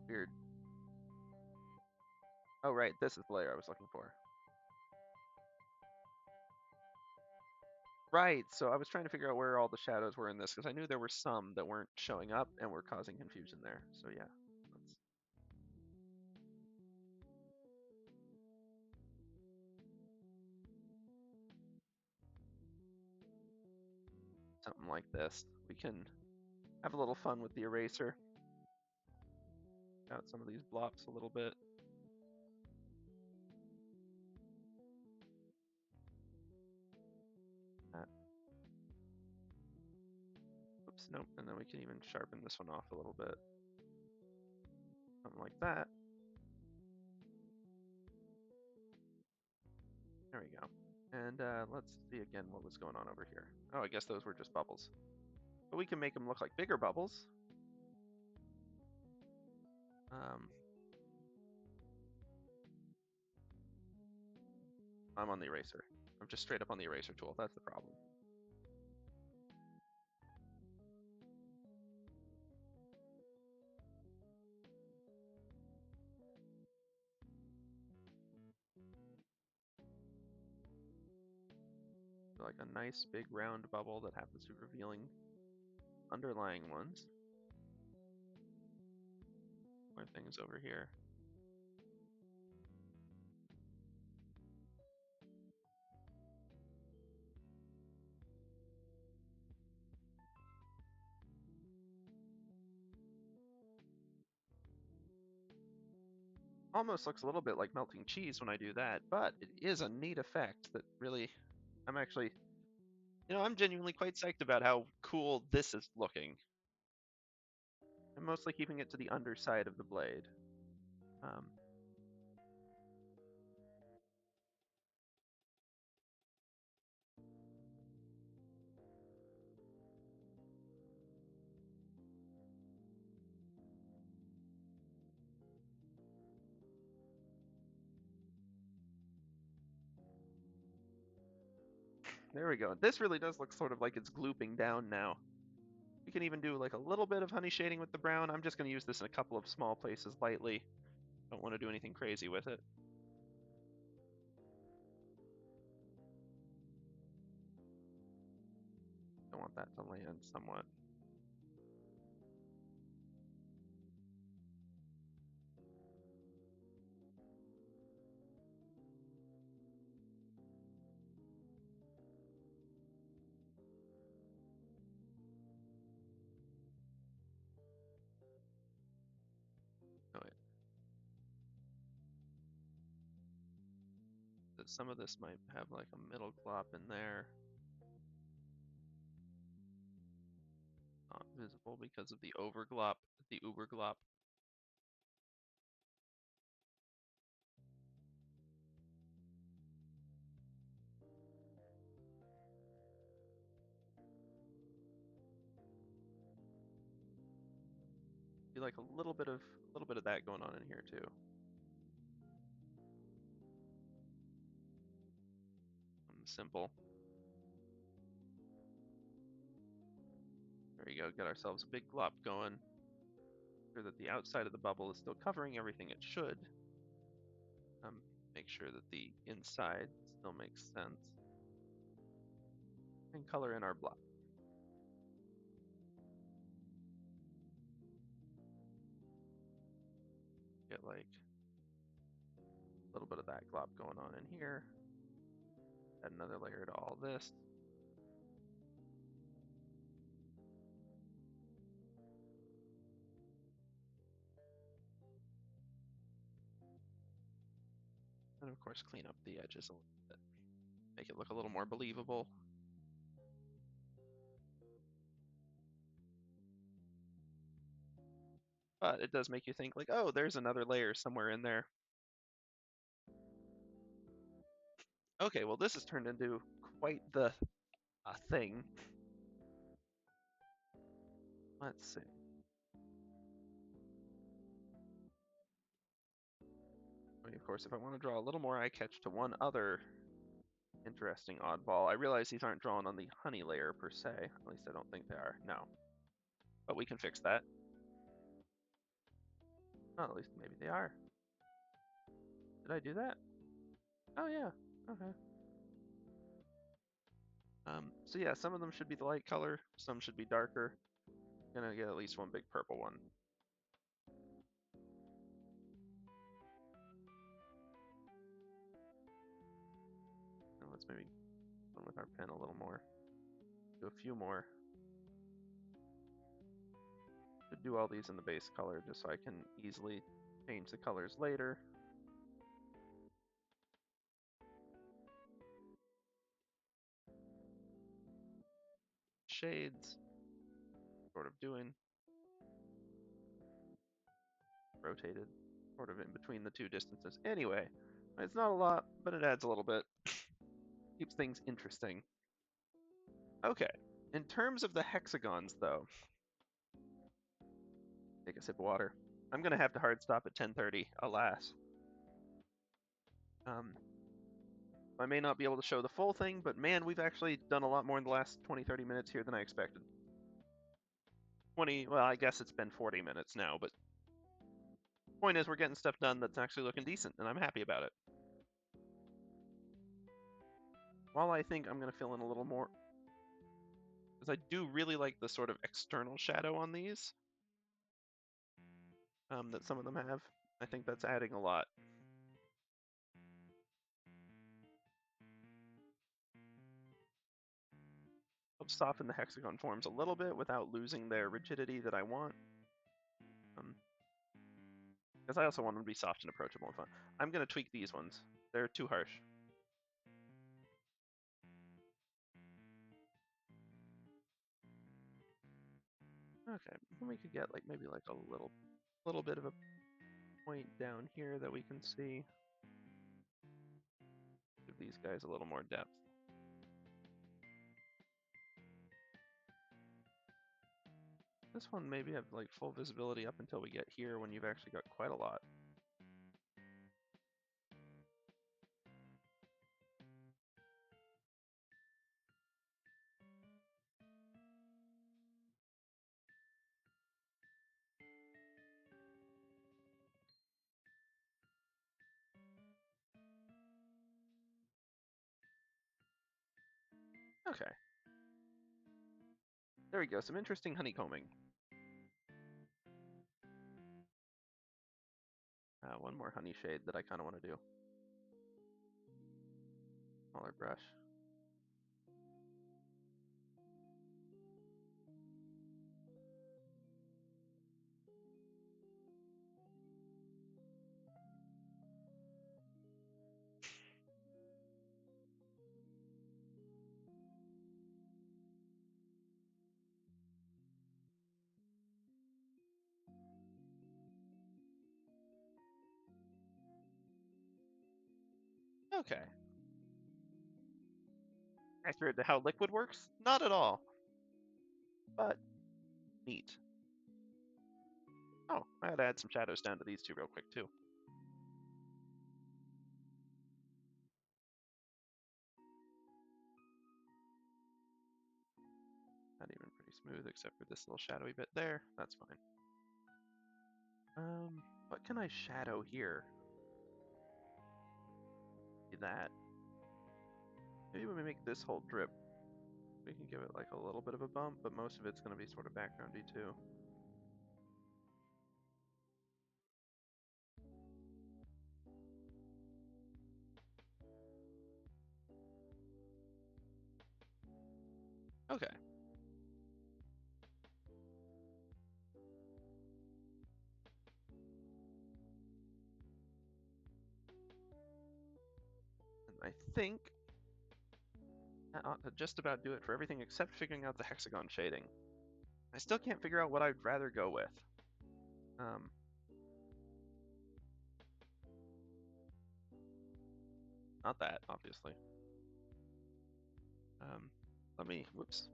Weird. Oh, right, this is the layer I was looking for. Right, so I was trying to figure out where all the shadows were in this, because I knew there were some that weren't showing up and were causing confusion there. So yeah, something like this. We can have a little fun with the eraser. Out some of these blobs a little bit. That. Oops, nope, and then we can even sharpen this one off a little bit. Something like that. There we go. And let's see again what was going on over here. Oh, I guess those were just bubbles. But we can make them look like bigger bubbles. I'm on the eraser. I'm just straight up on the eraser tool. That's the problem. Like a nice big round bubble that happens to be revealing underlying ones. More things over here. Almost looks a little bit like melting cheese when I do that, but it is a neat effect that really, I'm actually, I'm genuinely quite psyched about how cool this is looking. I'm mostly keeping it to the underside of the blade. Um, there we go. This really does look sort of like it's glooping down now. You can even do like a little bit of honey shading with the brown. I'm just going to use this in a couple of small places lightly. Don't want to do anything crazy with it. Don't want that to land somewhat. Oh, wait. Some of this might have like a middle glop in there. Not visible because of the overglop, the uberglop. Be like a little bit of that going on in here too. Simple. There you go. Get ourselves a big glop going. Sure that the outside of the bubble is still covering everything it should. Um, make sure that the inside still makes sense. And color in our block. Get like a little bit of that glop going on in here. Add another layer to all this. And of course clean up the edges a little bit. Make it look a little more believable. But it does make you think like, oh, there's another layer somewhere in there. Okay, well this has turned into quite the thing. Let's see. I mean, of course, if I want to draw a little more eye catch to one other interesting oddball, I realize these aren't drawn on the honey layer per se. At least I don't think they are. No. But we can fix that. Oh, at least maybe they are. Did I do that? Oh, yeah. Okay. So yeah, some of them should be the light color, some should be darker. Gonna get at least one big purple one. And let's maybe run with our pen a little more. Do a few more. Should do all these in the base color just so I can easily change the colors later. Shades, sort of doing. Rotated, sort of in between the two distances. Anyway, it's not a lot, but it adds a little bit. Keeps things interesting. Okay, in terms of the hexagons, though, take a sip of water. I'm gonna have to hard stop at 10:30, alas. I may not be able to show the full thing, but man, we've actually done a lot more in the last 20-30 minutes here than I expected. 20, well, I guess it's been 40 minutes now, but point is we're getting stuff done that's actually looking decent, and I'm happy about it. While I think I'm going to fill in a little more, because I do really like the sort of external shadow on these that some of them have. I think that's adding a lot. Helps soften the hexagon forms a little bit without losing their rigidity that I want. Because I also want them to be soft and approachable and fun. I'm going to tweak these ones. They're too harsh. Okay, we could get like maybe like a little bit of a point down here that we can see. Give these guys a little more depth. This one maybe have like full visibility up until we get here when you've actually got quite a lot. Okay. There we go, some interesting honeycombing. One more honey shade that I kind of want to do. Smaller brush. Okay. Accurate to how liquid works? Not at all. But neat. Oh, I gotta add some shadows down to these two real quick too. Not even pretty smooth except for this little shadowy bit there. That's fine. What can I shadow here? That. Maybe when we make this whole drip, we can give it like a little bit of a bump, but most of it's going to be sort of backgroundy too. Okay. And I think that ought to just about do it for everything except figuring out the hexagon shading. I still can't figure out what I'd rather go with. Not that, obviously. Whoops.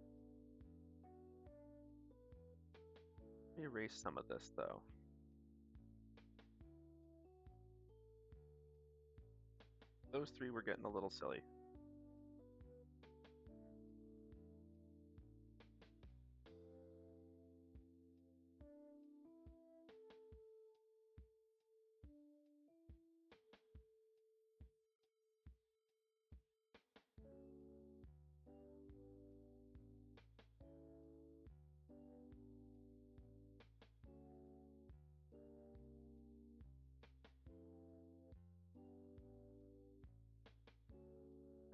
Let me erase some of this, though. Those three were getting a little silly.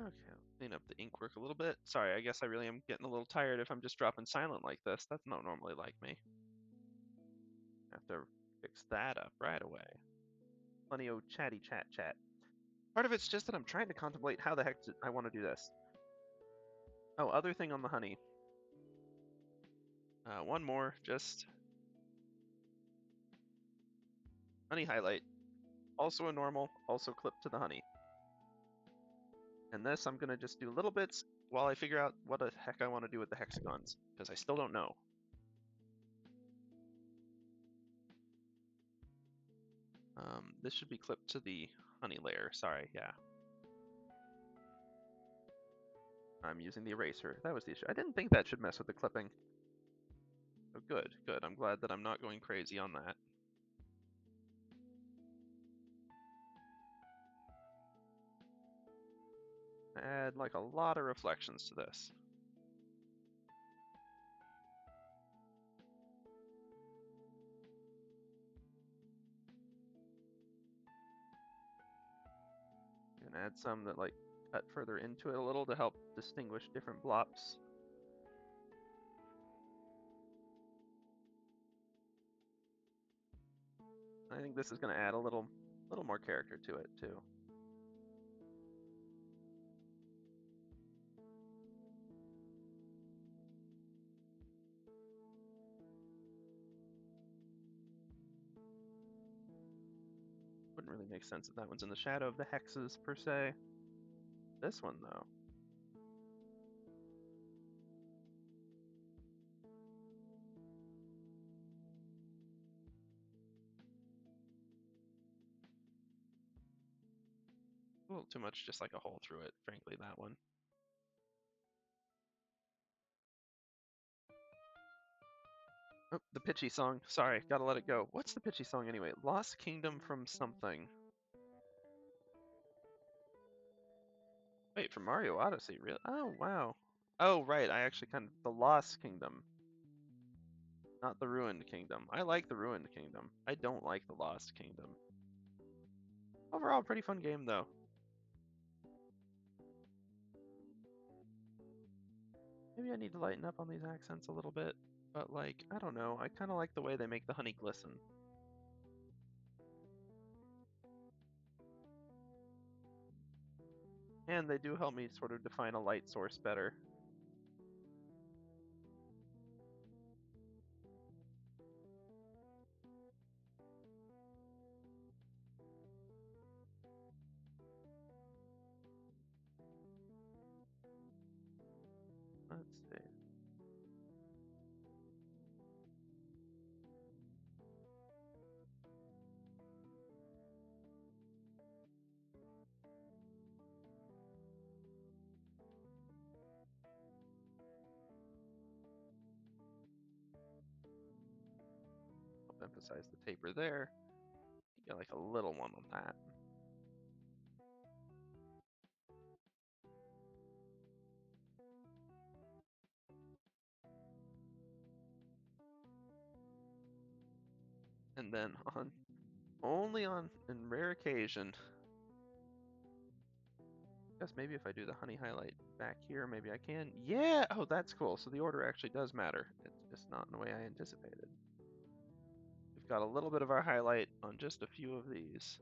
Okay, clean up the ink work a little bit. Sorry, I guess I really am getting a little tired if I'm just dropping silent like this. That's not normally like me. Have to fix that up right away. Plenty of chatty chat. Part of it's just that I'm trying to contemplate how the heck I want to do this. Oh, other thing on the honey. One more, just honey highlight. Also a normal, also clip to the honey. And this I'm going to just do little bits while I figure out what the heck I want to do with the hexagons, because I still don't know. This should be clipped to the honey layer, sorry, yeah. I'm using the eraser. That was the issue. I didn't think that should mess with the clipping. Oh, good, good. I'm glad that I'm not going crazy on that. Add like a lot of reflections to this. And add some that like cut further into it a little to help distinguish different blobs. I think this is going to add a little more character to it too. Wouldn't really make sense if that one's in the shadow of the hexes per se. This one though. A little too much, just like a hole through it, frankly, that one. Oh, the pitchy song. Sorry, gotta let it go. What's the pitchy song anyway? Lost Kingdom from something. Wait, from Mario Odyssey, really? Oh, wow. Oh, right, I actually the Lost Kingdom. Not the Ruined Kingdom. I like the Ruined Kingdom. I don't like the Lost Kingdom. Overall, pretty fun game, though. Maybe I need to lighten up on these accents a little bit, but like, I don't know, I kind of like the way they make the honey glisten. And they do help me sort of define a light source better. Let's see. I'll emphasize the taper there. You get like a little one on that. And then only on in rare occasion, I guess maybe if I do the honey highlight back here, maybe I can. Yeah! Oh, that's cool. So the order actually does matter. It's just not in the way I anticipated. We've got a little bit of our highlight on just a few of these.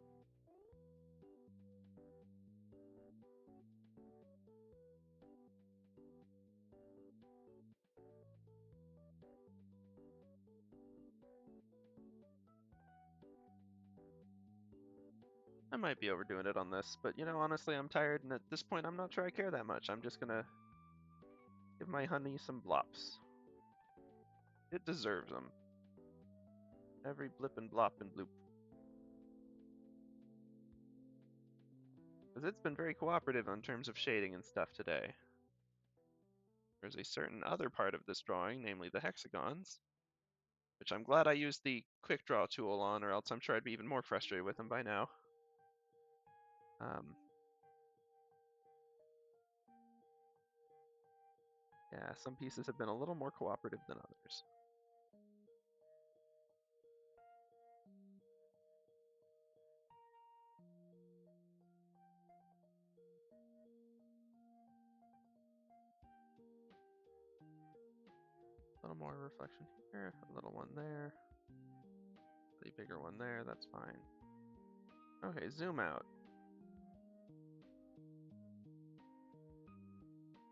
I might be overdoing it on this, but you know, honestly, I'm tired, and at this point, I'm not sure I care that much. I'm just gonna give my honey some blops. It deserves them. Every blip and blop and bloop. Because it's been very cooperative in terms of shading and stuff today. There's a certain other part of this drawing, namely the hexagons, which I'm glad I used the quick draw tool on, or else I'm sure I'd be even more frustrated with them by now. Yeah, some pieces have been a little more cooperative than others. A little more reflection here, a little one there, a bigger one there, that's fine. Okay, zoom out.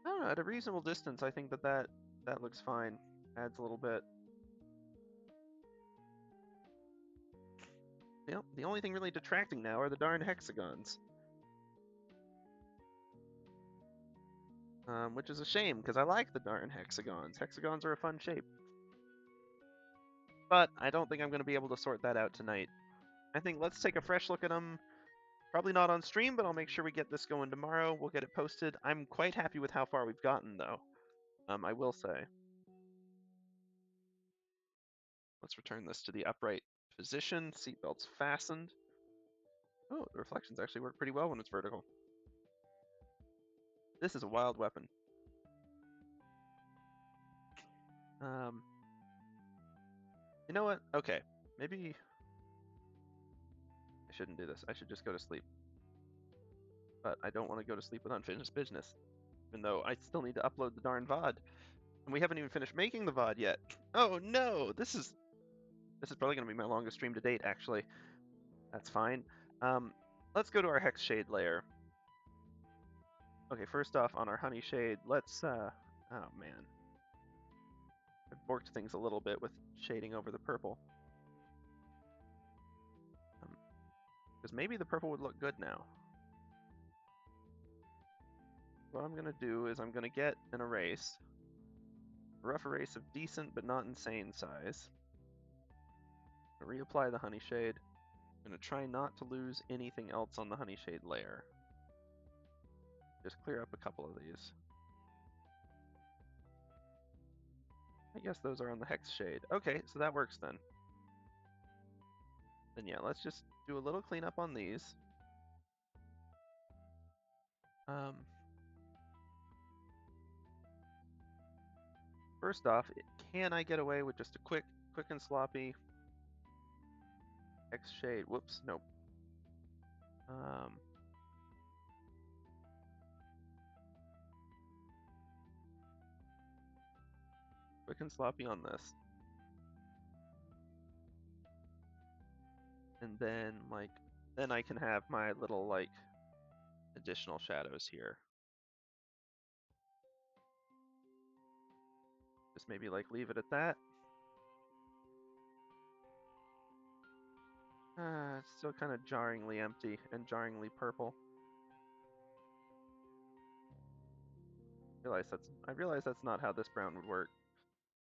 I don't know, at a reasonable distance, I think that looks fine. Adds a little bit. The only thing really detracting now are the darn hexagons. Which is a shame, because I like the darn hexagons. Hexagons are a fun shape. But I don't think I'm going to be able to sort that out tonight. I think let's take a fresh look at them, Probably not on stream, but I'll make sure we get this going tomorrow. We'll get it posted. I'm quite happy with how far we've gotten, though. I will say. Let's return this to the upright position. Seatbelts fastened. Oh, the reflections actually work pretty well when it's vertical. This is a wild weapon. You know what? Okay, maybe I shouldn't do this. I should just go to sleep. But I don't want to go to sleep with unfinished business, even though I still need to upload the darn VOD. And we haven't even finished making the VOD yet. Oh no, this is probably going to be my longest stream to date, actually. That's fine. Let's go to our hex shade layer. Okay, first off, on our honey shade, let's, oh man. I've borked things a little bit with shading over the purple. Because maybe the purple would look good now. What I'm going to do is I'm going to get an erase. A rough erase of decent but not insane size. Reapply the honey shade. I'm going to try not to lose anything else on the honey shade layer. Just clear up a couple of these. I guess those are on the hex shade. Okay, so that works then. Then yeah, let's just do a little cleanup on these. First off, can I get away with just a quick and sloppy hex shade? Whoops, nope. Quick and sloppy on this. And then, like, then I can have my little, like, additional shadows here. Just maybe, like, leave it at that. It's still kind of jarringly empty and jarringly purple. I realize that's not how this brown would work.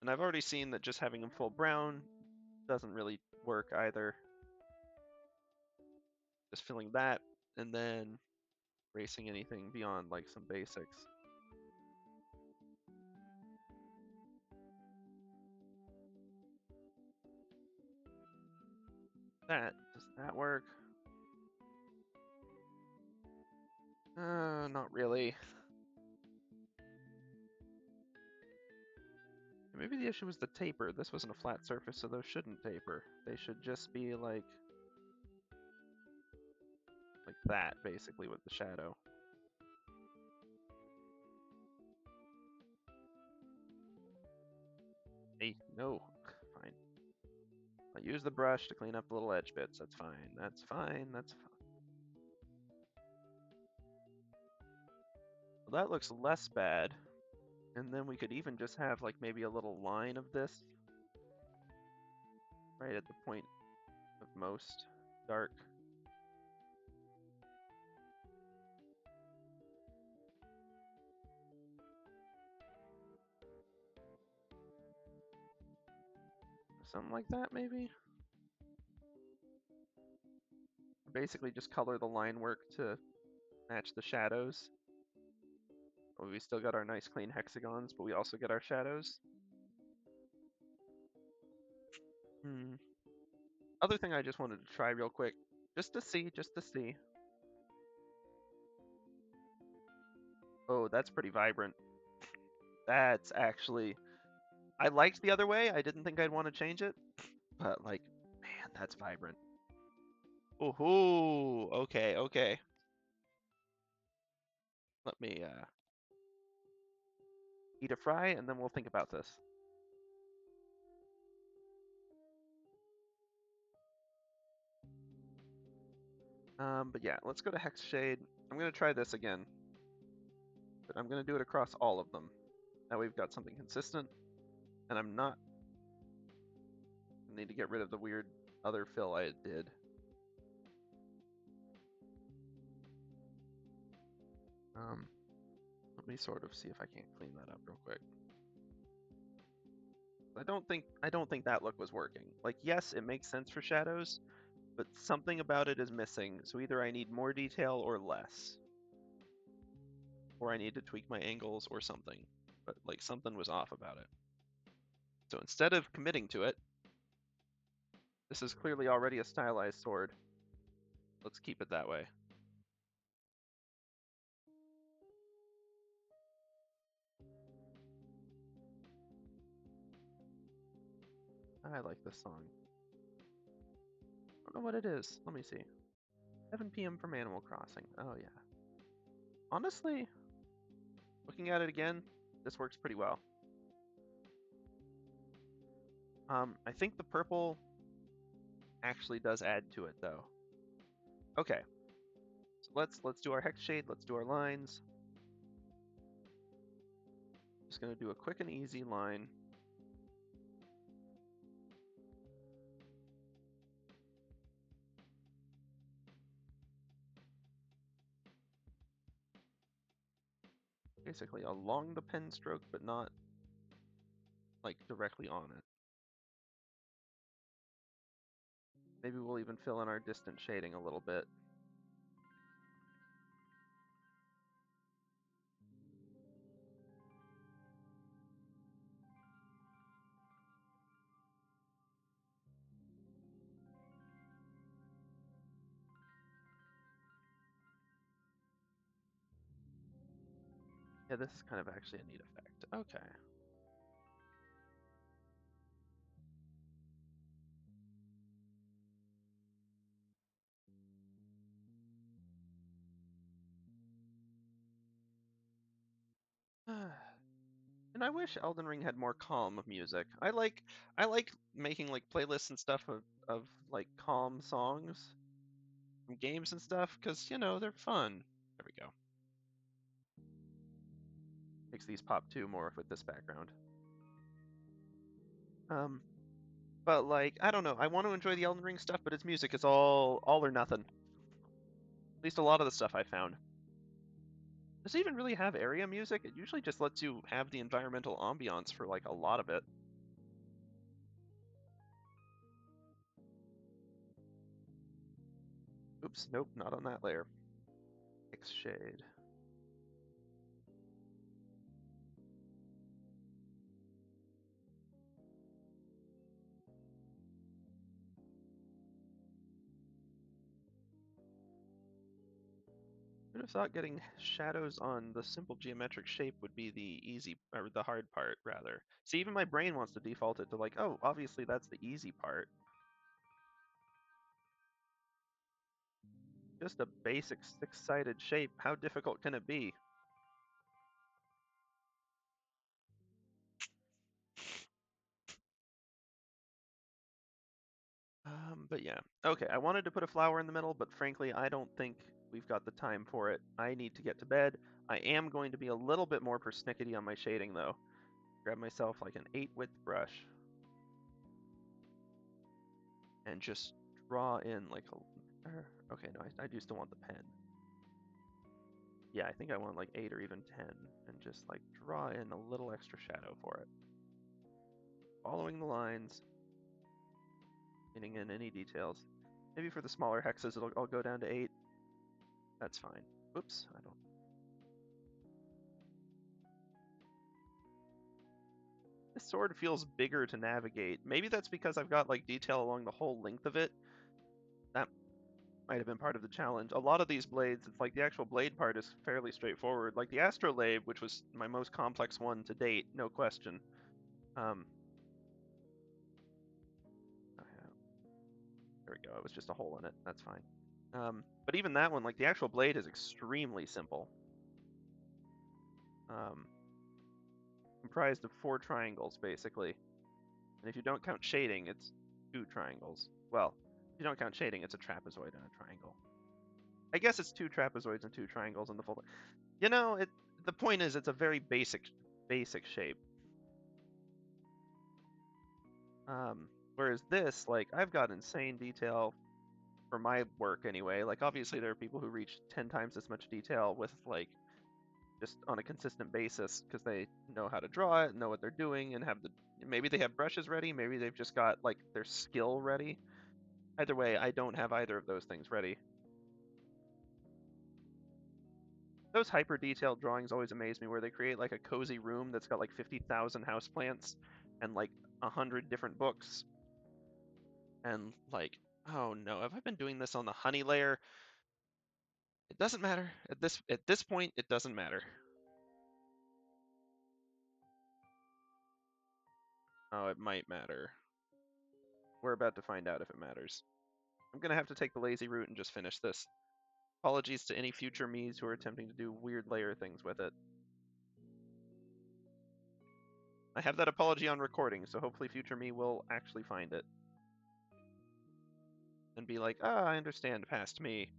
And I've already seen that just having them full brown doesn't really work either. Just filling that, and then erasing anything beyond like some basics. Does that work? Not really. Maybe the issue was the taper. This wasn't a flat surface, so those shouldn't taper. They should just be like that, basically, with the shadow. Hey, no. Fine. I'll use the brush to clean up the little edge bits. That's fine. That's fine. That's fine. Well, that looks less bad. And then we could even just have like maybe a little line of this right at the point of most dark. Something like that, maybe? Basically just color the line work to match the shadows. Well, we still got our nice clean hexagons, but we also get our shadows. Other thing I just wanted to try real quick, just to see. Oh, that's pretty vibrant. That's actually... I liked the other way. I didn't think I'd want to change it, but like, man, that's vibrant. Ooh, okay. Let me eat a fry, and then we'll think about this. But yeah, let's go to Hex Shade. I'm going to try this again, but I'm going to do it across all of them. Now we've got something consistent, and I'm not... I need to get rid of the weird other fill I did. Let me sort of see if I can't clean that up real quick. I don't think that look was working. Like, yes, it makes sense for shadows, but something about it is missing. So either I need more detail or less. Or I need to tweak my angles or something. But like something was off about it. So instead of committing to it, this is clearly already a stylized sword. Let's keep it that way. I like this song. I don't know what it is. Let me see. 7 p.m. from Animal Crossing. Oh yeah. Honestly, looking at it again, this works pretty well. I think the purple actually does add to it though. Okay. So let's do our hex shade, let's do our lines. Just gonna do a quick and easy line. Basically along the pen stroke, but not like directly on it. Maybe we'll even fill in our distant shading a little bit. Yeah, this is kind of actually a neat effect. Okay. And I wish Elden Ring had more calm music. I like making like playlists and stuff of like calm songs from games and stuff because you know they're fun. There we go. Makes these pop too more with this background. Um, but like I don't know. I want to enjoy the Elden Ring stuff, but its music is all or nothing. At least a lot of the stuff I found. Does it even really have area music? It usually just lets you have the environmental ambiance for like a lot of it. Oops, nope, not on that layer. X shade. Who'd have thought getting shadows on the simple geometric shape would be the easy, or the hard part, rather. See, even my brain wants to default it to like, oh, obviously that's the easy part. Just a basic six-sided shape. How difficult can it be? But yeah. Okay, I wanted to put a flower in the middle, but frankly, I don't think we've got the time for it. I need to get to bed. I am going to be a little bit more persnickety on my shading, though. Grab myself like an 8-width brush and just draw in like a... Okay, no, I do still want the pen. Yeah, I think I want like 8 or even 10, and just like draw in a little extra shadow for it. Following the lines, getting in any details. Maybe for the smaller hexes, I'll go down to 8. That's fine. Oops, I don't. This sword feels bigger to navigate. Maybe that's because I've got like detail along the whole length of it. That might have been part of the challenge. A lot of these blades, it's like the actual blade part is fairly straightforward. Like the astrolabe, which was my most complex one to date, no question. Um, oh, yeah, there we go. It was just a hole in it. That's fine. But even that one, like the actual blade is extremely simple. Um, comprised of 4 triangles, basically. And if you don't count shading, it's 2 triangles. Well, if you don't count shading, it's a trapezoid and a triangle. I guess it's 2 trapezoids and 2 triangles in the full. You know, the point is, it's a very basic shape. Whereas this, like, I've got insane detail for my work anyway. Like, obviously, there are people who reach 10 times as much detail with, like, just on a consistent basis because they know how to draw it, know what they're doing, and maybe they have brushes ready, maybe they've just got, like, their skill ready. Either way, I don't have either of those things ready. Those hyper detailed drawings always amaze me, where they create like a cozy room that's got like 50,000 houseplants and like 100 different books. And like, oh no, have I been doing this on the honey layer? It doesn't matter. At this point, it doesn't matter. Oh, it might matter. We're about to find out if it matters. I'm gonna have to take the lazy route and just finish this. Apologies to any future me's who are attempting to do weird layer things with it. I have that apology on recording, so hopefully future me will actually find it. And be like, ah, I understand past me.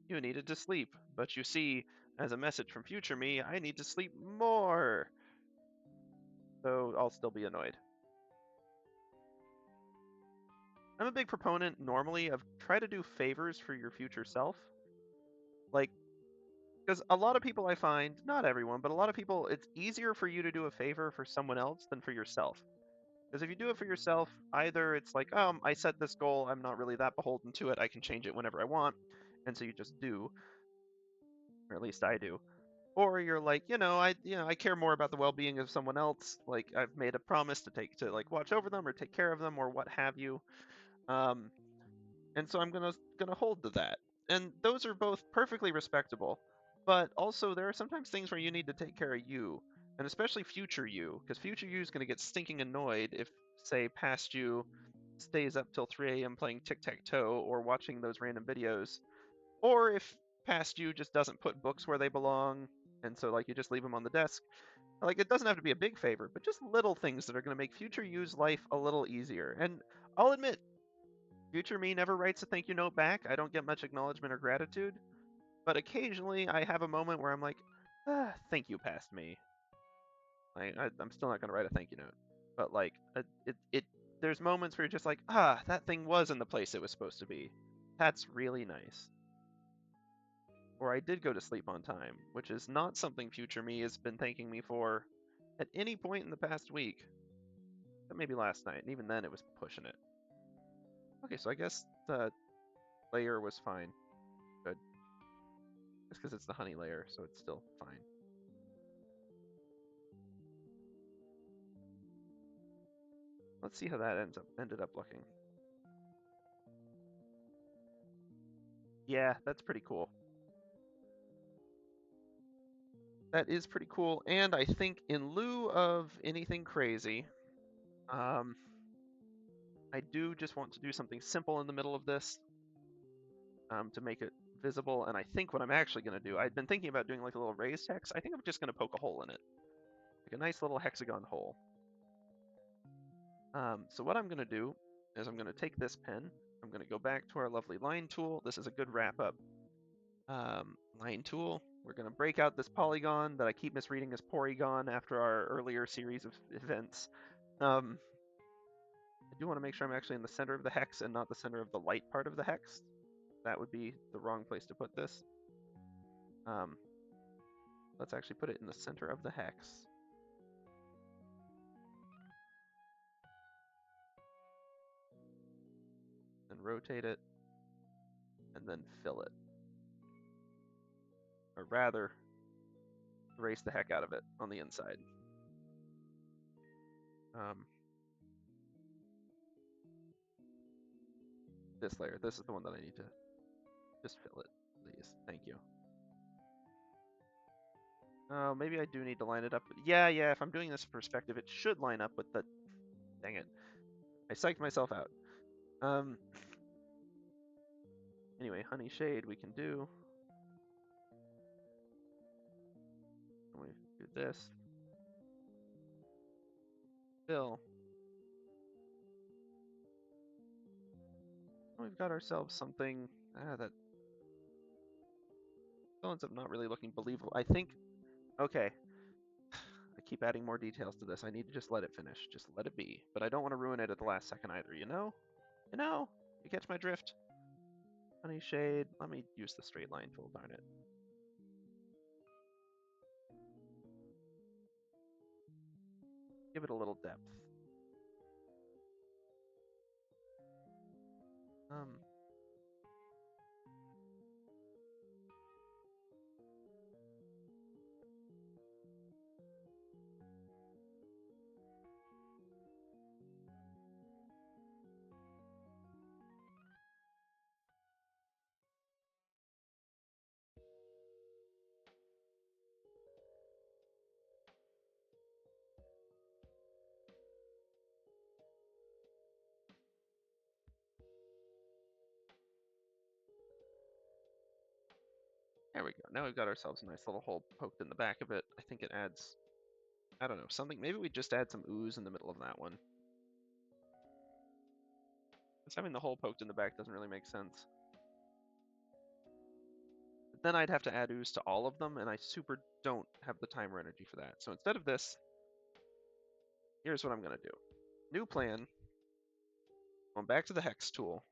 You needed to sleep, but you see, as a message from future me, I need to sleep more. So I'll still be annoyed. I'm a big proponent normally of try to do favors for your future self. Like, because a lot of people I find, not everyone, but a lot of people, it's easier for you to do a favor for someone else than for yourself. Because if you do it for yourself, either it's like, I set this goal, I'm not really that beholden to it, I can change it whenever I want, and so you just do, or at least I do. Or you're like, I care more about the well-being of someone else. Like I've made a promise to like watch over them or take care of them or what have you. Um, and so I'm gonna hold to that. And those are both perfectly respectable. But also there are sometimes things where you need to take care of you, and especially future you, because future you is gonna get stinking annoyed if, say, past you stays up till 3 a.m. playing tic-tac-toe or watching those random videos, or if past you just doesn't put books where they belong, and so like you just leave them on the desk. Like it doesn't have to be a big favor, but just little things that are going to make future you's life a little easier. And I'll admit, future me never writes a thank you note back. I don't get much acknowledgement or gratitude, but occasionally I have a moment where I'm like, thank you, past me. I'm still not going to write a thank you note, but like there's moments where you're just like, that thing was in the place it was supposed to be. That's really nice. Or I did go to sleep on time, which is not something future me has been thanking me for at any point in the past week. But maybe last night, and even then it was pushing it. Okay, so I guess the layer was fine. Good. It's because it's the honey layer, so it's still fine. Let's see how that ended up looking. Yeah, that's pretty cool. That is pretty cool, and I think in lieu of anything crazy, I do just want to do something simple in the middle of this to make it visible. And I think what I'm actually going to do, I'd been thinking about doing like a little raised hex. I think I'm just going to poke a hole in it, like a nice little hexagon hole. So what I'm going to do is I'm going to take this pen. I'm going to go back to our lovely line tool. This is a good wrap up. Line tool. We're going to break out this polygon that I keep misreading as Porygon after our earlier series of events. I do want to make sure I'm actually in the center of the hex and not the center of the light part of the hex. That would be the wrong place to put this. Let's actually put it in the center of the hex. Then rotate it, and then fill it. Or rather, erase the heck out of it on the inside. This layer, this is the one that I need to just fill it, please. Thank you. Oh, maybe I do need to line it up. Yeah, if I'm doing this perspective, it should line up with the... Dang it. I psyched myself out. Anyway, honey shade we can do. We do this. Fill. We've got ourselves something that ends up not really looking believable. I think, okay, I keep adding more details to this. I need to just let it finish. Just let it be. But I don't want to ruin it at the last second either, you know? You catch my drift? Honey shade. Let me use the straight line tool, darn it. Give it a little depth. There we go. Now we've got ourselves a nice little hole poked in the back of it. I think it adds, I don't know, something. Maybe we just add some ooze in the middle of that one. Because having the hole poked in the back doesn't really make sense. But then I'd have to add ooze to all of them, and I super don't have the time or energy for that. So instead of this, here's what I'm going to do. New plan. Going back to the hex tool.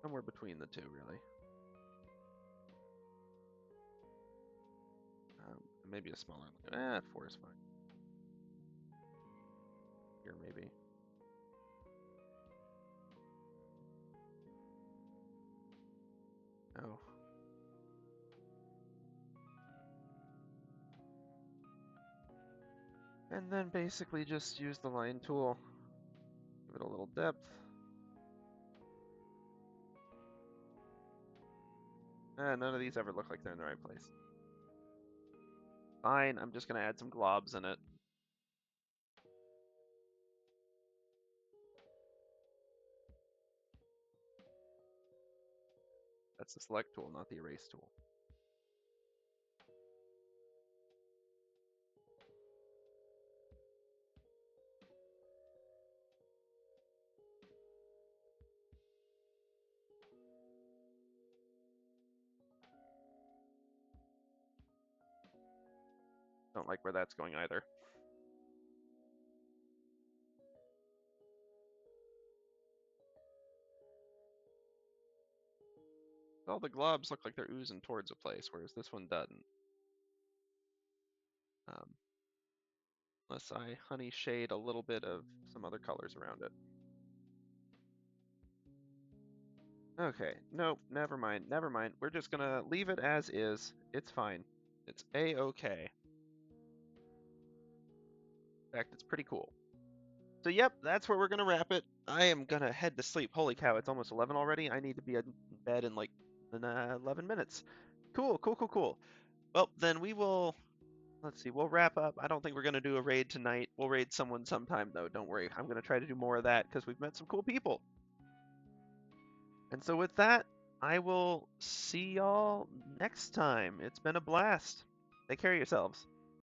Somewhere between the two, really. Maybe a smaller limit. 4 is fine. Here, maybe. Oh. And then basically just use the line tool. Give it a little depth. None of these ever look like they're in the right place. Fine, I'm just going to add some globs in it. That's the select tool, not the erase tool. Don't like where that's going either. All the globs look like they're oozing towards a place, whereas this one doesn't. Unless I honey shade a little bit of some other colors around it. Okay, nope, never mind. We're just gonna leave it as is. It's fine. It's a-okay. In fact, it's pretty cool. So yep, that's where we're gonna wrap it. I am gonna head to sleep. Holy cow, it's almost 11 already. I need to be in bed in like 11 minutes. Cool. Well, then we will, let's see, we'll wrap up. I don't think we're gonna do a raid tonight. We'll raid someone sometime though, don't worry. I'm gonna try to do more of that because we've met some cool people. And so with that, I will see y'all next time. It's been a blast. Take care of yourselves.